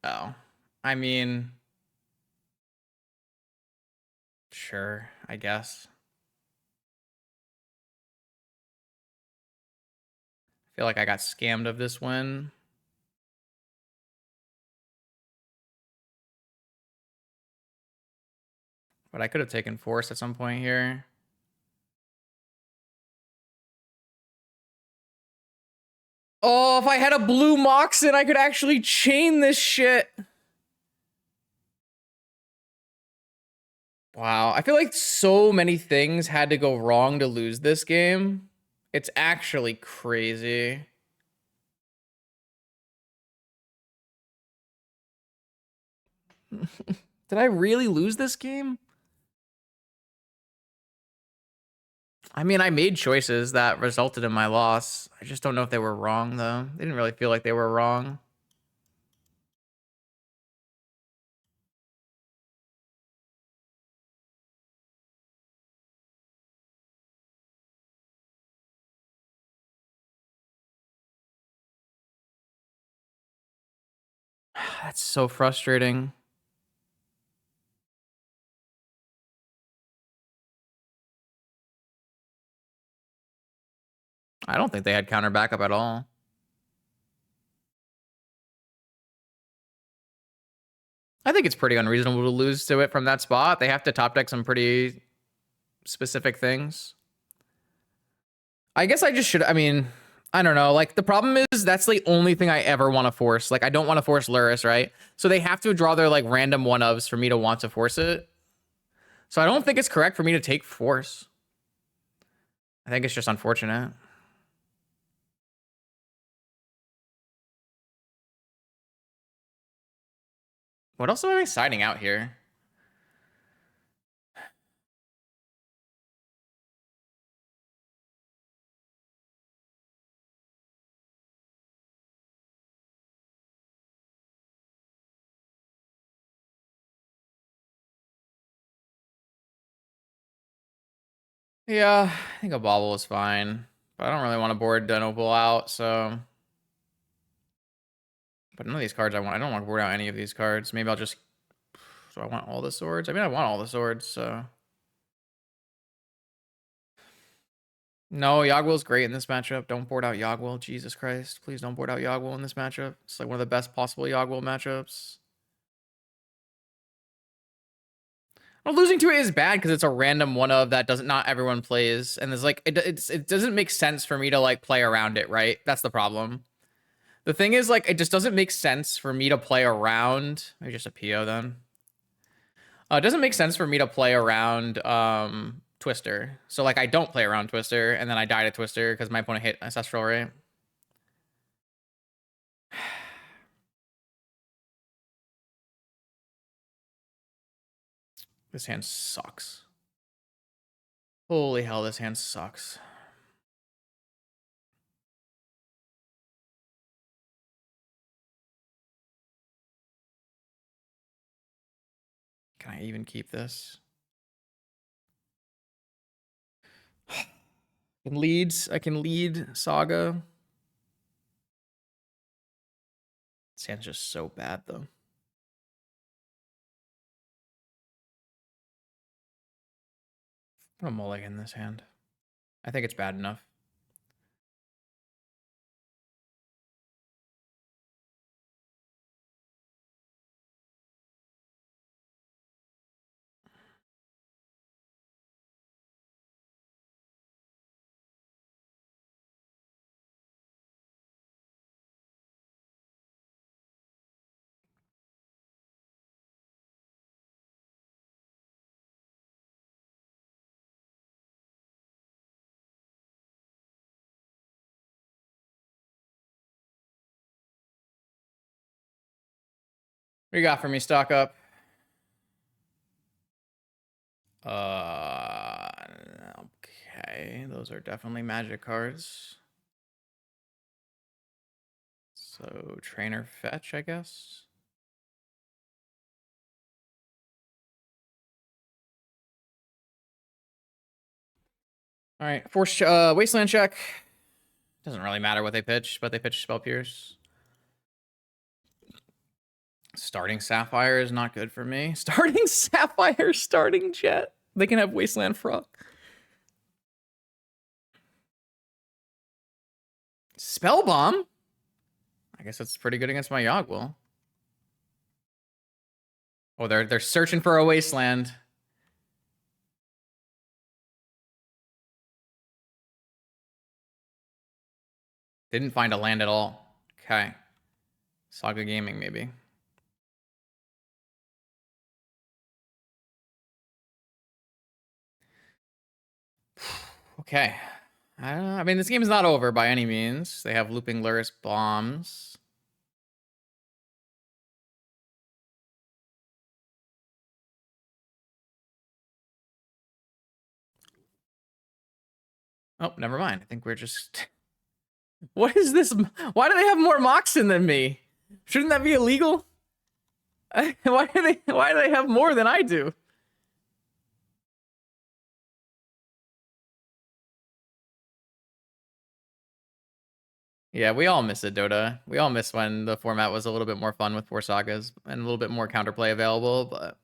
Oh. I mean, sure, I guess. I feel like I got scammed of this win. But I could have taken force at some point here. Oh, if I had a blue Moxen, I could actually chain this shit. Wow, I feel like so many things had to go wrong to lose this game. It's actually crazy. Did I really lose this game? I mean, I made choices that resulted in my loss. I just don't know if they were wrong, though. They didn't really feel like they were wrong. That's so frustrating. I don't think they had counter backup at all. I think it's pretty unreasonable to lose to it from that spot. They have to top deck some pretty specific things. I guess I just should. I mean, I don't know. Like, the problem is that's the only thing I ever want to force. Like, I don't want to force Lurrus, right? So they have to draw their, like, random one-ofs for me to want to force it. So I don't think it's correct for me to take force. I think it's just unfortunate. What else am I siding out here? Yeah, I think a bobble is fine. But I don't really want to board Denopal out, so... But none of these cards I want. I don't want to board out any of these cards. Maybe I'll just... Do I want all the swords? I mean, I want all the swords, so... No, Yagwill's great in this matchup. Don't board out Yagwill. Jesus Christ. Please don't board out Yagwill in this matchup. It's like one of the best possible Yagwill matchups. Well, losing to it is bad because it's a random one of that doesn't not everyone plays, and there's like it doesn't make sense for me to like play around it, right? That's the problem. The thing is, like, it just doesn't make sense for me to play around. Maybe just a PO then. It doesn't make sense for me to play around Twister. So like I don't play around Twister, and then I die to Twister because my opponent hit Ancestral, right? This hand sucks. Holy hell, this hand sucks. Can I even keep this? I can lead Saga. This hand's just so bad, though. I'm gonna mulligan this hand. I think it's bad enough. What you got for me, stock up? Okay, those are definitely magic cards. So trainer fetch, I guess. All right, force wasteland check. Doesn't really matter what they pitch, but they pitch spell pierce. Starting Sapphire is not good for me. Starting Sapphire, starting Jet. They can have Wasteland Frog. Spell Bomb? I guess that's pretty good against my Yogwill. Oh, they're searching for a Wasteland. Didn't find a land at all. Okay. Saga Gaming, maybe. Okay. I mean, this game is not over by any means. They have looping Lurrus bombs. Oh, never mind. I think we're just... What is this? Why do they have more Moxen than me? Shouldn't that be illegal? Why do they have more than I do? Yeah, we all miss it, Dota. We all miss when the format was a little bit more fun with 4 sagas and a little bit more counterplay available, but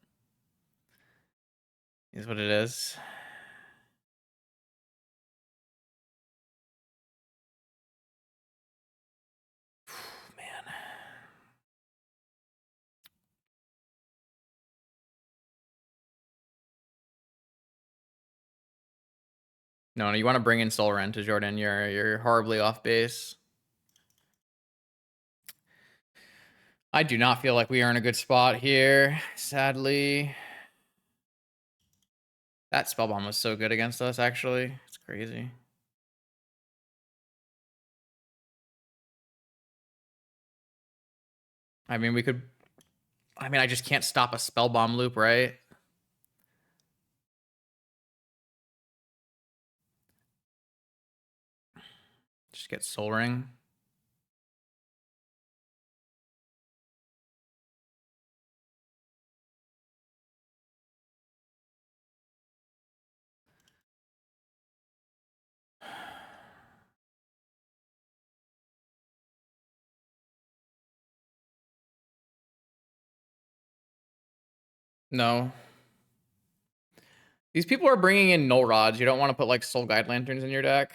is what it is. Man. No, you want to bring in Soul Rent to Jordan. You're horribly off base. I do not feel like we are in a good spot here, sadly. That Spellbomb was so good against us, actually. It's crazy. I mean, we could... I mean, I just can't stop a Spellbomb loop, right? Just get Soul Ring. No. These people are bringing in Null Rods. You don't want to put, like, Soul Guide Lanterns in your deck.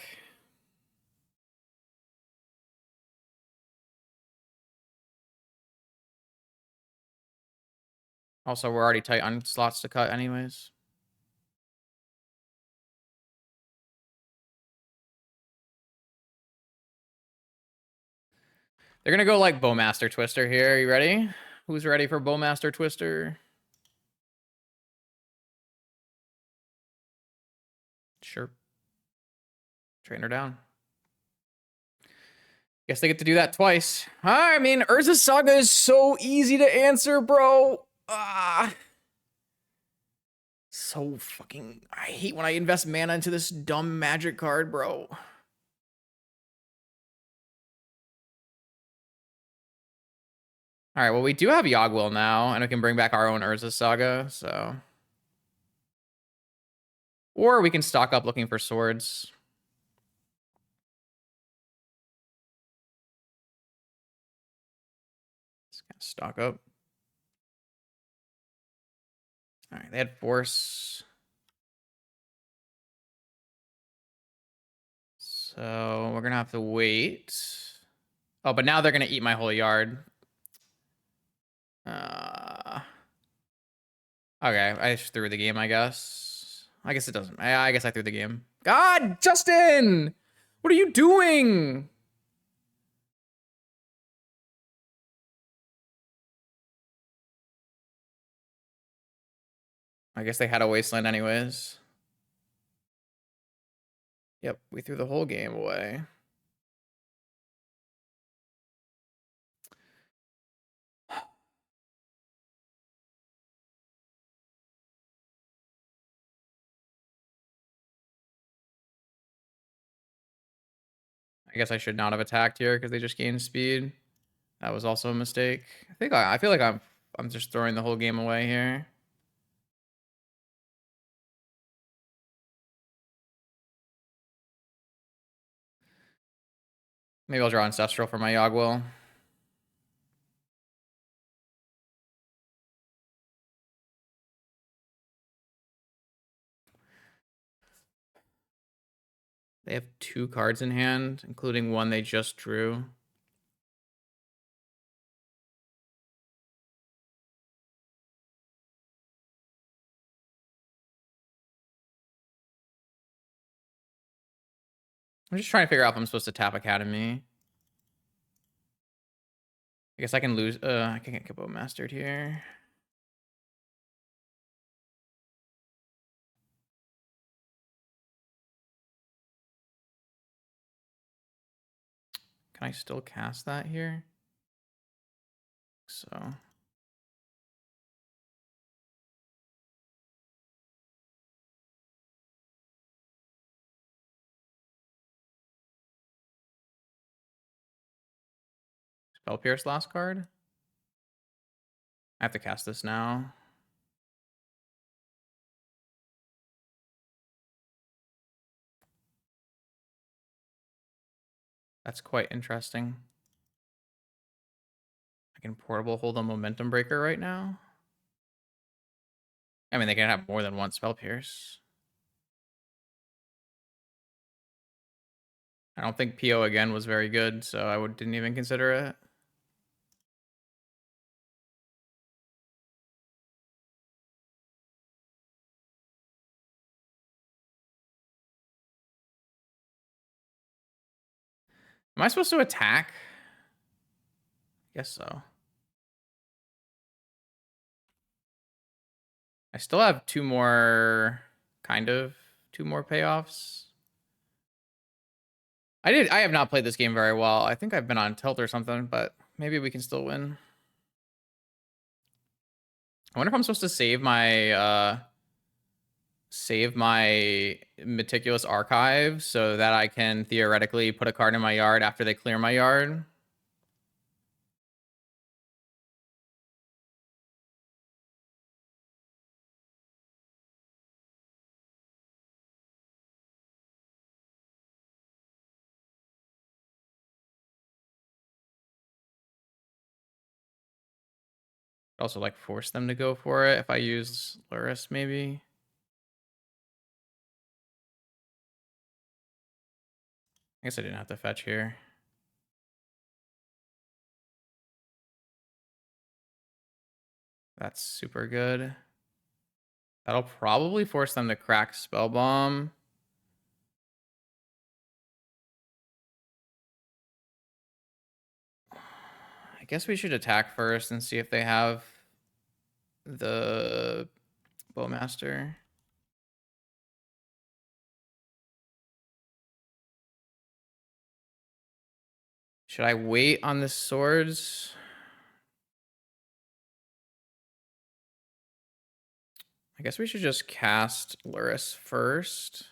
Also, we're already tight on slots to cut anyways. They're going to go, like, Bowmaster Twister here. You ready? Who's ready for Bowmaster Twister? Sure. Trainer down. Guess they get to do that twice. I mean, Urza's Saga is so easy to answer, bro. So fucking... I hate when I invest mana into this dumb magic card, bro. All right, well, we do have Yogwill now, and we can bring back our own Urza Saga, so... Or we can stock up looking for swords. stock up. All right, they had force. So we're gonna have to wait. Oh, but now they're gonna eat my whole yard. Okay, I just threw the game, I guess. I guess it doesn't. I guess I threw the game. God, Justin! What are you doing? I guess they had a wasteland anyways. Yep, we threw the whole game away. I guess I should not have attacked here because they just gained speed. That was also a mistake. I feel like I'm just throwing the whole game away here. Maybe I'll draw Ancestral for my Yogwill. They have 2 cards in hand, including one they just drew. I'm just trying to figure out if I'm supposed to tap Academy. I guess I can lose. I can't get Mastered here. Can I still cast that here? So. Spell Pierce last card. I have to cast this now. That's quite interesting. I can portable hold a Momentum Breaker right now. I mean, they can have more than one Spell Pierce. I don't think PO again was very good, so I didn't even consider it. Am I supposed to attack? Guess so. I still have 2 more, kind of, 2 more payoffs. I have not played this game very well. I think I've been on tilt or something, but maybe we can still win. I wonder if I'm supposed to save my meticulous archive so that I can theoretically put a card in my yard after they clear my yard. Also, like, force them to go for it if I use Lurrus, maybe. I guess I didn't have to fetch here. That's super good. That'll probably force them to crack Spell Bomb. I guess we should attack first and see if they have the Bowmaster. Should I wait on the swords? I guess we should just cast Lurrus first.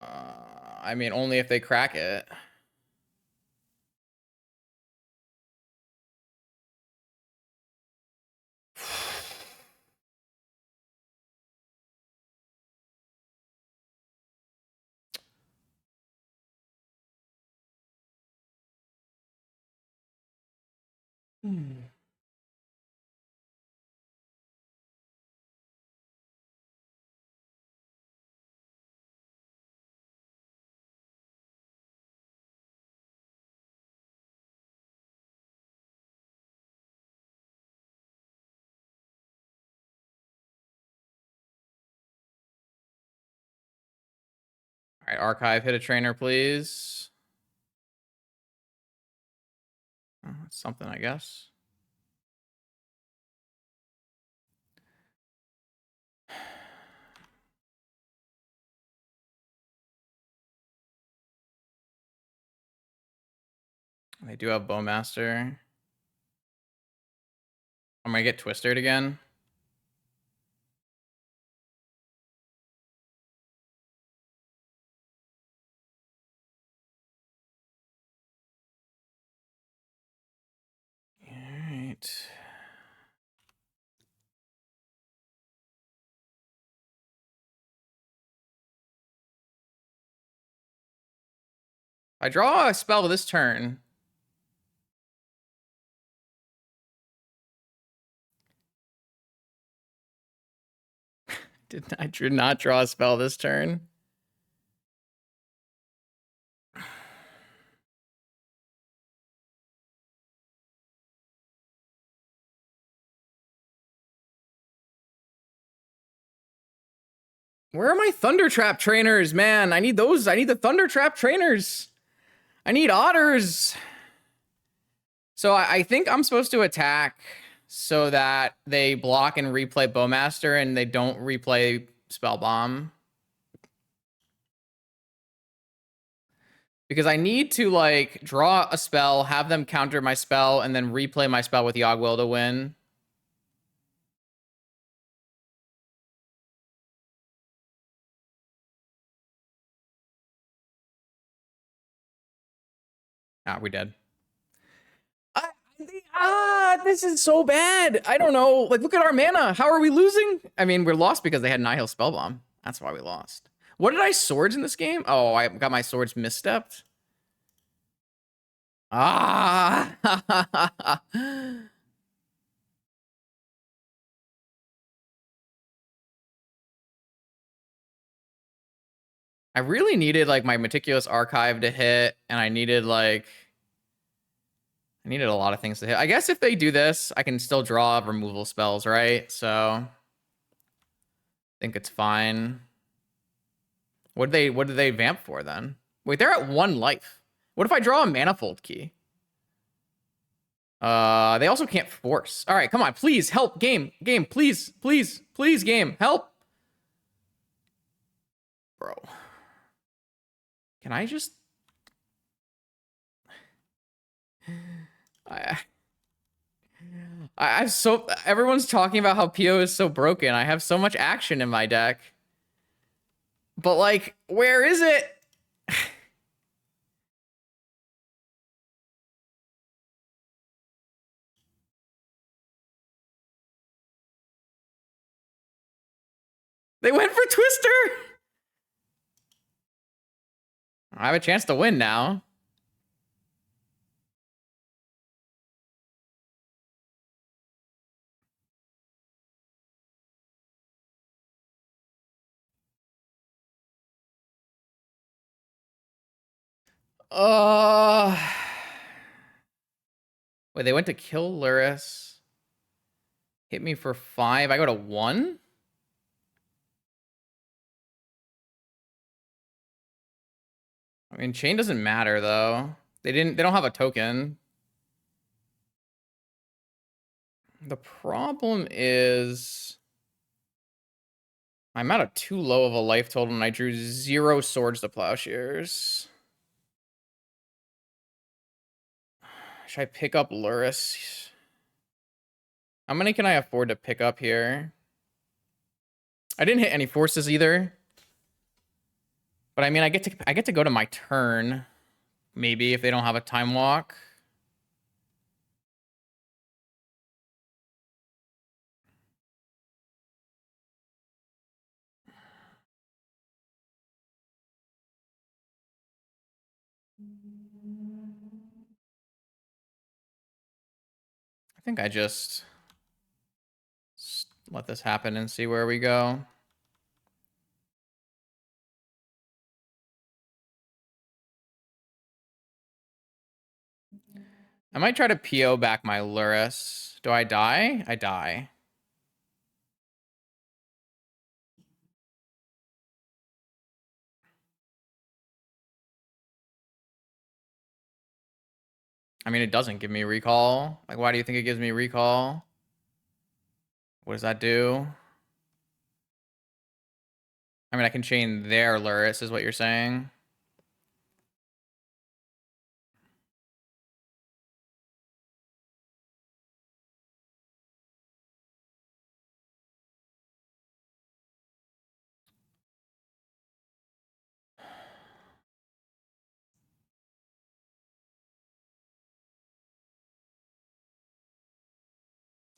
I mean, only if they crack it. All right, archive, hit a trainer, please. Oh, that's something, I guess. They do have Bowmaster. I'm gonna get Twistered again. All right. I draw a spell this turn. I did not draw a spell this turn. Where are my Thunder Trap trainers, man? I need those. I need the Thunder Trap trainers. I need otters. So I think I'm supposed to attack so that they block and replay Bowmaster and they don't replay Spell Bomb. Because I need to, like, draw a spell, have them counter my spell, and then replay my spell with Yogwill to win. Ah, we dead. This is so bad. I don't know. Like, look at our mana. How are we losing? I mean, we're lost because they had Nihil Spellbomb. That's why we lost. What did I swords in this game? Oh, I got my swords misstepped. Ah. I really needed, like, my Meticulous Archive to hit, and I needed, like... I needed a lot of things to hit. I guess if they do this, I can still draw removal spells, right? So... I think it's fine. What did they vamp for, then? Wait, they're at 1 life. What if I draw a Manifold Key? They also can't force. All right, come on, please help, game, please, game, help, bro. Can I just? I have so everyone's talking about how PO is so broken. I have so much action in my deck, but like, where is it? They went for Twister. I have a chance to win now. Wait, they went to kill Lurrus. Hit me for 5. I go to 1. I mean, chain doesn't matter though. They don't have a token. The problem is I'm at a too low of a life total and I drew 0 swords to plowshares. Should I pick up Lurrus? How many can I afford to pick up here? I didn't hit any forces either. But I mean, I get to go to my turn. Maybe if they don't have a time walk. think I just let this happen and see where we go. I might try to PO back my Lurrus. Do I die? I die. I mean, it doesn't give me recall. Like, why do you think it gives me recall? What does that do? I mean, I can chain their Lurrus, is what you're saying.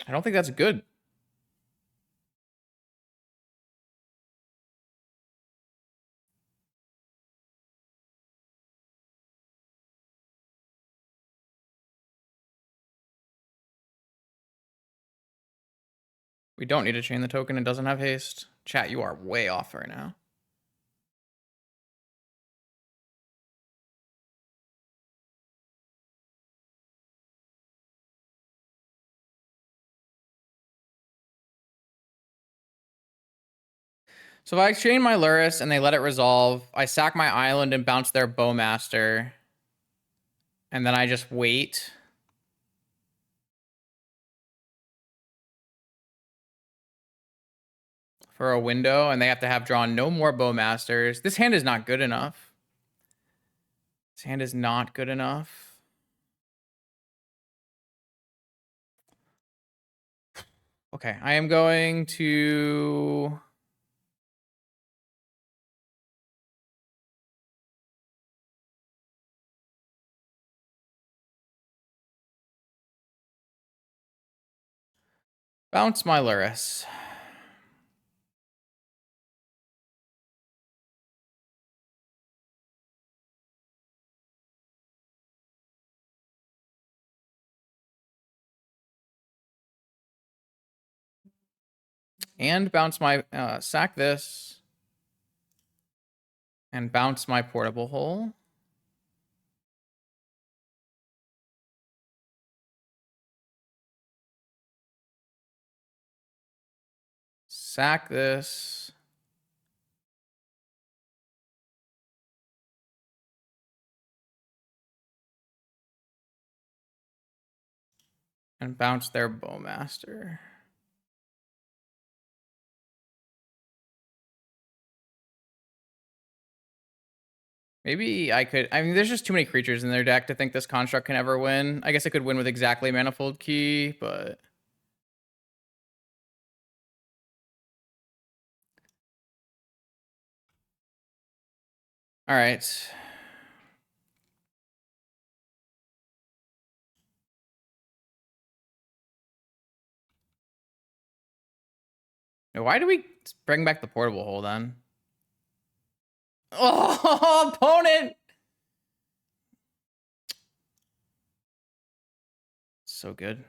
I don't think that's good. We don't need to chain the token. It doesn't have haste. Chat, you are way off right now. So if I chain my Lurrus and they let it resolve, I sack my island and bounce their Bowmaster. And then I just wait. For a window, and they have to have drawn no more Bowmasters. This hand is not good enough. This hand is not good enough. Okay, I am going to... bounce my Lurrus. And bounce my... sack this. And bounce my portable hole. Sack this. And bounce their Bowmaster. Maybe I could... I mean, there's just too many creatures in their deck to think this construct can ever win. I guess it could win with exactly Manifold Key, but... All right. Why do we bring back the portable hole then? Oh, opponent! So good.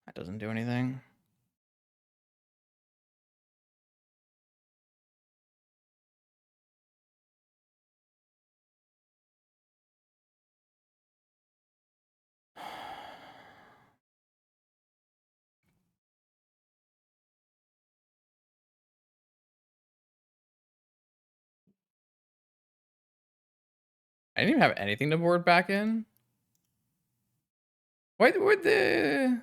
That doesn't do anything. I didn't even have anything to board back in. Why would the...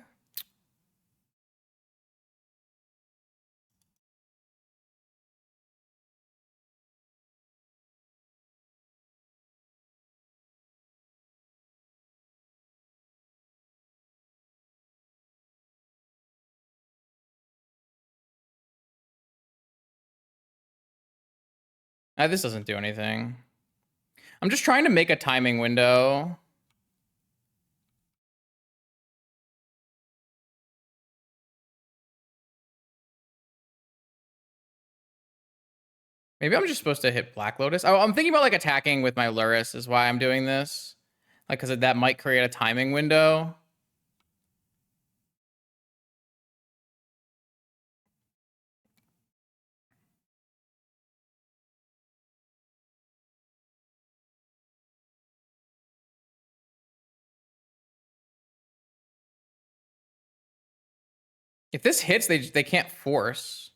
This doesn't do anything. I'm just trying to make a timing window. Maybe I'm just supposed to hit Black Lotus. Oh, I'm thinking about like attacking with my Lurrus is why I'm doing this. Like, because that might create a timing window. If this hits, they can't force.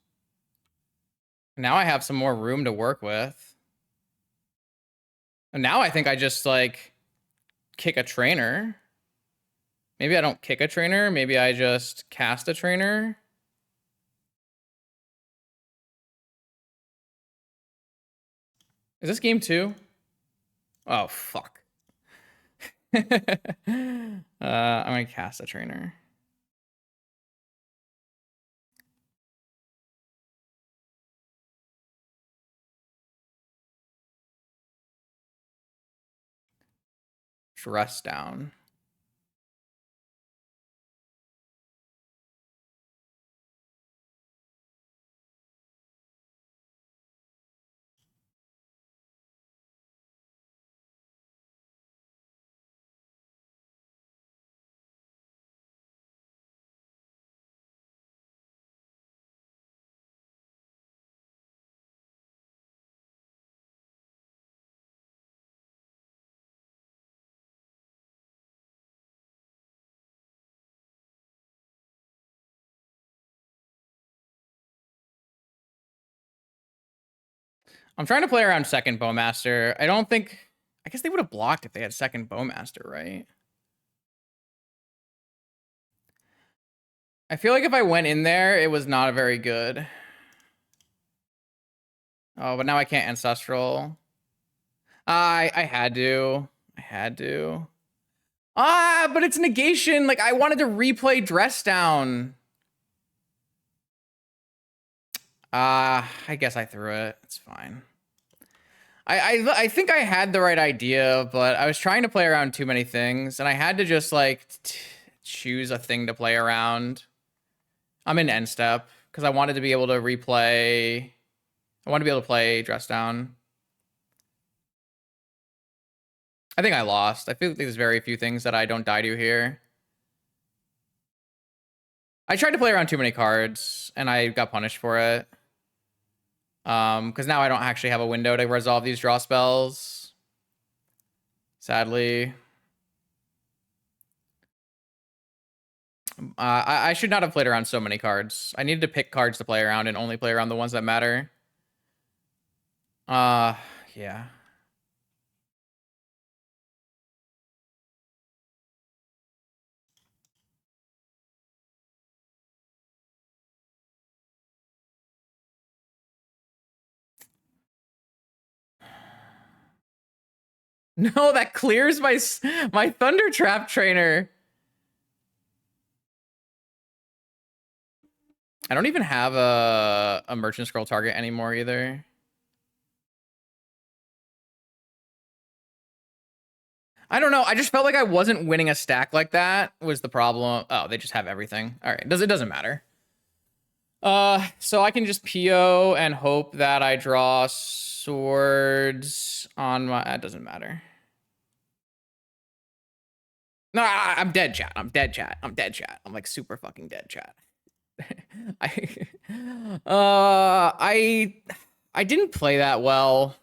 Now I have some more room to work with. And now I think I just like kick a trainer. Maybe I don't kick a trainer. Maybe I just cast a trainer. Is this game 2? Oh, fuck. I'm gonna cast a trainer. Dress down. I'm trying to play around second Bowmaster. I guess they would have blocked if they had second Bowmaster, right? I feel like if I went in there, it was not very good. Oh, but now I can't Ancestral. I had to. I had to. But it's negation. Like, I wanted to replay Dress Down. I guess I threw it. It's fine. I think I had the right idea, but I was trying to play around too many things, and I had to just, like, choose a thing to play around. I'm in end step, because I wanted to be able to replay... I want to be able to play Dress Down. I think I lost. I feel like there's very few things that I don't die to here. I tried to play around too many cards, and I got punished for it. Because now I don't actually have a window to resolve these draw spells. Sadly. I should not have played around so many cards. I needed to pick cards to play around and only play around the ones that matter. Yeah. No, that clears my Thunder Trap trainer. I don't even have a Merchant Scroll target anymore either. I don't know. I just felt like I wasn't winning a stack like that was the problem. Oh, they just have everything. All right. It doesn't matter. So I can just PO and hope that I draw swords on my... That doesn't matter. No, I'm dead, chat. I'm dead, chat. I'm dead, chat. I'm like super fucking dead, chat. I didn't play that well.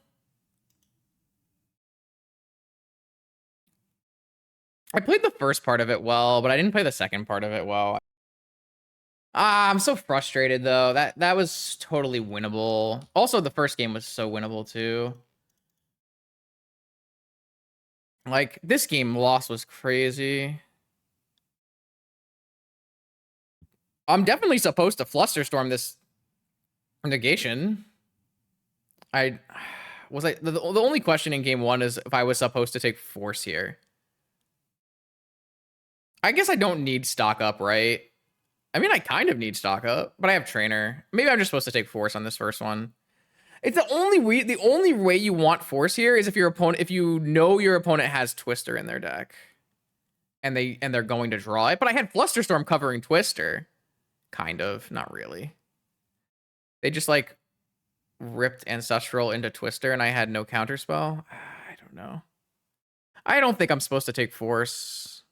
I played the first part of it well, but I didn't play the second part of it well. I'm so frustrated though. That was totally winnable. Also, the first game was so winnable too. Like, this game loss was crazy. I'm definitely supposed to Flusterstorm this negation. The only question in game 1 is if I was supposed to take force here. I guess I don't need stock up, right? I mean, I kind of need stock up, but I have trainer. Maybe I'm just supposed to take force on this first one. It's the only way you want force here is if you know your opponent has Twister in their deck. And they're going to draw it. But I had Flusterstorm covering Twister. Kind of, not really. They just like ripped Ancestral into Twister and I had no counterspell? I don't know. I don't think I'm supposed to take Force.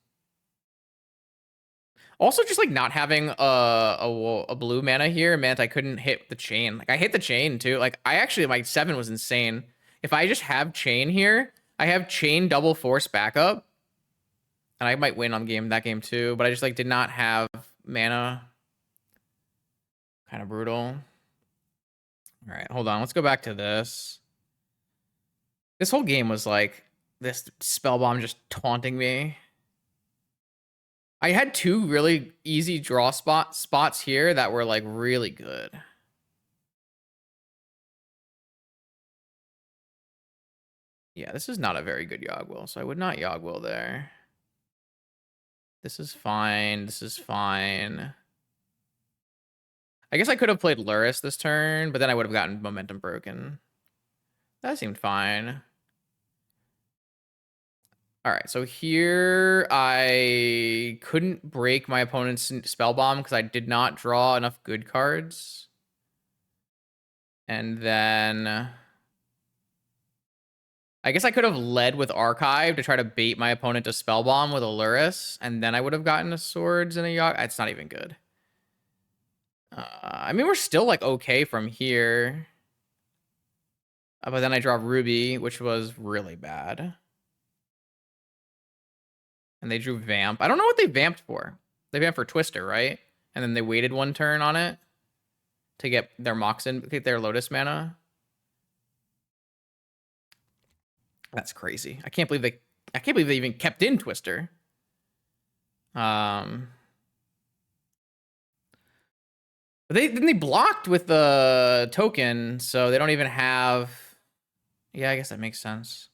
Also, just like not having a blue mana here meant I couldn't hit the chain. Like I hit the chain too. Like I actually, my 7 was insane. If I just have chain here, I have chain double Force backup. And I might win on that game too, but I just like did not have mana. Kind of brutal. All right, hold on. Let's go back to this. This whole game was like this spell bomb just taunting me. I had 2 really easy draw spots here that were like really good. Yeah, this is not a very good Yogg-Will, so I would not Yogg-Will there. This is fine. This is fine. I guess I could have played Lurrus this turn, but then I would have gotten momentum broken. That seemed fine. All right, so here I couldn't break my opponent's spell bomb because I did not draw enough good cards. And then I guess I could have led with Archive to try to bait my opponent to spell bomb with a Lurrus, and then I would have gotten a Swords and a Yogg. It's not even good. I mean, we're still like okay from here. But then I draw Ruby, which was really bad. And they drew Vamp. I don't know what they vamped for. They vamped for Twister, right? And then they waited 1 turn on it to get their Moxen, get their Lotus mana. That's crazy. I can't believe they even kept in Twister. But they blocked with the token, so they don't even have. Yeah, I guess that makes sense.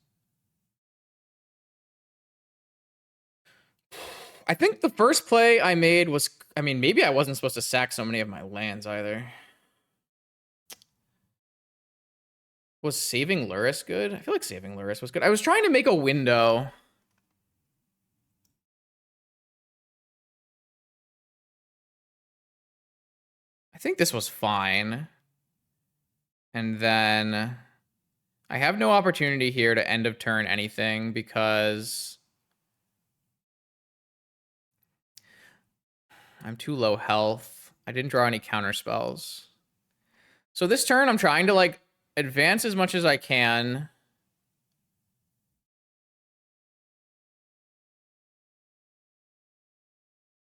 I think the first play I made was, I mean, maybe I wasn't supposed to sack so many of my lands either. Was saving Lurrus good? I feel like saving Lurrus was good. I was trying to make a window. I think this was fine. And then I have no opportunity here to end of turn anything because I'm too low health. I didn't draw any counter spells. So this turn I'm trying to like advance as much as I can.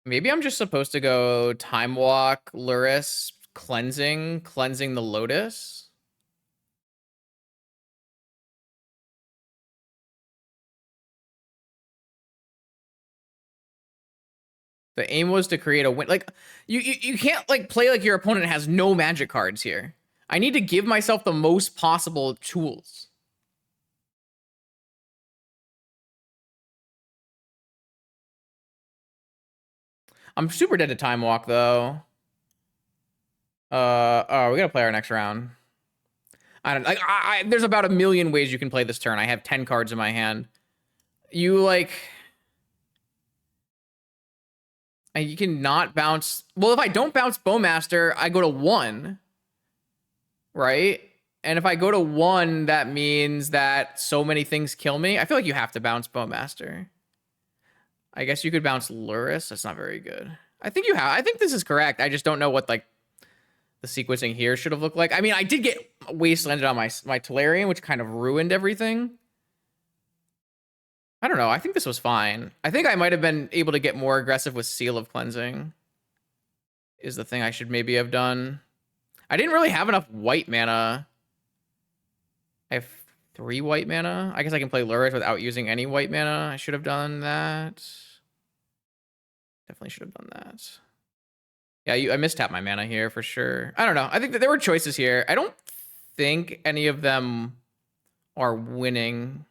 Maybe I'm just supposed to go Time Walk, Lurrus, cleansing the Lotus. The aim was to create a win. Like you can't like play like your opponent has no magic cards here. I need to give myself the most possible tools. I'm super dead to Time Walk though. Oh, we gotta play our next round. I don't like. There's about a million ways you can play this turn. I have 10 cards in my hand. You like. You can not bounce. Well, if I don't bounce Bowmaster, I go to 1. Right? And if I go to 1, that means that so many things kill me. I feel like you have to bounce Bowmaster. I guess you could bounce Lurrus. That's not very good. I think you have. I think this is correct. I just don't know what like the sequencing here should have looked like. I mean, I did get wastelanded on my Tolarian, which kind of ruined everything. I don't know. I think this was fine. I think I might have been able to get more aggressive with Seal of Cleansing. Is the thing I should maybe have done. I didn't really have enough white mana. I have 3 white mana. I guess I can play Lurrus without using any white mana. I should have done that. Definitely should have done that. Yeah, I mistapped my mana here for sure. I don't know. I think that there were choices here. I don't think any of them are winning.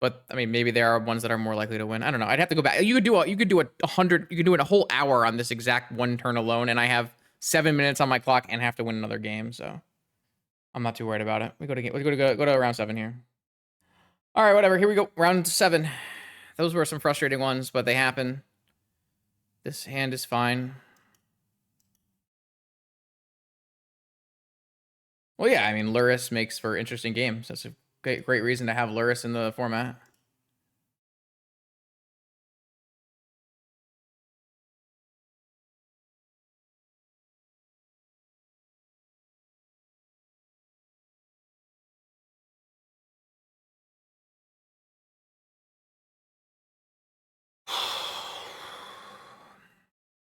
But I mean, maybe there are ones that are more likely to win. I don't know. I'd have to go back. You could do a whole hour on this exact 1 turn alone, and I have 7 minutes on my clock and have to win another game. So I'm not too worried about it. We go to round 7 here. All right, whatever. Here we go. Round 7. Those were some frustrating ones, but they happen. This hand is fine. Well, yeah, I mean, Lurrus makes for interesting games. That's a great reason to have Lurrus in the format.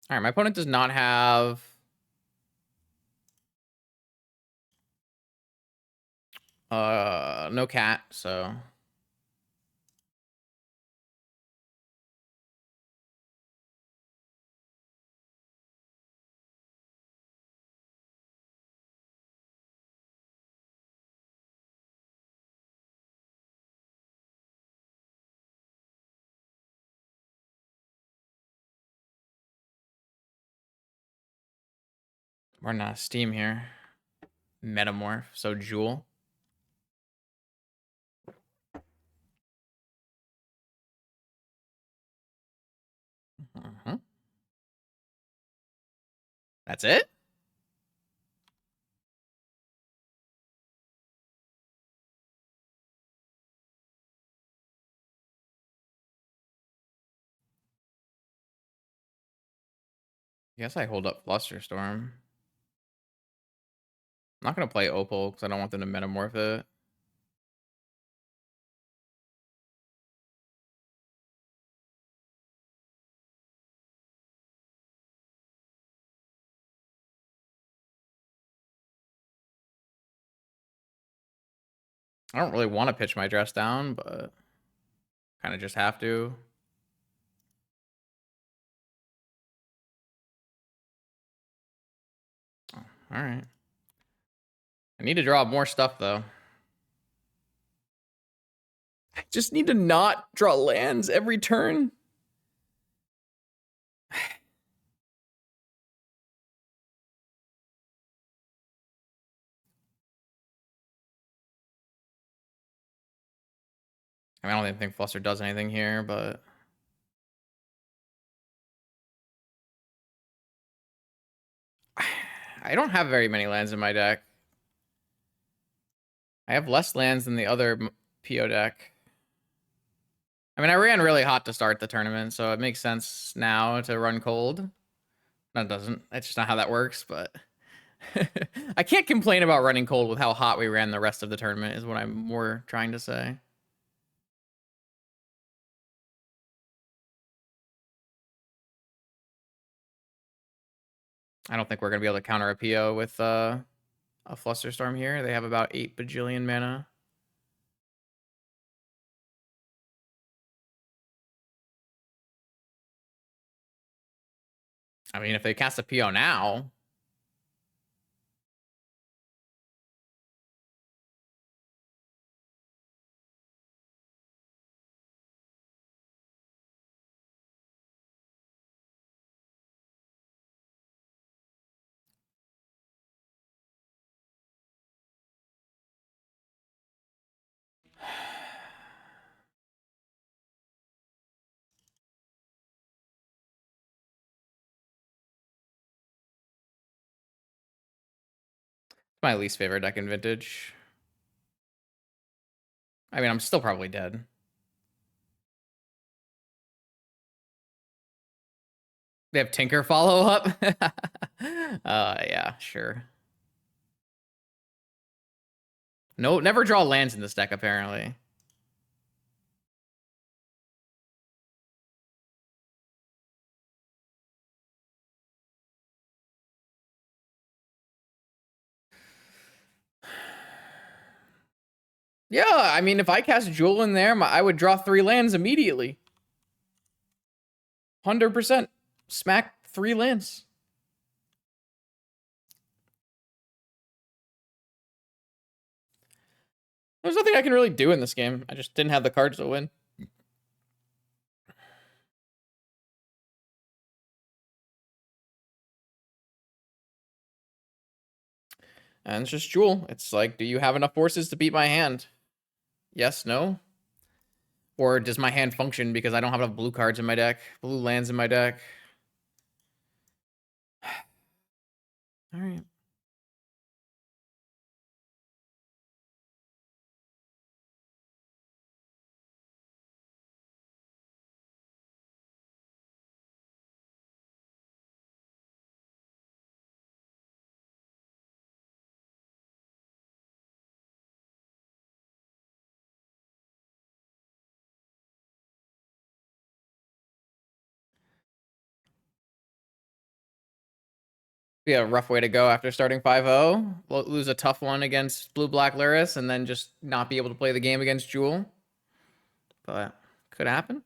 All right, my opponent does not have no cat, so we're not Steam here. Metamorph, so Jewel. That's it? Guess I hold up Flusterstorm. I'm not going to play Opal because I don't want them to metamorph it. I don't really want to pitch my dress down, but kind of just have to. Oh, all right. I need to draw more stuff, though. I just need to not draw lands every turn. I mean, I don't even think Fluster does anything here, but I don't have very many lands in my deck. I have less lands than the other PO deck. I mean, I ran really hot to start the tournament, so it makes sense now to run cold. No, it doesn't. That's just not how that works, but I can't complain about running cold with how hot we ran the rest of the tournament, is what I'm more trying to say. I don't think we're going to be able to counter a PO with a Flusterstorm here. They have about 8 bajillion mana. I mean, if they cast a PO now... My least favorite deck in Vintage. I mean, I'm still probably dead. They have Tinker follow up? Yeah, sure. No, never draw lands in this deck, apparently. Yeah, I mean, if I cast Jewel in there, I would draw 3 lands immediately. 100%. Smack 3 lands. There's nothing I can really do in this game. I just didn't have the cards to win. And it's just Jewel. It's like, do you have enough forces to beat my hand? Yes, no? Or does my hand function because I don't have enough blue cards in my deck? Blue lands in my deck? All right. Be a rough way to go after starting 5-0. Lose a tough one against Blue-Black Lurrus and then just not be able to play the game against Jewel. But could happen.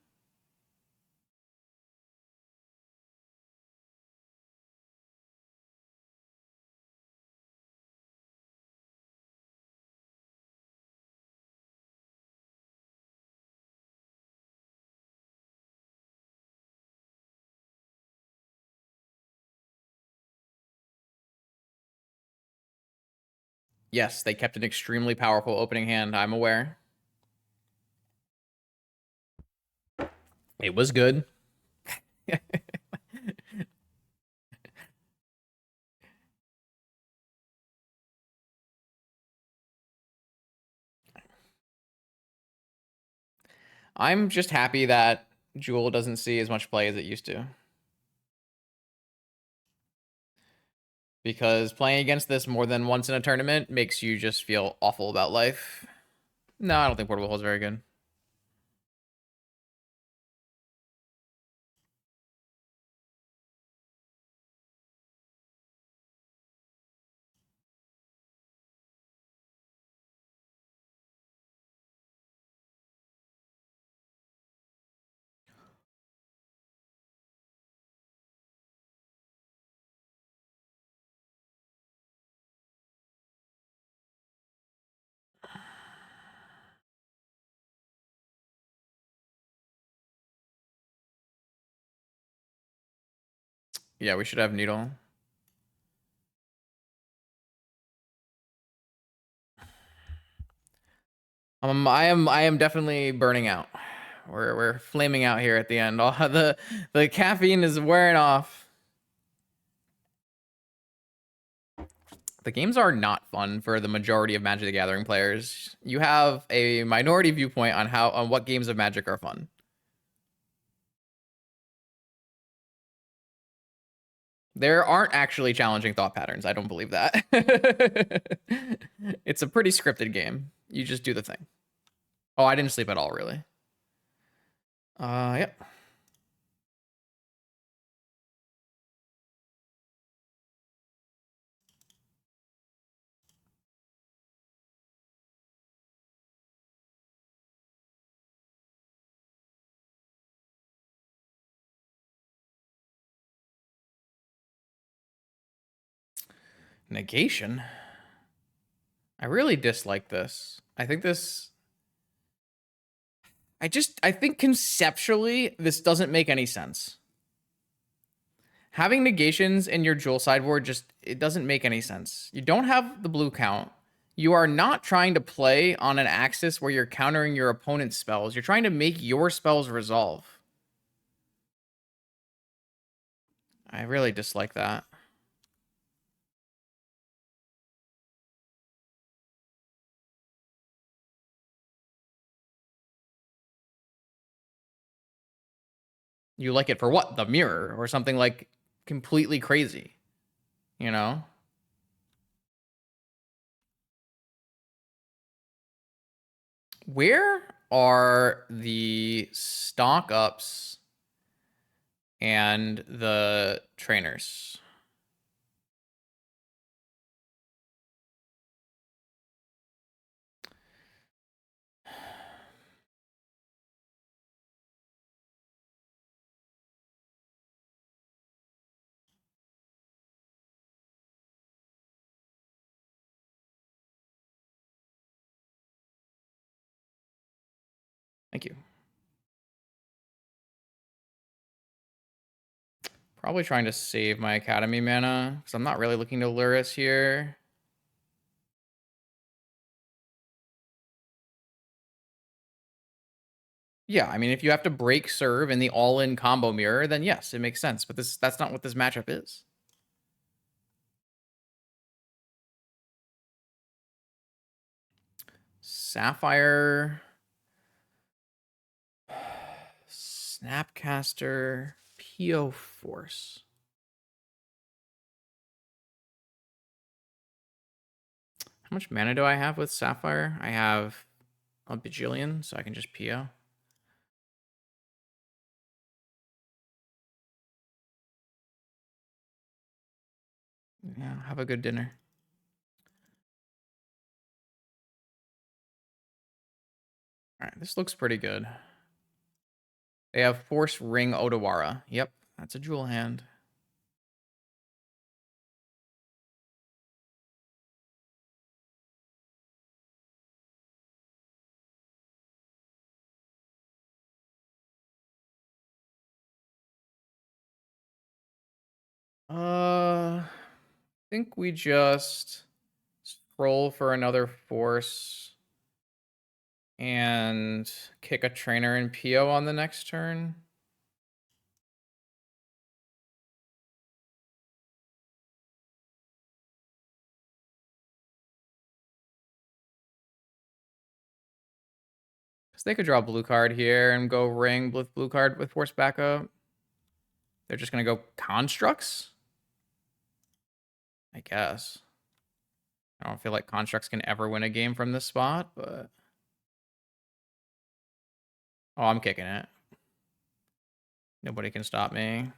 Yes, they kept an extremely powerful opening hand, I'm aware. It was good. I'm just happy that Jewel doesn't see as much play as it used to. Because playing against this more than once in a tournament makes you just feel awful about life. No, I don't think Portable Hole is very good. Yeah, we should have Needle. I am definitely burning out. We're flaming out here at the end. All the caffeine is wearing off. The games are not fun for the majority of Magic the Gathering players. You have a minority viewpoint on what games of Magic are fun. There aren't actually challenging thought patterns. I don't believe that. It's a pretty scripted game. You just do the thing. Oh, I didn't sleep at all, really. Yep. Negation. I really dislike this. I think this. I think conceptually, this doesn't make any sense. Having negations in your Jewel sideboard it doesn't make any sense. You don't have the blue count. You are not trying to play on an axis where you're countering your opponent's spells. You're trying to make your spells resolve. I really dislike that. You like it for what? The mirror or something like completely crazy, you know? Where are the stock ups and the trainers? Thank you. Probably trying to save my Academy mana, because I'm not really looking to Lurrus here. Yeah, I mean, if you have to break serve in the all-in combo mirror, then yes, it makes sense. But that's not what this matchup is. Sapphire, Snapcaster, PO Force. How much mana do I have with Sapphire? I have a bajillion, so I can just PO. Yeah, have a good dinner. All right, this looks pretty good. They have Force Ring Odawara. Yep, that's a jewel hand. I think we just scroll for another Force and kick a trainer and PO on the next turn. Because they could draw a blue card here and go ring with blue card with Force backup. They're just going to go Constructs? I guess. I don't feel like Constructs can ever win a game from this spot, but... Oh, I'm kicking it. Nobody can stop me.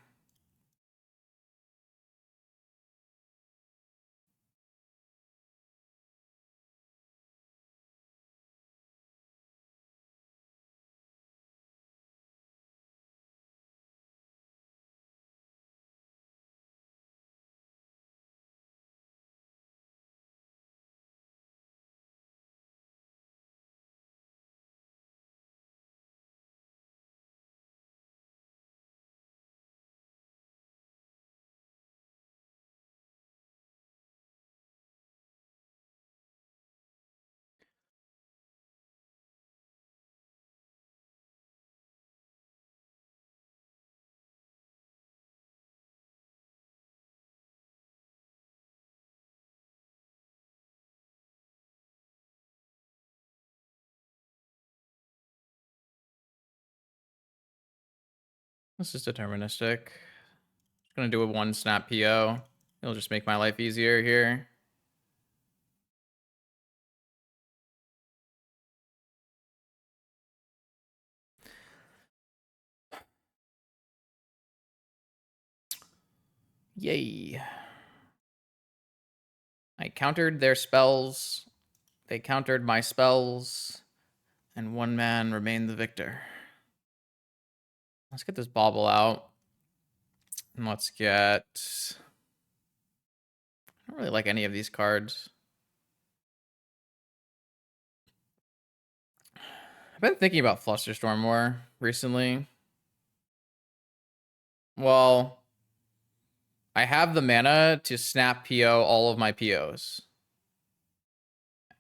This is deterministic. Just gonna do a one snap PO. It'll just make my life easier here. Yay. I countered their spells. They countered my spells. And one man remained the victor. Let's get this bauble out. And let's get... I don't really like any of these cards. I've been thinking about Flusterstorm more recently. Well, I have the mana to snap PO all of my POs.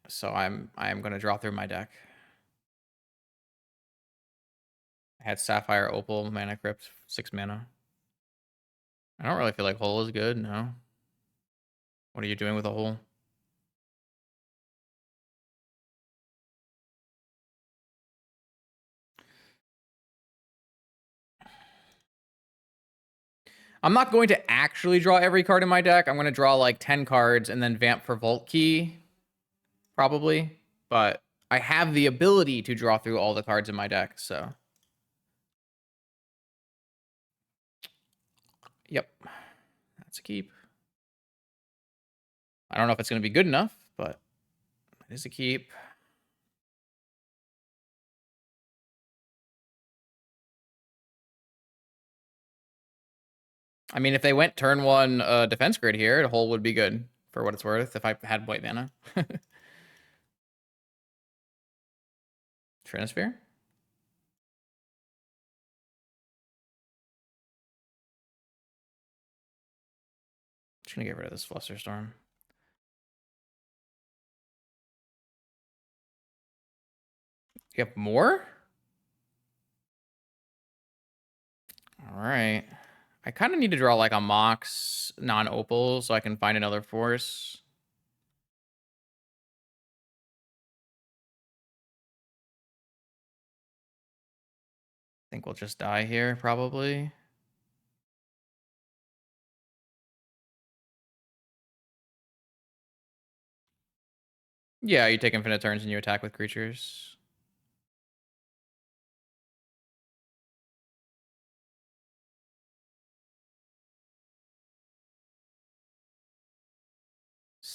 So I'm going to draw through my deck. I had Sapphire, Opal, Mana Crypt, 6 mana. I don't really feel like Hole is good, no. What are you doing with a Hole? I'm not going to actually draw every card in my deck. I'm going to draw like 10 cards and then vamp for Vault Key, probably. But I have the ability to draw through all the cards in my deck, so. Yep. That's a keep. I don't know if it's going to be good enough, but it is a keep. I mean, if they went turn one defense grid here, the Hole would be good for what it's worth if I had white mana. Trinisphere? Just gonna get rid of this Flusterstorm. You have more? All right. I kind of need to draw like a Mox non-opal so I can find another force. I think we'll just die here, probably. Yeah, you take infinite turns and you attack with creatures.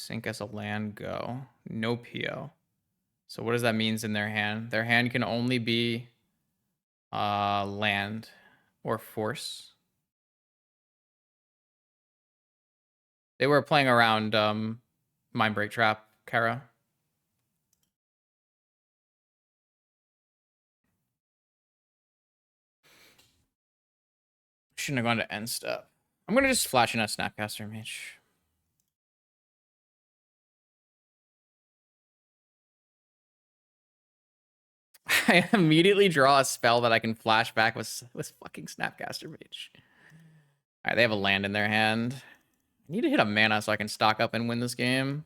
Sink as a land, go. No PO. So what does that mean in their hand? Their hand can only be land or force. They were playing around Mindbreak Trap, Kara. Shouldn't have gone to end step. I'm gonna just flash in a Snapcaster Mage. I immediately draw a spell that I can flash back with fucking Snapcaster Mage. Alright, they have a land in their hand. I need to hit a mana so I can stock up and win this game.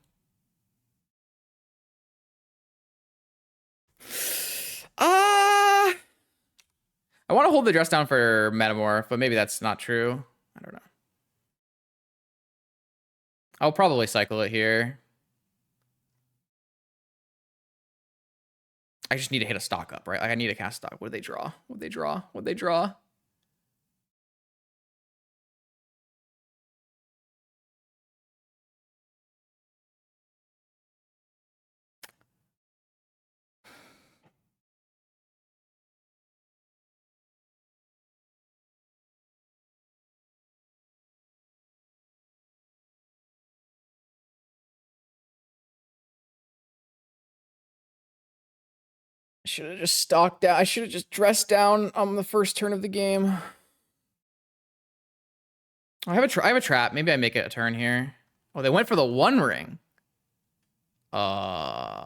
I want to hold the dress down for Metamorph, but maybe that's not true. I don't know. I'll probably cycle it here. I just need to hit a stock up, right? Like I need to cast stock. What do they draw? What they draw? What they draw? I should have just stalked down. I should have just dressed down on the first turn of the game. I have a trap. Maybe I make it a turn here. Oh, they went for the One Ring. Okay.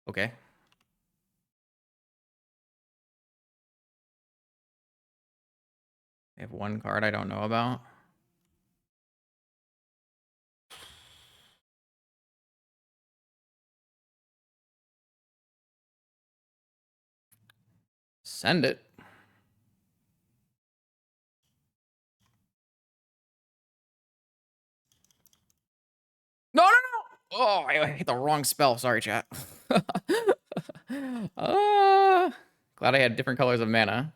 They have one card I don't know about. Send it. No, no, no! Oh, I hit the wrong spell. Sorry, chat. Glad I had different colors of mana.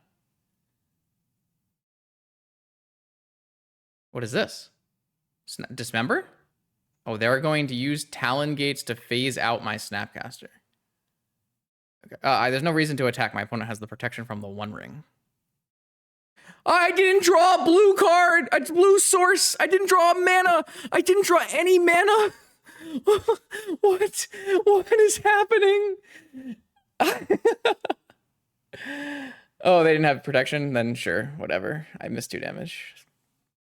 What is this? Dismember? Oh, they're going to use Talon Gates to phase out my Snapcaster. Okay. There's no reason to attack. My opponent has the protection from the One Ring. I didn't draw a blue card. A blue source. I didn't draw a mana. I didn't draw any mana. What? What is happening? Oh, they didn't have protection? Then sure, whatever. I missed 2 damage.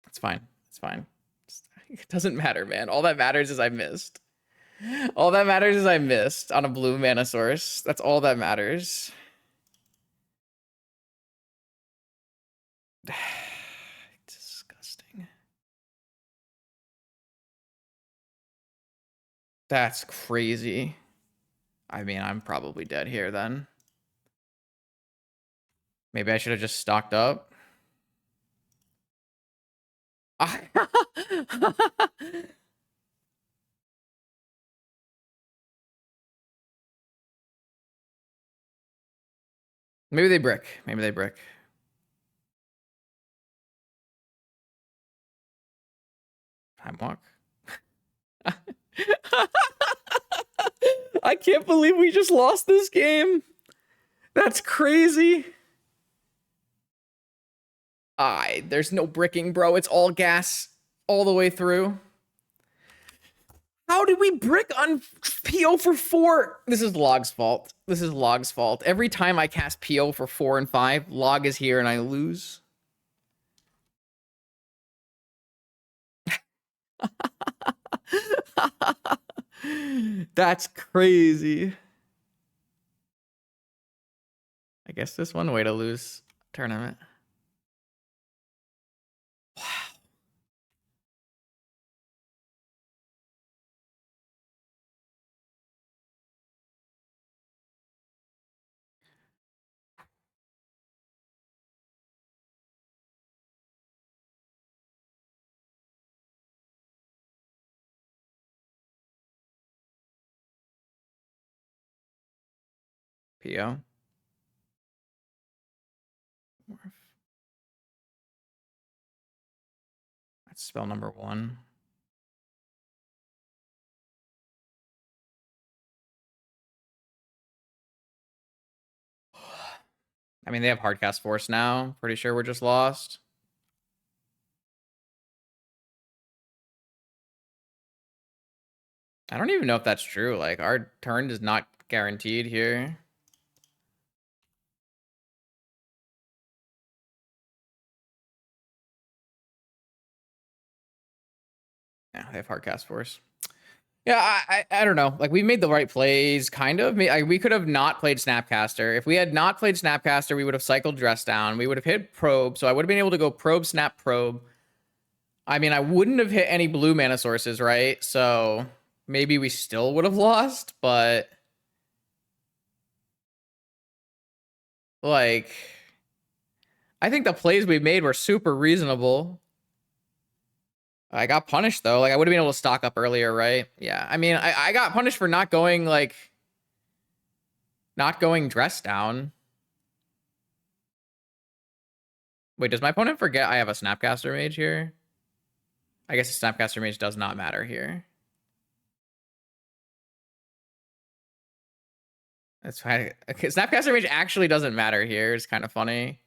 It's fine. It's fine. It doesn't matter, man. All that matters is I missed. All that matters is I missed on a blue mana source. That's all that matters. Disgusting. That's crazy. I mean, I'm probably dead here then. Maybe I should have just stocked up. Maybe they brick. Maybe they brick. Time walk. I can't believe we just lost this game. That's crazy. There's no bricking, bro. It's all gas all the way through. How did we brick on PO for 4? This is Log's fault. This is Log's fault. Every time I cast PO for 4 and 5, Log is here and I lose. That's crazy. I guess there's one way to lose tournament. Wow. PO. That's spell number 1. I mean, they have Hardcast Force now. Pretty sure we're just lost. I don't even know if that's true. Like, our turn is not guaranteed here. Yeah, they have Hardcast Force. Yeah, I don't know. Like, we made the right plays, kind of. We could have not played Snapcaster. If we had not played Snapcaster, we would have cycled Dress Down. We would have hit Probe, so I would have been able to go Probe, Snap, Probe. I mean, I wouldn't have hit any blue mana sources, right? So maybe we still would have lost, but... Like... I think the plays we made were super reasonable. I got punished, though. Like, I would have been able to stock up earlier, right? Yeah, I mean, I got punished for not going, like... Not going Dress Down. Wait, does my opponent forget I have a Snapcaster Mage here? I guess the Snapcaster Mage does not matter here. That's fine. Okay, Snapcaster Mage actually doesn't matter here. It's kind of funny.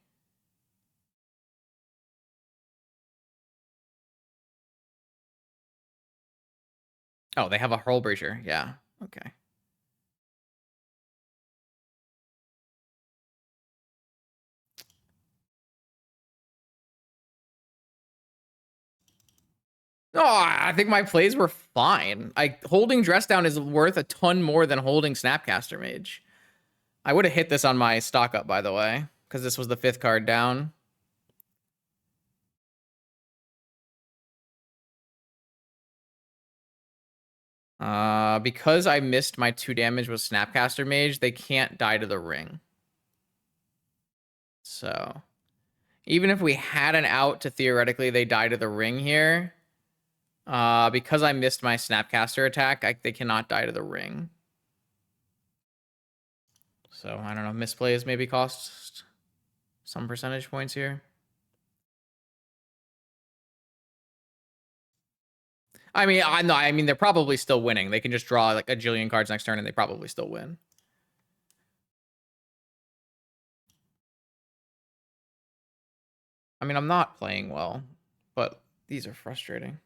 Oh, they have a Hurl Breacher. Yeah. Okay. Oh, I think my plays were fine. Holding Dress Down is worth a ton more than holding Snapcaster Mage. I would have hit this on my stock up, by the way, because this was the 5th card down. Because I missed my 2 damage with Snapcaster Mage, they can't die to the ring. So, even if we had an out to theoretically they die to the ring here, because I missed my Snapcaster attack, they cannot die to the ring. So, I don't know, misplays maybe cost some percentage points here. I mean, they're probably still winning. They can just draw like a jillion cards next turn and they probably still win. I mean, I'm not playing well, but these are frustrating.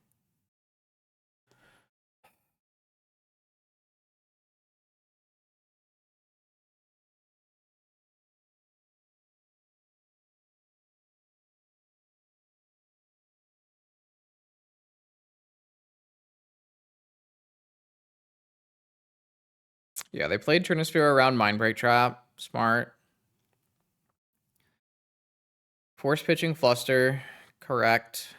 Yeah, they played Trinisphere around Mindbreak Trap. Smart. Force pitching Fluster. Correct.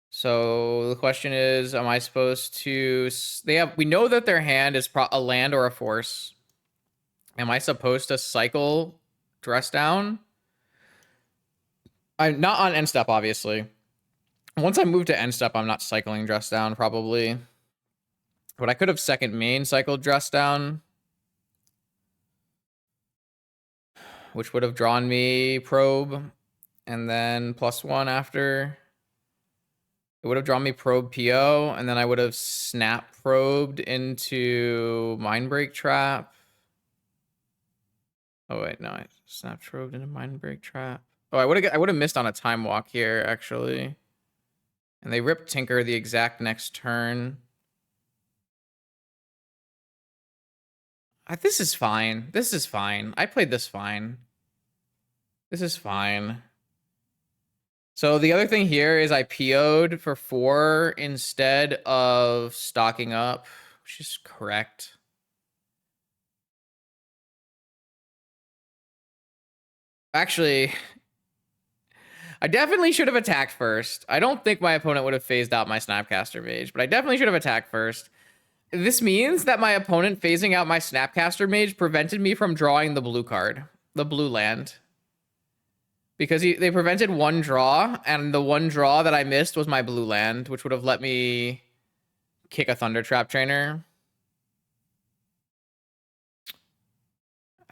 So the question is, am I supposed to... We know that their hand is a land or a force. Am I supposed to cycle Dress Down? I'm not on end step, obviously. Once I move to end step, I'm not cycling Dress Down, probably. But I could have second main cycled Dress Down, which would have drawn me Probe, and then +1 after. It would have drawn me Probe PO, and then I would have Snap Probed into Mindbreak Trap. Oh wait, no, I Snap Probed into Mindbreak Trap. Oh, I would have missed on a Time Walk here, actually. And they ripped Tinker the exact next turn. This is fine. This is fine. I played this fine. This is fine. So the other thing here is I PO'd for 4 instead of stocking up, which is correct. Actually, I definitely should have attacked first. I don't think my opponent would have phased out my Snapcaster Mage, but I definitely should have attacked first. This means that my opponent phasing out my Snapcaster Mage prevented me from drawing the blue card, the blue land. Because they prevented 1 draw, and the 1 draw that I missed was my blue land, which would have let me kick a Thunder Trap Trainer.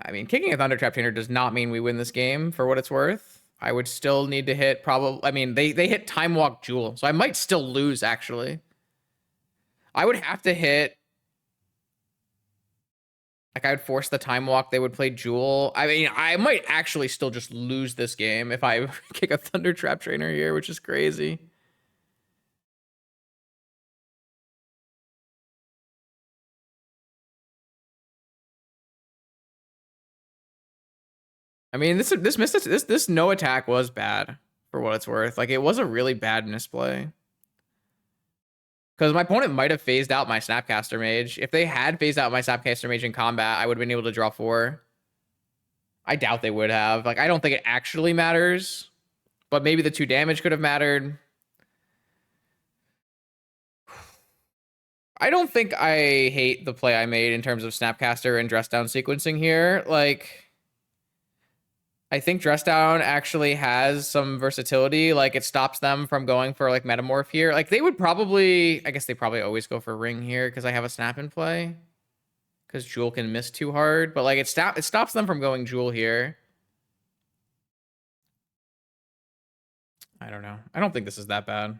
I mean, kicking a Thunder Trap Trainer does not mean we win this game, for what it's worth. I would still need to hit probably... I mean, they hit Time Walk Jewel, so I might still lose, actually. I would have to hit... Like, I would force the time walk. They would play Jewel. I mean, I might actually still just lose this game if I kick a Thunder Trap Trainer here, which is crazy. I mean, this no attack was bad for what it's worth. Like, it was a really bad misplay. Because my opponent might have phased out my Snapcaster Mage. If they had phased out my Snapcaster Mage in combat, I would have been able to draw 4. I doubt they would have. Like, I don't think it actually matters. But maybe the 2 damage could have mattered. I don't think I hate the play I made in terms of Snapcaster and Dress Down sequencing here. Like, I think Dress Down actually has some versatility. Like, it stops them from going for, like, Metamorph here. Like, they would probably... I guess they probably always go for Ring here because I have a Snap in play. Because Jewel can miss too hard. But, like, it stops them from going Jewel here. I don't know. I don't think this is that bad.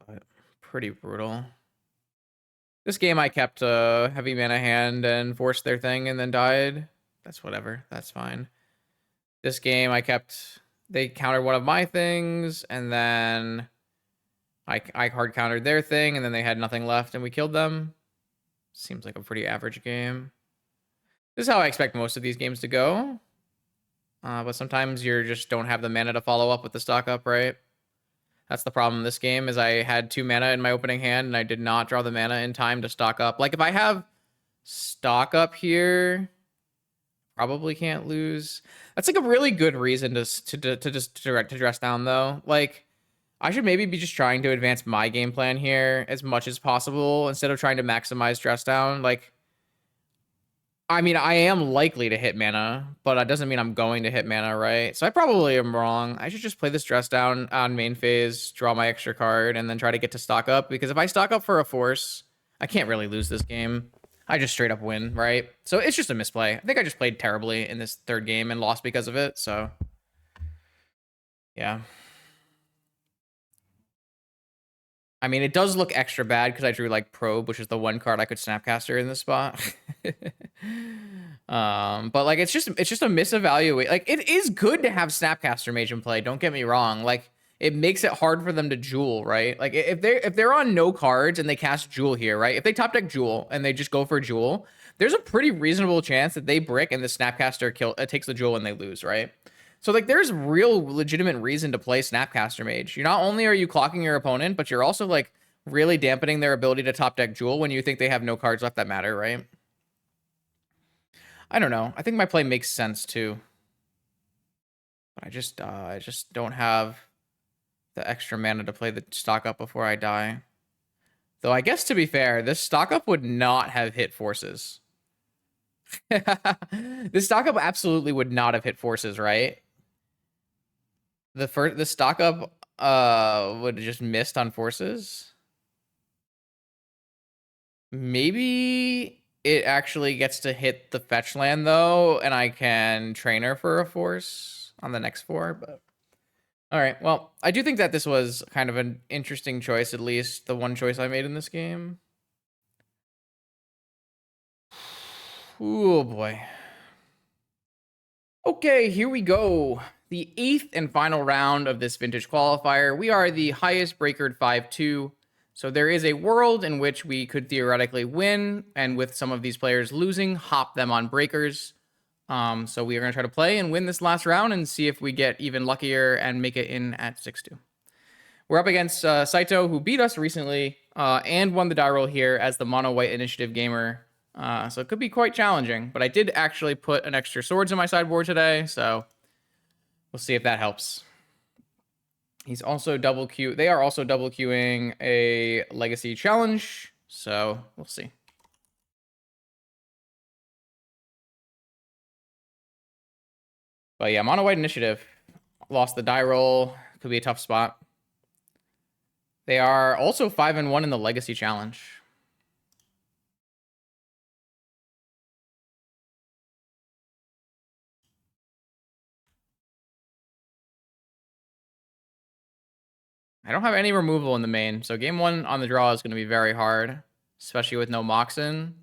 But pretty brutal. This game I kept a heavy mana hand and forced their thing and then died. That's whatever. That's fine. This game I kept... They countered one of my things, and then I hard countered their thing, and then they had nothing left, and we killed them. Seems like a pretty average game. This is how I expect most of these games to go. But sometimes you just don't have the mana to follow up with the stock up, right? That's the problem in this game, is I had 2 mana in my opening hand, and I did not draw the mana in time to stock up. Like, if I have stock up here... Probably can't lose. That's like a really good reason to dress down though. Like, I should maybe be just trying to advance my game plan here as much as possible instead of trying to maximize dress down. Like, I mean, I am likely to hit mana, but that doesn't mean I'm going to hit mana, right? So I probably am wrong. I should just play this dress down on main phase, draw my extra card, and then try to get to stock up. Because if I stock up for a force, I can't really lose this game. I just straight up win, right? So it's just a misplay. I think I just played terribly in this 3rd game and lost because of it, so... Yeah. I mean, it does look extra bad because I drew, like, Probe, which is the 1 card I could Snapcaster in this spot. But, like, it's just a misevaluate. Like, it is good to have Snapcaster Mage in play, don't get me wrong. Like, it makes it hard for them to Jewel, right? Like, if they're on no cards and they cast Jewel here, right? If they top deck Jewel and they just go for Jewel, there's a pretty reasonable chance that they brick and the Snapcaster takes the Jewel and they lose, right? So, like, there's real legitimate reason to play Snapcaster Mage. Not only are you clocking your opponent, but you're also, like, really dampening their ability to top deck Jewel when you think they have no cards left that matter, right? I don't know. I think my play makes sense too. But I just don't have the extra mana to play the stock up before I die. Though I guess, to be fair, this stock up would not have hit forces. This stock up absolutely would not have hit forces, right? The stock up would have just missed on forces. Maybe it actually gets to hit the fetch land though, and I can train her for a force on the next 4, but all right. Well, I do think that this was kind of an interesting choice, at least the one choice I made in this game. Oh boy. Okay, here we go. The 8th and final round of this vintage qualifier. We are the highest breakered 5-2. So there is a world in which we could theoretically win, and with some of these players losing, hop them on breakers. So we are going to try to play and win this last round and see if we get even luckier and make it in at 6-2. We're up against Saito, who beat us recently and won the die roll here as the mono white initiative gamer. So it could be quite challenging, but I did actually put an extra swords in my sideboard today, so we'll see if that helps. He's also double queue. They are also double queuing a legacy challenge, so we'll see. But yeah, mono white initiative lost the die roll. Could be a tough spot. They are also 5-1 in the legacy challenge. I don't have any removal in the main, so game 1 on the draw is going to be very hard, especially with no Moxen.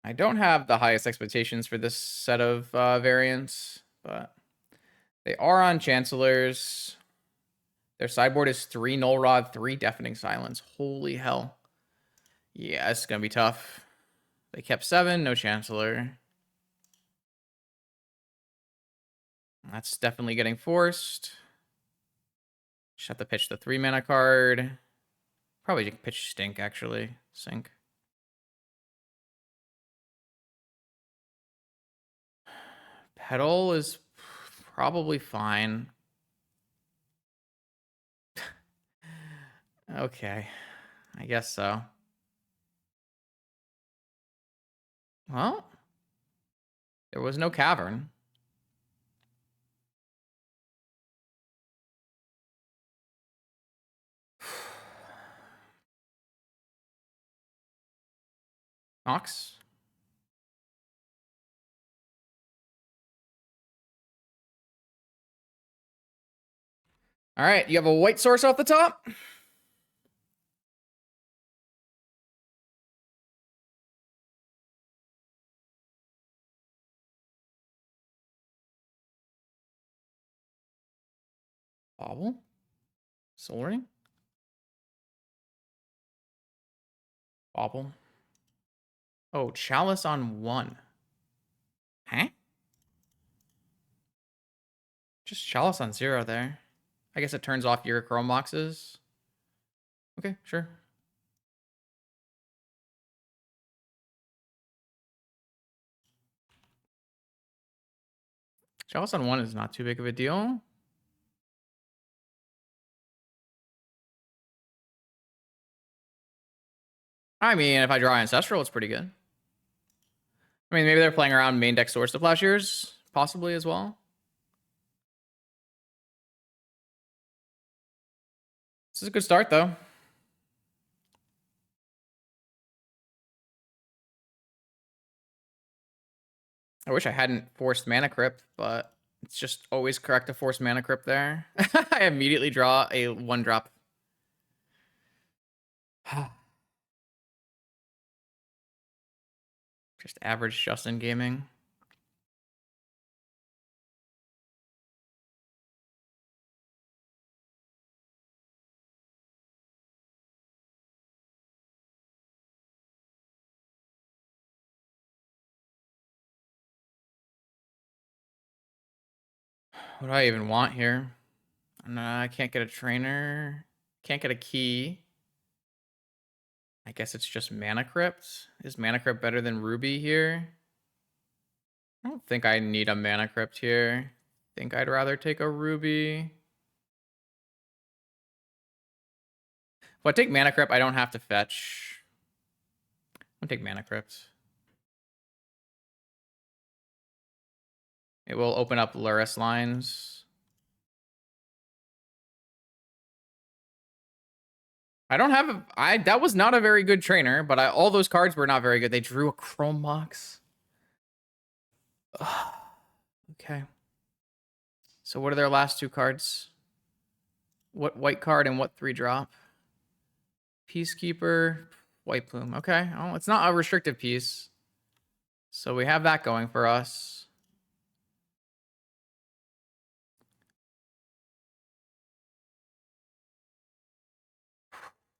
I don't have the highest expectations for this set of variants, but they are on Chancellors. Their sideboard is 3 Null Rod, 3 Deafening Silence. Holy hell. Yeah, it's going to be tough. They kept 7, no Chancellor. That's definitely getting forced. Just have to pitch the 3 mana card. Probably pitch Stink, actually. Sink. Petal is probably fine. Okay. I guess so. Well, there was no Cavern. Nox. All right, you have a white source off the top. Bobble. Soul Ring. Bobble. Oh, Chalice on 1. Huh? Just Chalice on 0 there. I guess it turns off your Chrome boxes. Okay, sure. Chalice on 1 is not too big of a deal. I mean, if I draw Ancestral, it's pretty good. I mean, maybe they're playing around main deck Swords to Plowshares, possibly as well. This is a good start, though. I wish I hadn't forced Mana Crypt, but it's just always correct to force Mana Crypt there. I immediately draw a 1-drop. Just average Justin gaming. What do I even want here? No, I can't get a trainer. Can't get a key. I guess it's just Mana Crypt. Is Mana Crypt better than Ruby here? I don't think I need a Mana Crypt here. I think I'd rather take a Ruby. If I take Mana Crypt, I don't have to fetch. I'm gonna take Mana Crypt. It will open up Lurrus lines. I don't have a... that was not a very good trainer, but all those cards were not very good. They drew a Chrome box. Okay. So what are their last 2 cards? What white card and what 3-drop? Peacekeeper, White Plume. Okay. Oh, it's not a restrictive piece. So we have that going for us.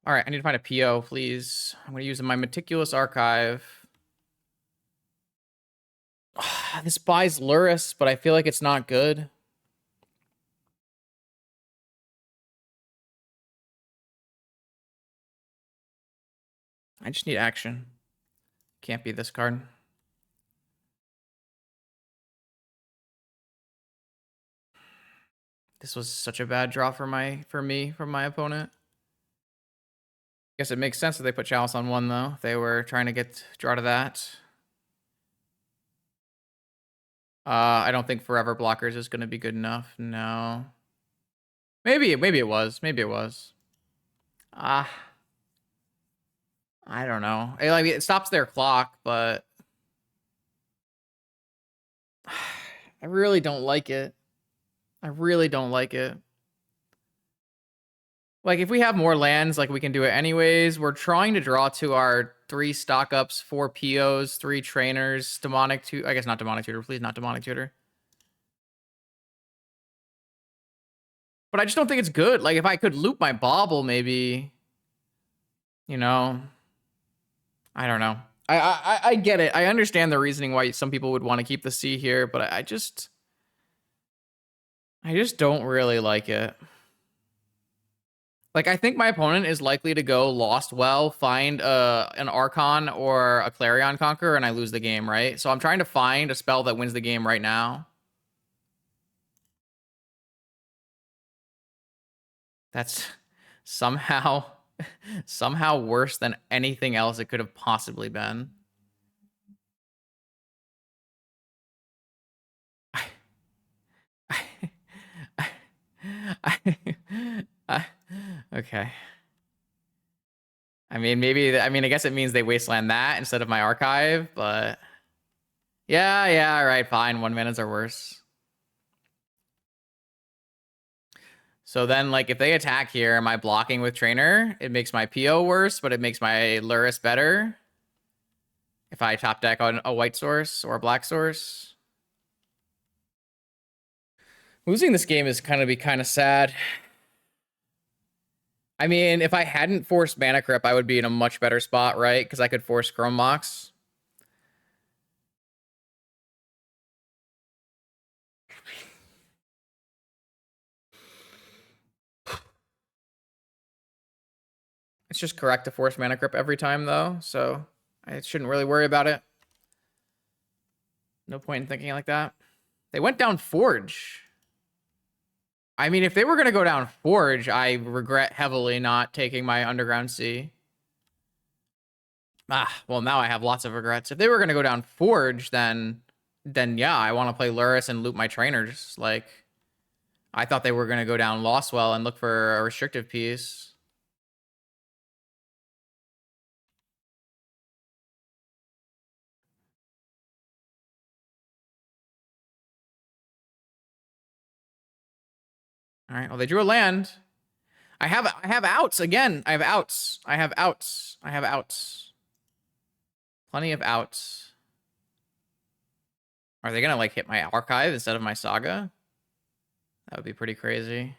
All right, I need to find a PO, please. I'm going to use my meticulous archive. This buys Lurrus, but I feel like it's not good. I just need action. Can't be this card. This was such a bad draw for me from my opponent. Guess it makes sense that they put Chalice on 1 though. They were trying to get draw to that. I don't think Forever Blockers is going to be good enough. No. Maybe it was. Maybe it was. I don't know. It stops their clock, but I really don't like it. I really don't like it. Like, if we have more lands, like, we can do it anyways. We're trying to draw to our 3 stock ups, 4 POs, 3 trainers, demonic tutor. I guess not demonic tutor. Please, not demonic tutor. But I just don't think it's good. Like, if I could loop my bauble, maybe, you know, I don't know. I get it. I understand the reasoning why some people would want to keep the C here, but I just don't really like it. Like, I think my opponent is likely to go Lost Well, find an Archon or a Clarion Conqueror, and I lose the game, right? So I'm trying to find a spell that wins the game right now. That's somehow worse than anything else it could have possibly been. Okay. I mean, maybe, I guess it means they wasteland that instead of my archive, but yeah, all right, fine. 1 minutes are worse. So then, like, if they attack here, am I blocking with trainer? It makes my PO worse, but it makes my Lurrus better. If I top deck on a white source or a black source. Losing this game is kind of sad. I mean, if I hadn't forced Mana Crypt, I would be in a much better spot, right? Because I could force Chrome Mox. It's just correct to force Mana Crypt every time, though, so I shouldn't really worry about it. No point in thinking like that. They went down Forge. I mean, if they were going to go down Forge, I regret heavily not taking my Underground Sea. Well, now I have lots of regrets. If they were going to go down Forge, then yeah, I want to play Lurrus and loop my trainers. Like, I thought they were going to go down Lostwell and look for a restrictive piece. All right. Well, they drew a land. I have outs again. I have outs. Plenty of outs. Are they gonna like hit my archive instead of my saga? That would be pretty crazy.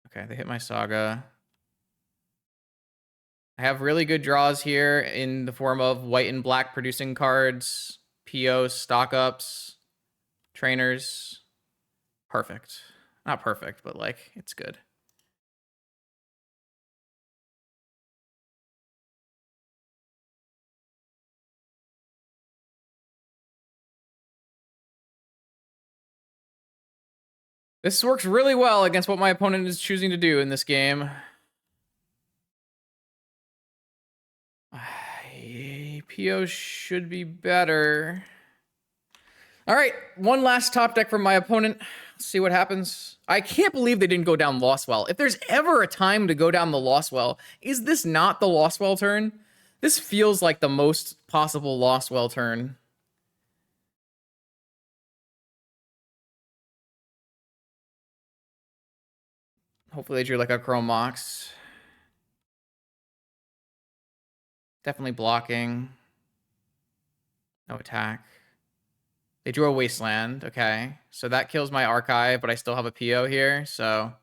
Okay, they hit my saga. I have really good draws here in the form of white and black producing cards, POs, stock ups, trainers. Perfect. Not perfect, but like, it's good. This works really well against what my opponent is choosing to do in this game. PO should be better. All right, one last top deck from my opponent. Let's see what happens. I can't believe they didn't go down Lostwell. If there's ever a time to go down the Lostwell, is this not the Lostwell turn? This feels like the most possible Lostwell turn. Hopefully they drew like a Chrome Mox. Definitely blocking. No attack. They drew a Wasteland. Okay. So that kills my archive, but I still have a PO here. So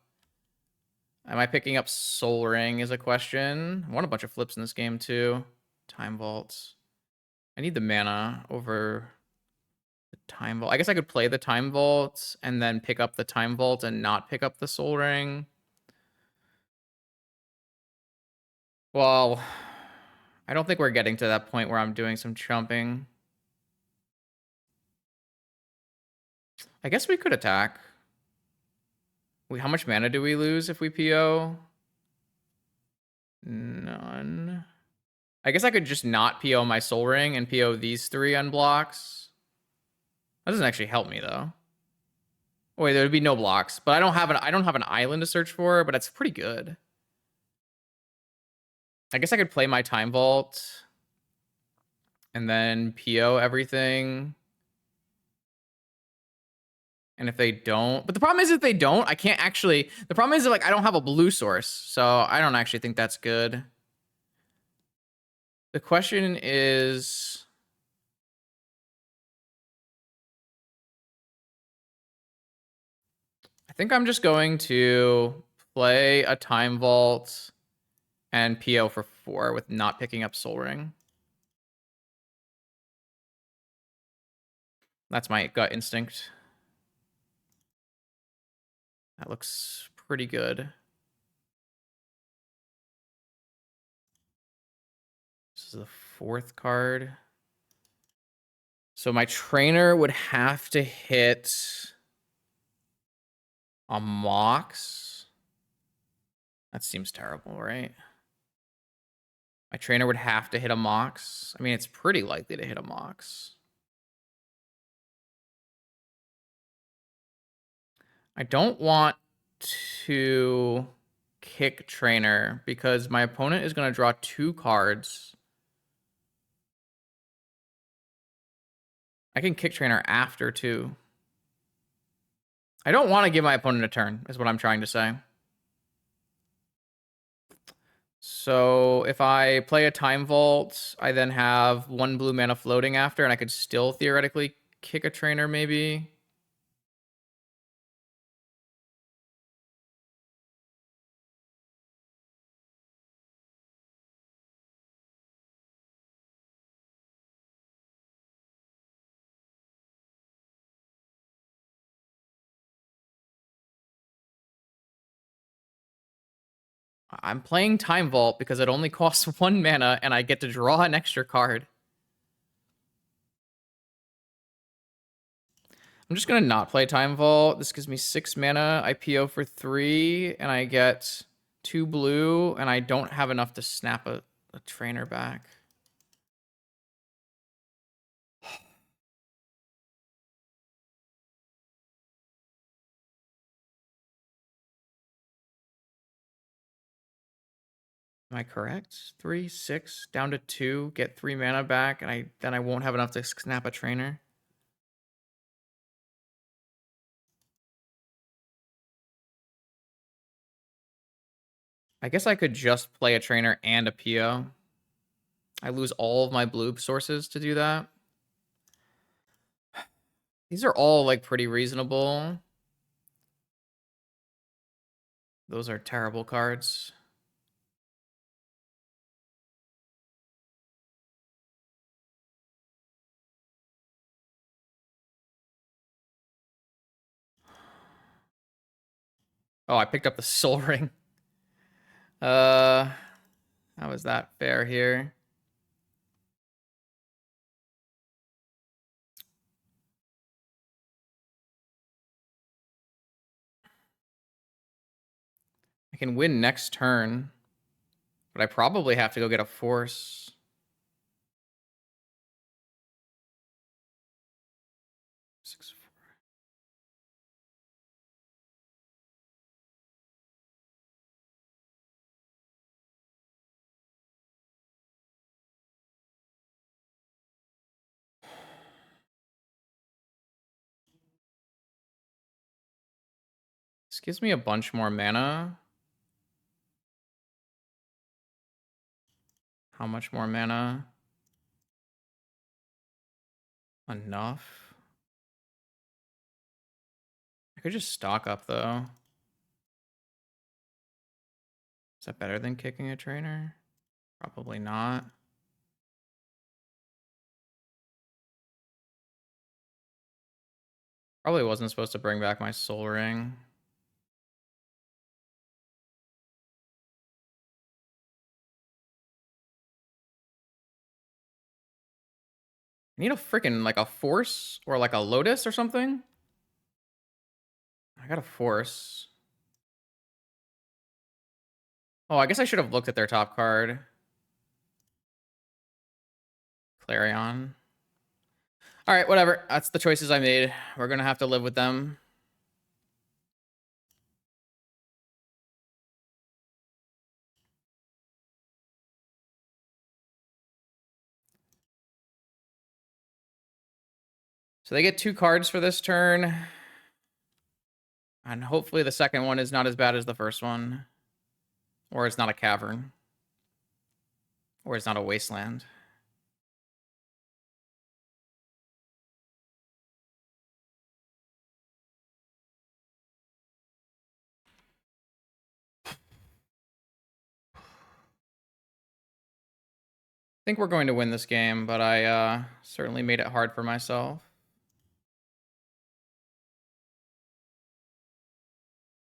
am I picking up Soul Ring is a question. I want a bunch of flips in this game too. Time Vaults. I need the mana over the Time Vault. I guess I could play the Time Vault and then pick up the Time Vault and not pick up the Soul Ring. Well, I don't think we're getting to that point where I'm doing some chumping. I guess we could attack. How much mana do we lose if we PO? None. I guess I could just not PO my Soul Ring and PO these 3 unblocks. That doesn't actually help me though. Wait, there would be no blocks, but I don't have an island to search for, but that's pretty good. I guess I could play my Time Vault and then PO everything. And if they don't, but the problem is if they don't, I can't actually, the problem is that, like, I don't have a blue source, so I don't actually think that's good. The question is, I think I'm just going to play a Time Vault and PO for 4 with not picking up Soul Ring. That's my gut instinct. That looks pretty good. This is the 4th card. So my trainer would have to hit a Mox. That seems terrible, right? My trainer would have to hit a Mox. I mean, it's pretty likely to hit a Mox. I don't want to kick trainer because my opponent is going to draw 2 cards. I can kick trainer after 2. I don't want to give my opponent a turn, is what I'm trying to say. So if I play a Time Vault, I then have 1 blue mana floating after, and I could still theoretically kick a trainer, maybe. I'm playing Time Vault because it only costs 1 mana, and I get to draw an extra card. I'm just going to not play Time Vault. This gives me 6 mana. I PO for 3, and I get 2 blue, and I don't have enough to snap a trainer back. Am I correct? 3, 6, down to 2, get 3 mana back, and then I won't have enough to snap a trainer. I guess I could just play a trainer and a PO. I lose all of my blue sources to do that. These are all, like, pretty reasonable. Those are terrible cards. Oh, I picked up the Soul Ring. How is that fair here? I can win next turn, but I probably have to go get a force. This gives me a bunch more mana. How much more mana? Enough. I could just stock up, though. Is that better than kicking a trainer? Probably not. Probably wasn't supposed to bring back my Soul Ring. I need a freaking, like, a force or like a Lotus or something. I got a force. Oh, I guess I should have looked at their top card. Clarion. All right, whatever. That's the choices I made. We're going to have to live with them. So they get 2 cards for this turn. And hopefully the second one is not as bad as the first one. Or it's not a cavern. Or it's not a wasteland. I think we're going to win this game, but I certainly made it hard for myself.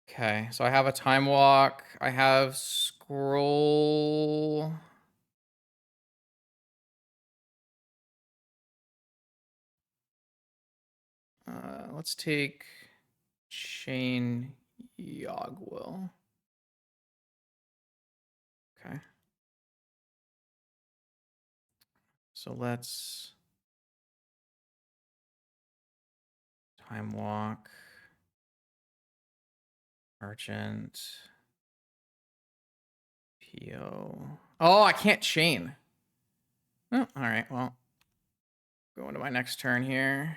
Okay, so I have a time walk. I have scroll. Let's take Chain Yogwill. Okay. So let's time walk. Merchant. PO. Oh, I can't chain. Oh, all right, well. Go into my next turn here.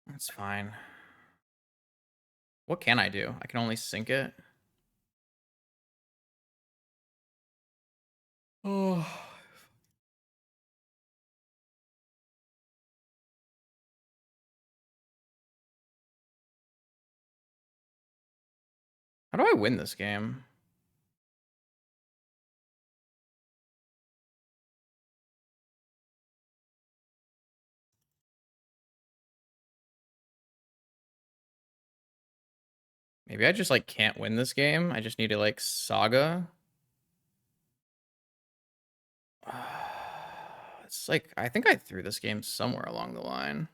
That's fine. What can I do? I can only sink it. Oh. How do I win this game? Maybe I just like can't win this game. I just need to like Saga. It's like I think I threw this game somewhere along the line.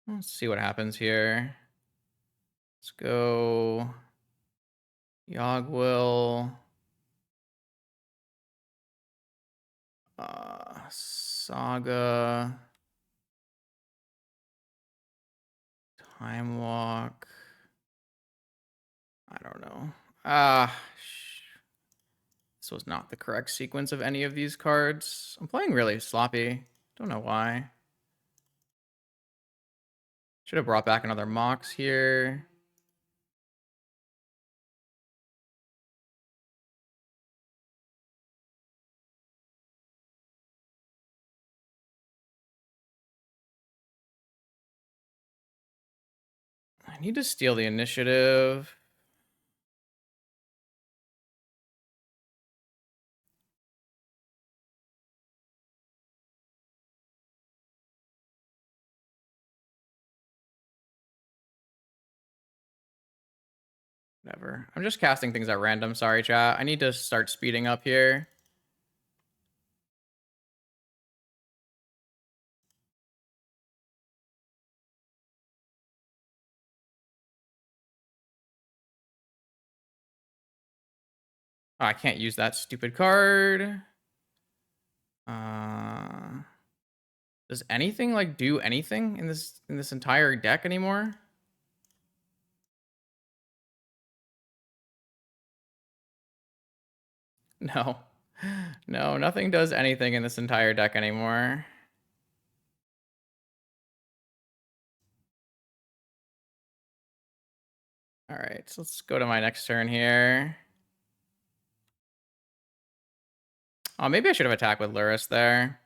Let's see what happens here. Let's go Yogwill. Saga. Time walk. I don't know. This was not the correct sequence of any of these cards. I'm playing really sloppy. Don't know why. Should have brought back another Mox here. I need to steal the initiative. Whatever. I'm just casting things at random. Sorry, chat. I need to start speeding up here. Oh, I can't use that stupid card. Does anything like do anything in this entire deck anymore? No. No, nothing does anything in this entire deck anymore. All right, so let's go to my next turn here. Oh, maybe I should have attacked with Lurrus there.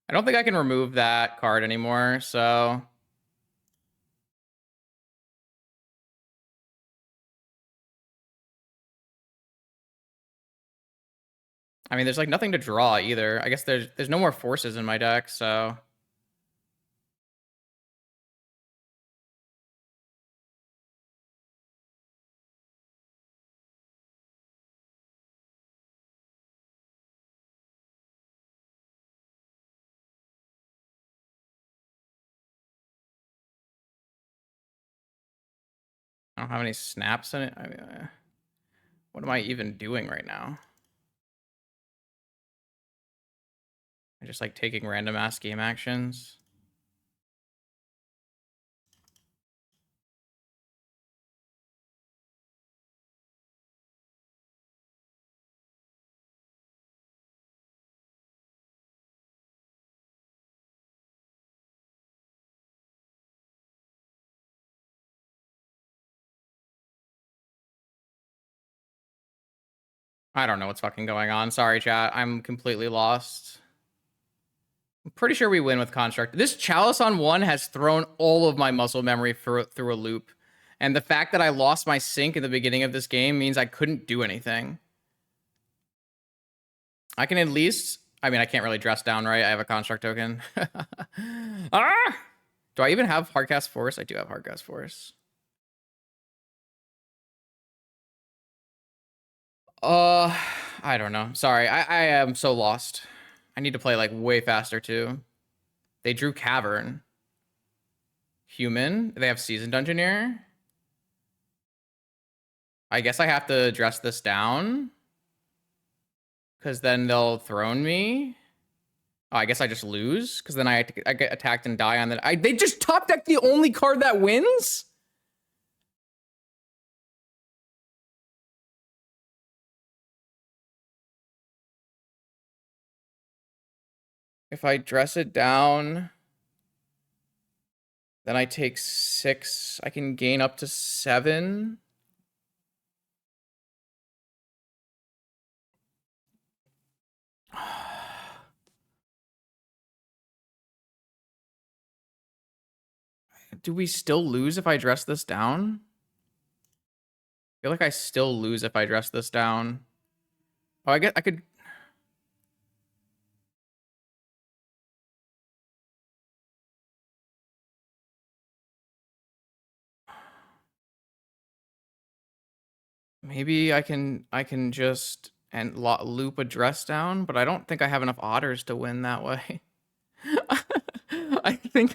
I don't think I can remove that card anymore, so... I mean, there's like nothing to draw either. I guess there's no more forces in my deck, so... I don't have any snaps in it. I mean, what am I even doing right now? I'm just like taking random ass game actions. I don't know what's fucking going on. Sorry, chat. I'm completely lost. I'm pretty sure we win with Construct. This Chalice on 1 has thrown all of my muscle memory through a loop. And the fact that I lost my sync in the beginning of this game means I couldn't do anything. I can at least... I mean, I can't really dress down, right? I have a Construct token. Ah! Do I even have Hardcast Force? I do have Hardcast Force. I don't know. Sorry, I am so lost. I need to play like way faster too. They drew Cavern. Human. They have Seasoned Engineer. I guess I have to dress this down. Because then they'll throne me. Oh, I guess I just lose. Because then I get attacked and die on that. They just top deck the only card that wins? If I dress it down, then I take 6. I can gain up to 7. Do we still lose if I dress this down? I feel like I still lose if I dress this down. Oh, I guess I could... Maybe I can just loop a dress down, but I don't think I have enough otters to win that way. I think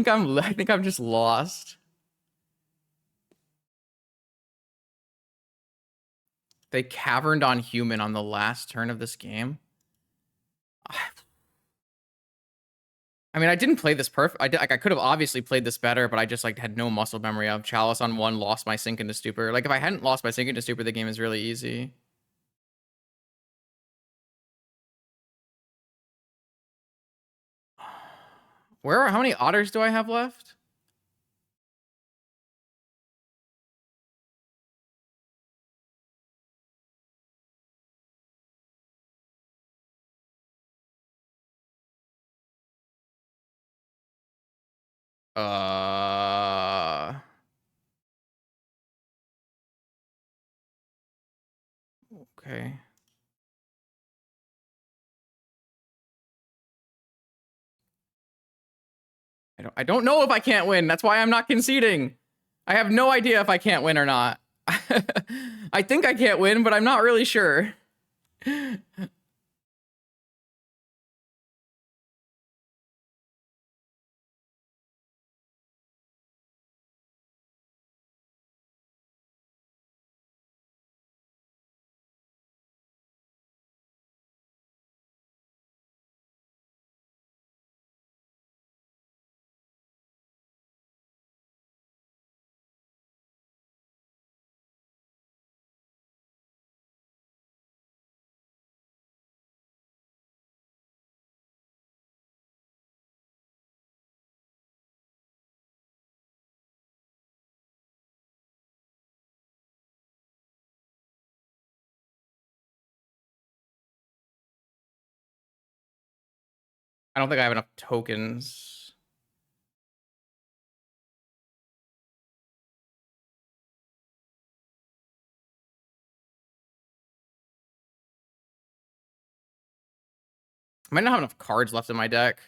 I'm just lost. They caverned on human on the last turn of this game. I mean, I didn't play this perfect. I could have obviously played this better, but I just like had no muscle memory of Chalice on 1, lost my sync into stupor. Like if I hadn't lost my sync into stupor, the game is really easy. How many otters do I have left? Okay. I don't know if I can't win. That's why I'm not conceding. I have no idea if I can't win or not. I think I can't win, but I'm not really sure. I don't think I have enough tokens. I might not have enough cards left in my deck.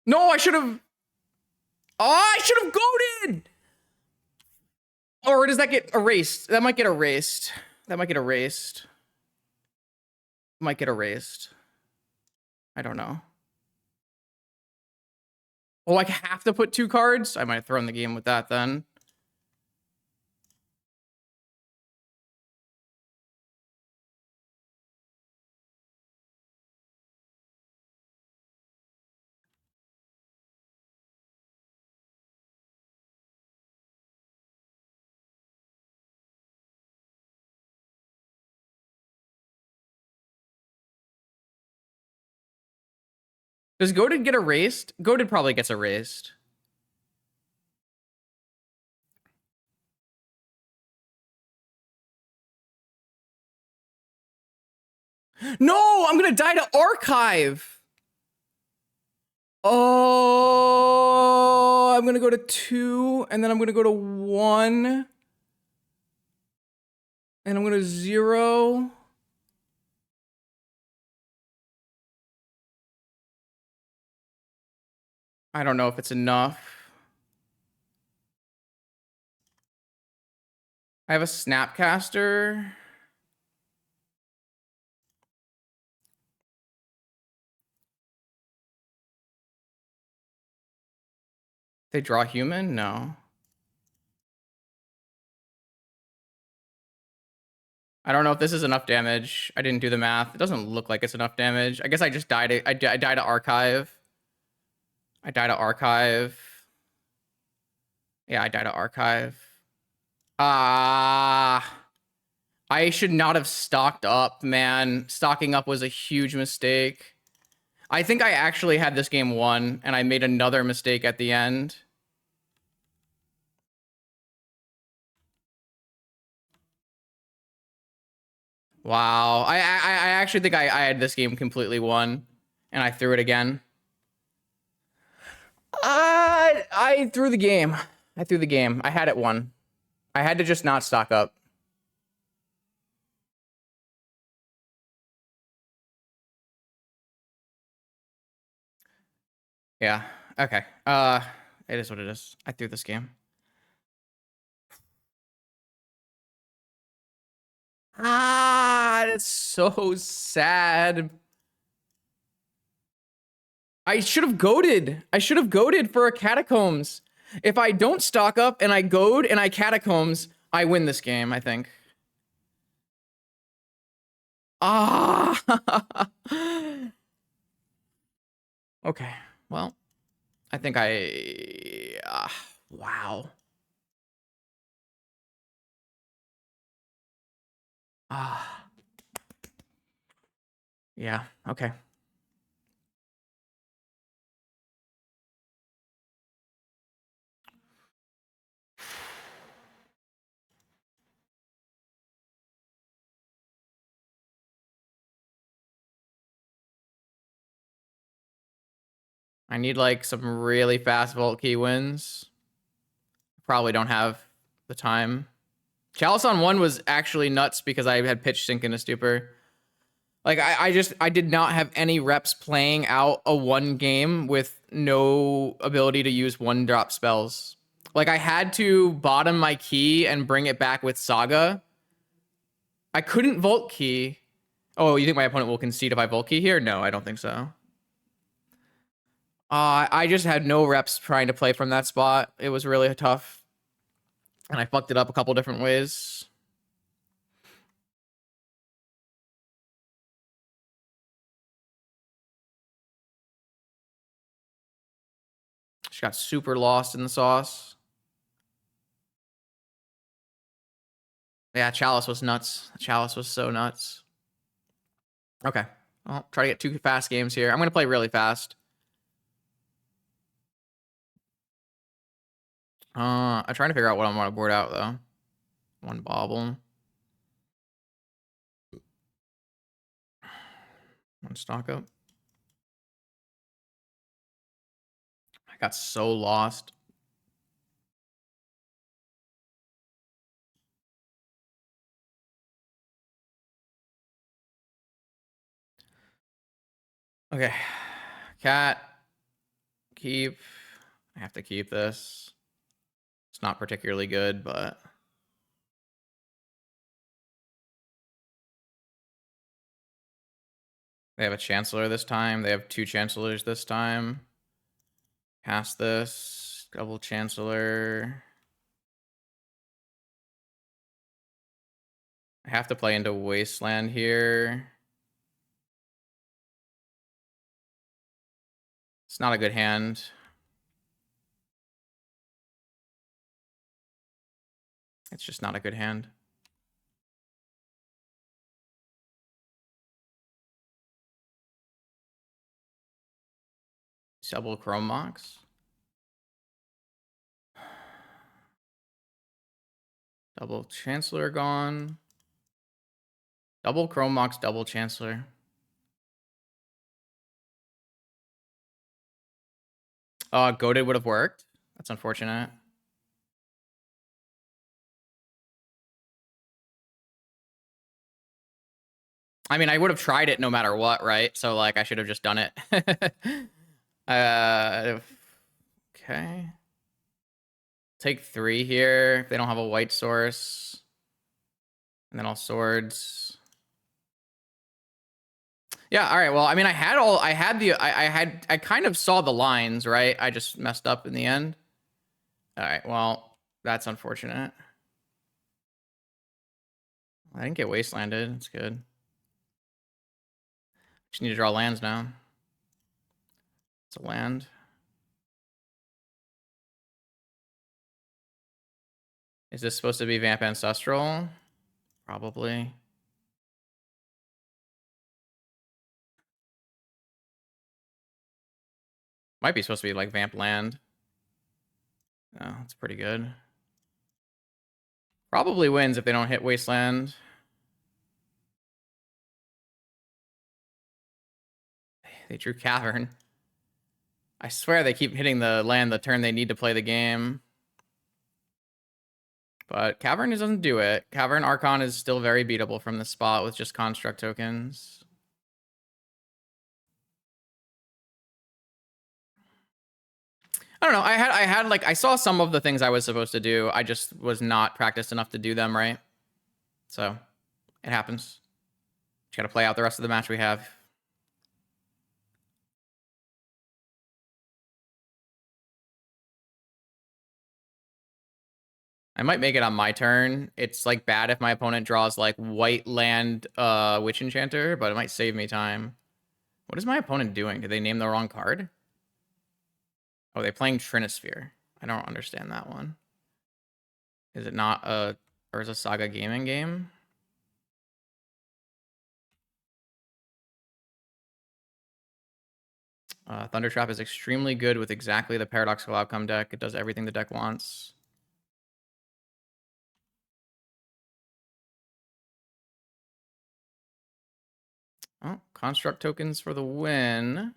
No, I should have. Oh, I should have goaded. Or does that get erased? That might get erased. That might get erased. Might get erased. I don't know. Oh, I have to put 2 cards? I might have thrown the game with that then. Does goaded get erased? Goaded probably gets erased. No, I'm gonna die to archive. Oh, I'm gonna go to 2, and then I'm gonna go to 1, and I'm gonna 0. I don't know if it's enough. I have a Snapcaster. They draw human? No. I don't know if this is enough damage. I didn't do the math. It doesn't look like it's enough damage. I guess I just died. I died to archive. I died to archive. Yeah, I died to archive. I should not have stocked up, man. Stocking up was a huge mistake. I think I actually had this game won, and I made another mistake at the end. Wow. I actually think I had this game completely won, and I threw it again. I threw the game. I threw the game. I had it won. I had to just not stock up. Yeah. Okay. It is what it is. I threw this game. That's so sad. I should have goaded. I should have goaded for a catacombs. If I don't stock up and I goad and I catacombs, I win this game, I think. Ah. Okay. Well, I think wow. Ah. Yeah. Okay. I need like some really fast vault key wins. Probably don't have the time. Chalice on 1 was actually nuts because I had pitch sink into stupor. Like I did not have any reps playing out a 1 game with no ability to use 1-drop spells. Like I had to bottom my key and bring it back with Saga. I couldn't Vault Key. Oh, you think my opponent will concede if I Vault Key here? No, I don't think so. I just had no reps trying to play from that spot. It was really tough. And I fucked it up a couple different ways. She got super lost in the sauce. Yeah, Chalice was nuts. Chalice was so nuts. Okay. I'll try to get 2 fast games here. I'm going to play really fast. I'm trying to figure out what I want to board out, though. 1 bobble. 1 stock up. I got so lost. Okay. Cat. keep. I have to keep this. It's not particularly good, but... They have a Chancellor this time. They have 2 Chancellors this time. Pass this. Double Chancellor. I have to play into Wasteland here. It's not a good hand. It's just not a good hand. Double Chrome Mox. Double Chancellor gone. Double Chrome Mox, double Chancellor. Goaded would have worked. That's unfortunate. I mean, I would have tried it no matter what, right? So, like, I should have just done it. Okay. Take 3 here if they don't have a white source. And then all swords. Yeah, all right. Well, I mean, I kind of saw the lines, right? I just messed up in the end. All right, well, that's unfortunate. I didn't get wastelanded. It's good. Just need to draw lands now. It's a land. Is this supposed to be Vamp Ancestral? Probably. Might be supposed to be like Vamp Land. Oh, that's pretty good. Probably wins if they don't hit Wasteland. They drew Cavern. I swear they keep hitting the land the turn they need to play the game. But Cavern doesn't do it. Cavern Archon is still very beatable from this spot with just construct tokens. I don't know. I saw some of the things I was supposed to do. I just was not practiced enough to do them right. So it happens. Just gotta play out the rest of the match we have. I might make it on my turn. It's like bad if my opponent draws like white land Witch Enchanter, but it might save me time. What is my opponent doing? Did they name the wrong card? Oh, they're playing Trinisphere. I don't understand that one. Is it not a Urza Saga gaming game? Thundertrap is extremely good with exactly the Paradoxical Outcome deck. It does everything the deck wants. Oh, construct tokens for the win.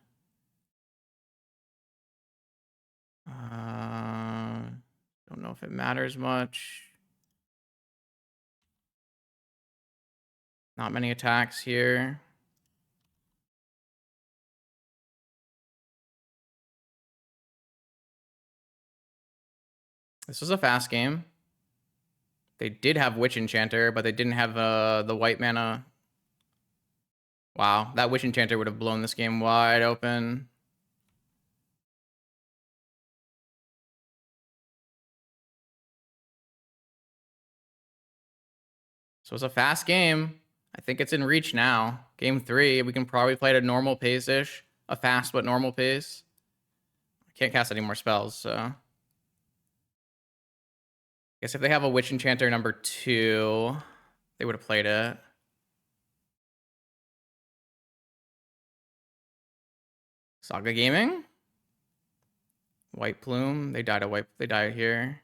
Don't know if it matters much. Not many attacks here. This was a fast game. They did have Witch Enchanter, but they didn't have the white mana. Wow, that Witch Enchanter would have blown this game wide open. So it's a fast game. I think it's in reach now. Game 3, we can probably play at a normal pace-ish. A fast but normal pace. I can't cast any more spells, so... I guess if they have a Witch Enchanter number 2, they would have played it. Saga Gaming? White Plume. They died here.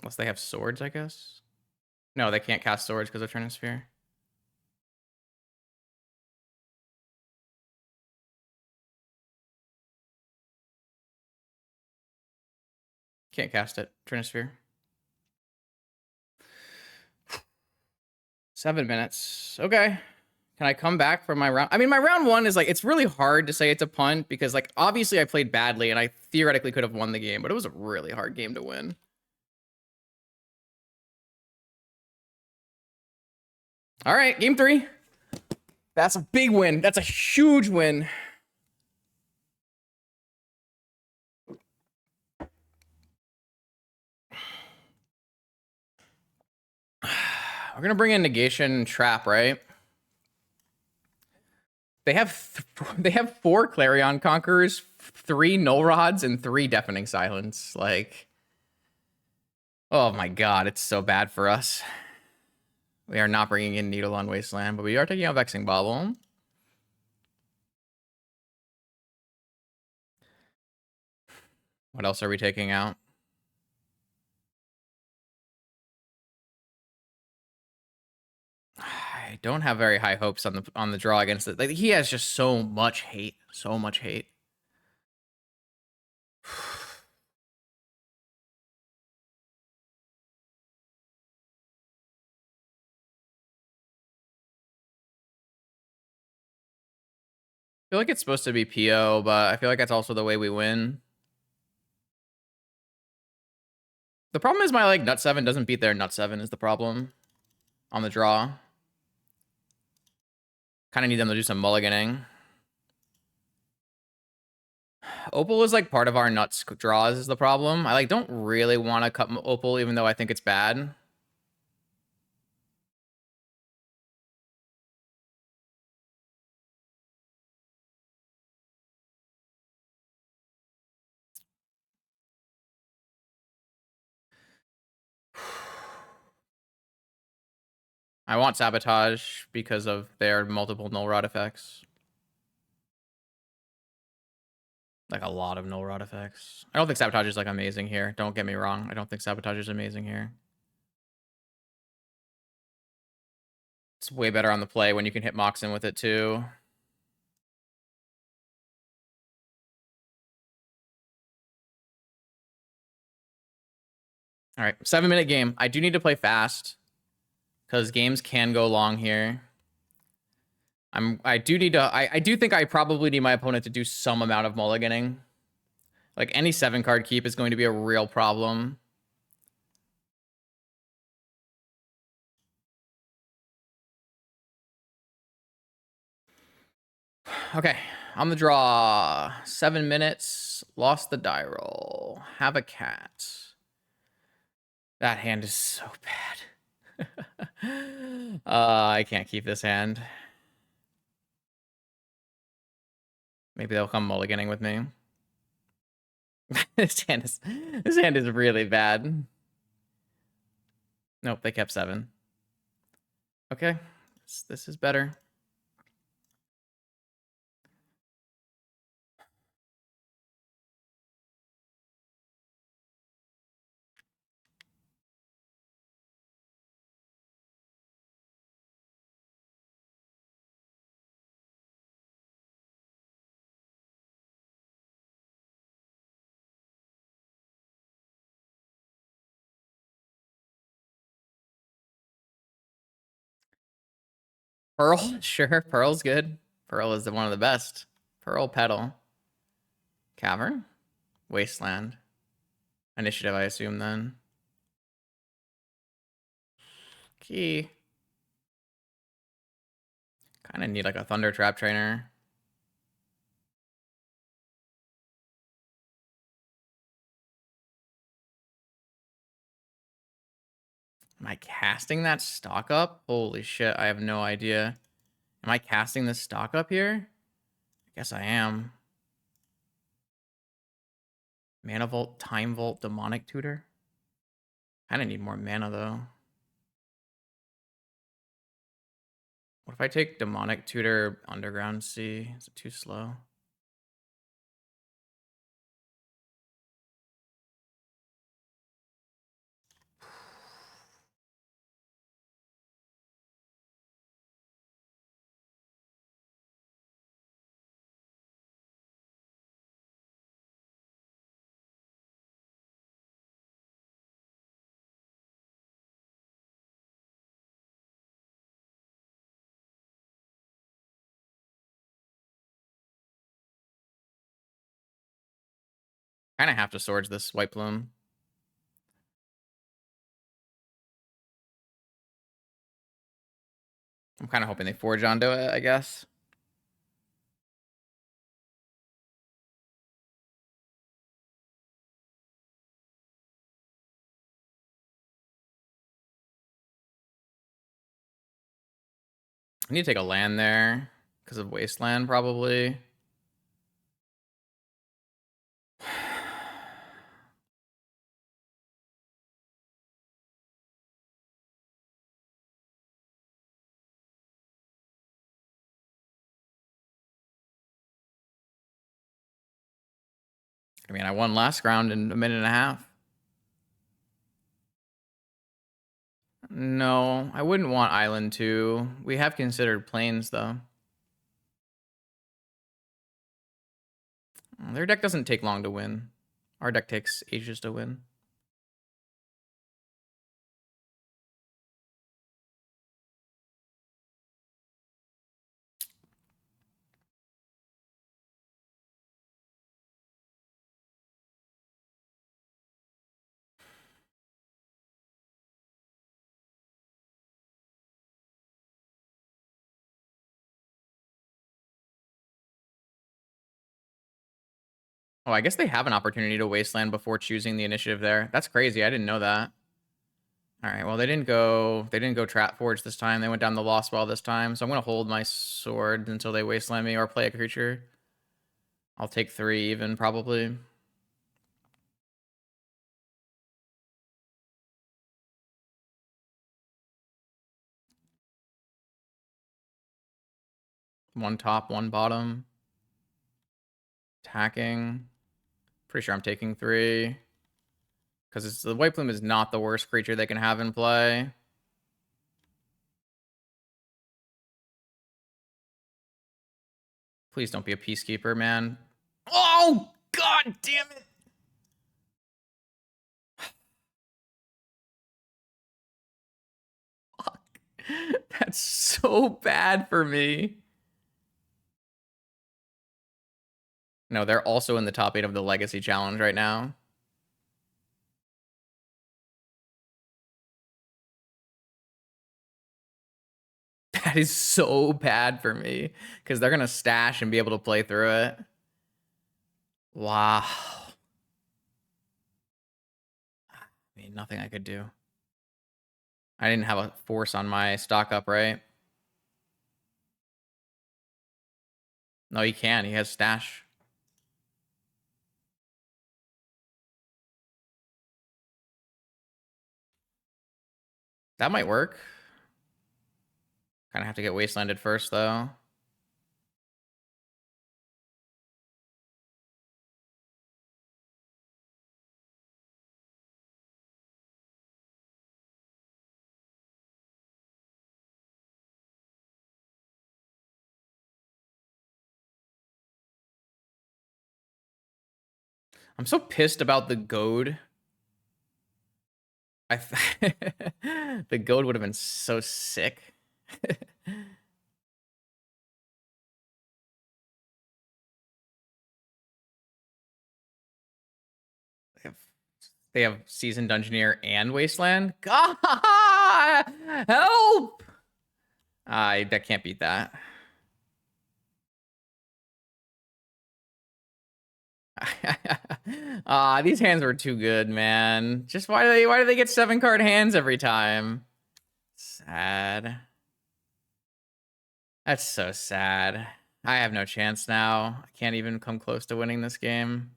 Unless they have swords, I guess. No, they can't cast swords because of Trinisphere. Can't cast it. Trinisphere. 7 minutes. Okay. Can I come back from my round? I mean, my round one is like, it's really hard to say it's a punt because like, obviously I played badly and I theoretically could have won the game, but it was a really hard game to win. All right, game 3. That's a big win. That's a huge win. We're gonna bring in negation and trap, right? They have 4 Clarion Conquerors, 3 Null Rods, and 3 Deafening Silence. Like, oh my god, it's so bad for us. We are not bringing in Needle on Wasteland, but we are taking out Vexing Bauble. What else are we taking out? I don't have very high hopes on the draw against it. Like, he has just so much hate. So much hate. I feel like it's supposed to be PO, but I feel like that's also the way we win. The problem is my like nut 7 doesn't beat their nut 7 is the problem on the draw. Kind of need them to do some mulliganing. Opal is like part of our nuts draws is the problem. I like don't really want to cut Opal even though I think it's bad. I want Sabotage because of their multiple null rod effects. Like a lot of null rod effects. I don't think Sabotage is like amazing here. Don't get me wrong. I don't think Sabotage is amazing here. It's way better on the play when you can hit Moxen with it too. All right, 7-minute game. I do need to play fast because games can go long here. I do think I probably need my opponent to do some amount of mulliganing. Like any 7-card keep is going to be a real problem. Okay, on the draw. 7 minutes. Lost the die roll. Have a cat. That hand is so bad. I can't keep this hand. Maybe they'll come mulliganing with me. this hand is really bad. Nope, they kept 7. Okay, this is better. Pearl, sure. Pearl's good. Pearl is one of the best. Pearl, Petal. Cavern? Wasteland. Initiative, I assume, then. Key. Kind of need like a Thunder Trap Trainer. Am I casting that stock up? Holy shit, I have no idea. Am I casting this stock up here? I guess I am. Mana Vault, Time Vault, Demonic Tutor. Kind of need more mana, though. What if I take Demonic Tutor, Underground Sea? Is it too slow? Kind of have to Swords this White Plume. I'm kind of hoping they Forge onto it, I guess. I need to take a land there because of Wasteland, probably. I mean, I won last round in a minute and a half. No, I wouldn't want Island 2. We have considered Plains, though. Their deck doesn't take long to win. Our deck takes ages to win. Oh, I guess they have an opportunity to Wasteland before choosing the initiative there. That's crazy. I didn't know that. All right, well, they didn't go Trap Forge this time. They went down the Lost Well this time. So I'm going to hold my sword until they Wasteland me or play a creature. I'll take 3 even, probably. One top, one bottom. Attacking. Pretty sure I'm taking 3. Because the White Plume is not the worst creature they can have in play. Please don't be a Peacekeeper, man. Oh, god damn it! Fuck. That's so bad for me. No, they're also in the top 8 of the Legacy Challenge right now. That is so bad for me because they're going to stash and be able to play through it. Wow. I mean, nothing I could do. I didn't have a force on my stock up, right? No, he can. He has stash. That might work. Kind of have to get Wastelanded first, though. I'm so pissed about the goad. The goad would have been so sick. They have Seasoned Dungeoneer and Wasteland. God, help! That can't beat that. These hands were too good, man. Just why do they get 7-card hands every time? Sad. That's so sad. I have no chance now. I can't even come close to winning this game.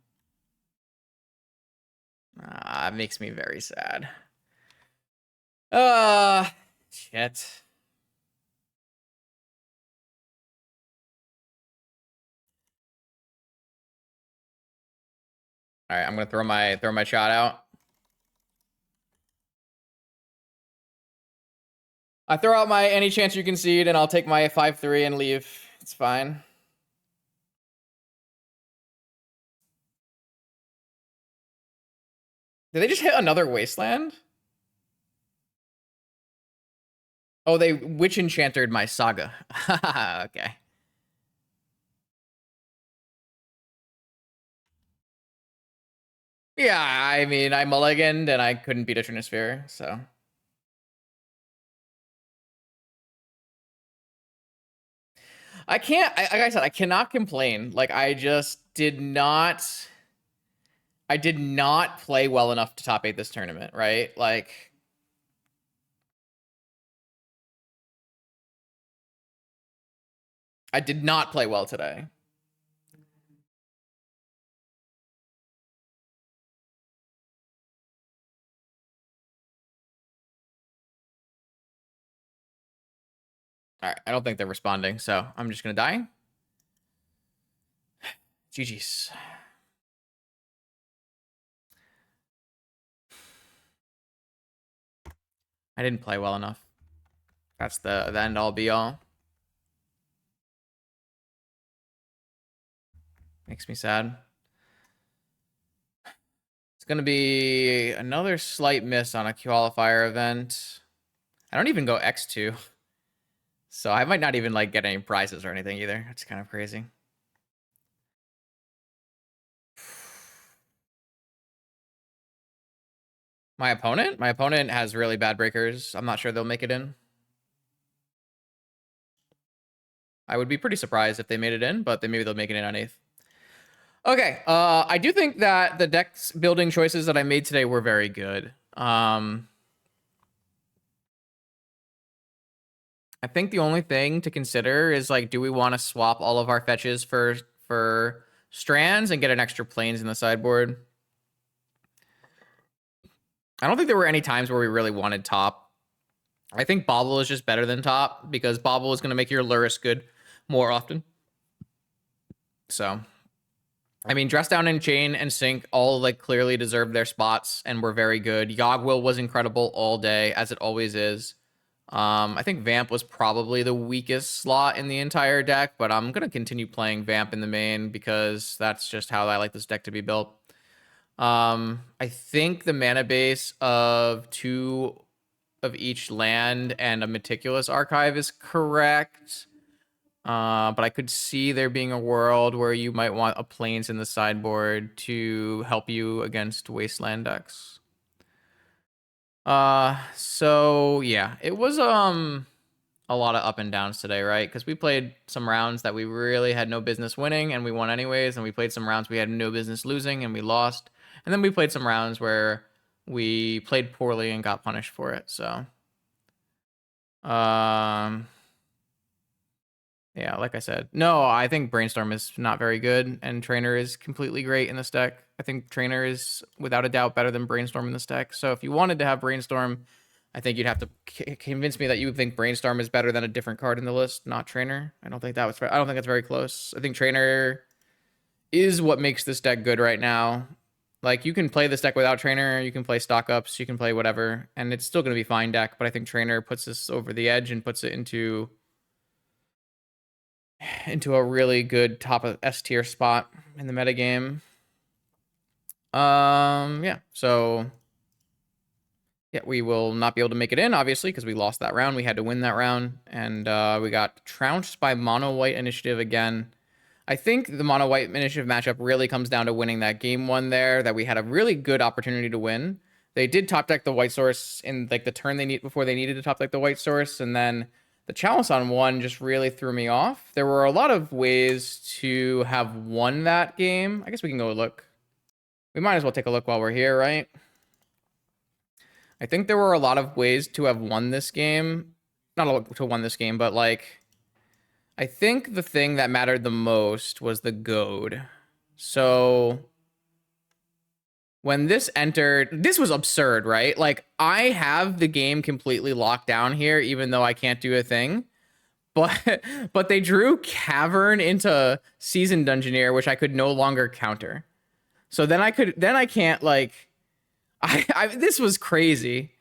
It makes me very sad. Shit. All right, I'm gonna throw my shot out. I throw out my any chance you concede, and I'll take my 5-3 and leave. It's fine. Did they just hit another Wasteland? Oh, they Witch Enchanted my Saga. Okay. Yeah, I mean, I mulliganed and I couldn't beat a Trinisphere, so. I can't, like I said, I cannot complain. Like, I did not play well enough to top 8 this tournament, right? Like, I did not play well today. All right, I don't think they're responding, so I'm just gonna die. GG's. I didn't play well enough. That's the end all be all. Makes me sad. It's gonna be another slight miss on a qualifier event. I don't even go X2. So I might not even like get any prizes or anything either. It's kind of crazy. My opponent? My opponent has really bad breakers. I'm not sure they'll make it in. I would be pretty surprised if they made it in, but maybe they'll make it in on 8th. Okay, I do think that the deck's building choices that I made today were very good. I think the only thing to consider is like, do we want to swap all of our fetches for strands and get an extra planes in the sideboard? I don't think there were any times where we really wanted top. I think Bobble is just better than top because Bobble is going to make your Lurrus good more often. So, I mean, Dress Down and Chain and Sync all like clearly deserved their spots and were very good. Yogwill was incredible all day, as it always is. I think Vamp was probably the weakest slot in the entire deck, but I'm going to continue playing Vamp in the main because that's just how I like this deck to be built. I think the mana base of 2 of each land and a Meticulous Archive is correct. But I could see there being a world where you might want a Plains in the sideboard to help you against Wasteland decks. So yeah, it was a lot of up and downs today, right? Because we played some rounds that we really had no business winning and we won anyways, and we played some rounds we had no business losing and we lost. And then we played some rounds where we played poorly and got punished for it. So yeah, like I said, no, I think Brainstorm is not very good, and Trainer is completely great in this deck. I think Trainer is, without a doubt, better than Brainstorm in this deck. So if you wanted to have Brainstorm, I think you'd have to convince me that you think Brainstorm is better than a different card in the list, not Trainer. I don't think that's very close. I think Trainer is what makes this deck good right now. Like, you can play this deck without Trainer, you can play stock ups, you can play whatever, and it's still going to be fine deck, but I think Trainer puts this over the edge and puts it into a really good top of S tier spot in the metagame. Yeah, so yeah, we will not be able to make it in, obviously, because we lost that round. We had to win that round, and we got trounced by Mono White Initiative again. I think the Mono White Initiative matchup really comes down to winning that game 1 there, that we had a really good opportunity to win. They did top deck the White Source in like the turn before they needed to top deck the White Source, and then the Chalice on 1 just really threw me off. There were a lot of ways to have won that game. I guess we can go look. We might as well take a look while we're here, right? I think there were a lot of ways to have won this game. Not to won this game, but like, I think the thing that mattered the most was the goad. So when this entered, this was absurd, right? Like, I have the game completely locked down here, even though I can't do a thing. But they drew Cavern into Seasoned Dungeoneer, which I could no longer counter. So then I can't like, this was crazy.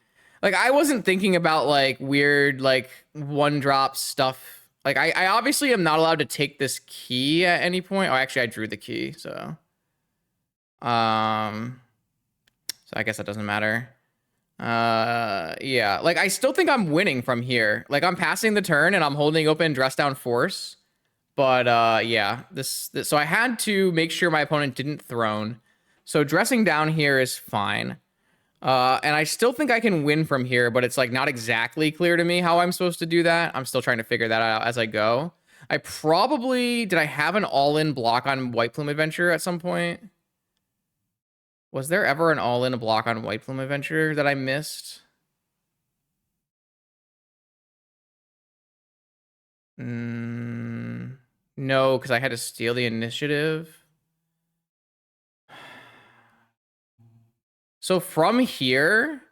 Like, I wasn't thinking about like weird like 1-drop stuff. Like, I obviously am not allowed to take this key at any point. Oh, actually I drew the key, so so I guess that doesn't matter. Yeah, like, I still think I'm winning from here. Like, I'm passing the turn and I'm holding open Dress Down Force. But yeah, this so I had to make sure my opponent didn't throne. So dressing down here is fine. And I still think I can win from here, but it's like not exactly clear to me how I'm supposed to do that. I'm still trying to figure that out as I go. Did I have an all-in block on White Plume Adventure at some point? Was there ever an all-in block on White Plume Adventure that I missed? No, because I had to steal the initiative. So from here,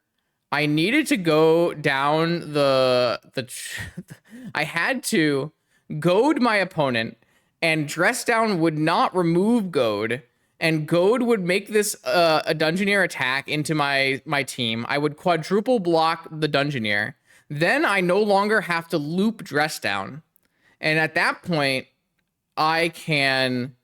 I needed to go down I had to goad my opponent, and dress down would not remove goad, and goad would make this a Dungeoneer attack into my team. I would quadruple block the Dungeoneer. Then I no longer have to loop dress down. And at that point, I can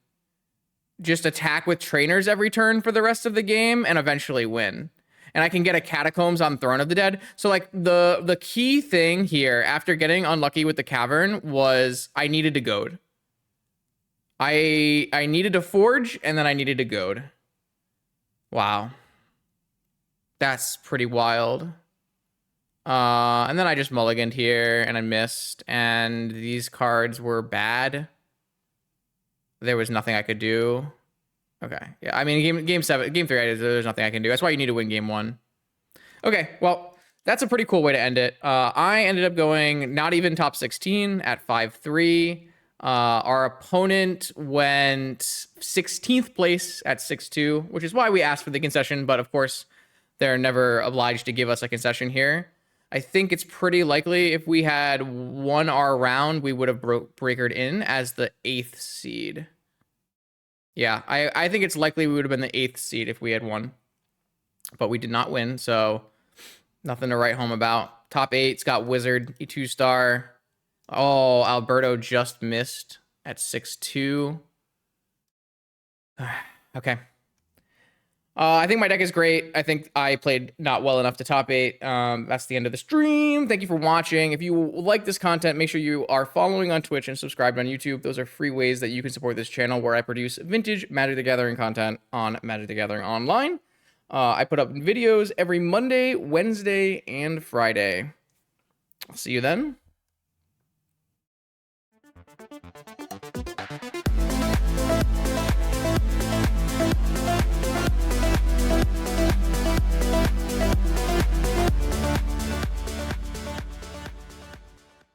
just attack with trainers every turn for the rest of the game and eventually win. And I can get a Catacombs on Throne of the Dead. So like the key thing here after getting unlucky with the Cavern was I needed to goad. I needed to forge, and then I needed to goad. Wow. That's pretty wild. And then I just mulliganed here, and I missed, and these cards were bad. There was nothing I could do. Okay. Yeah, I mean, game 3, there's nothing I can do. That's why you need to win game 1. Okay, well, that's a pretty cool way to end it. I ended up going not even top 16 at 5-3. Our opponent went 16th place at 6-2, which is why we asked for the concession, but of course, they're never obliged to give us a concession here. I think it's pretty likely if we had won our round, we would have breakered in as the 8th seed. Yeah, I think it's likely we would have been the 8th seed if we had won. But we did not win, so nothing to write home about. Top 8's got Wizard, E2 star. Oh, Alberto just missed at 6-2. Okay. I think my deck is great. I think I played not well enough to top 8. That's the end of the stream. Thank you for watching. If you like this content, make sure you are following on Twitch and subscribed on YouTube. Those are free ways that you can support this channel where I produce vintage Magic the Gathering content on Magic the Gathering Online. I put up videos every Monday, Wednesday, and Friday. I'll see you then.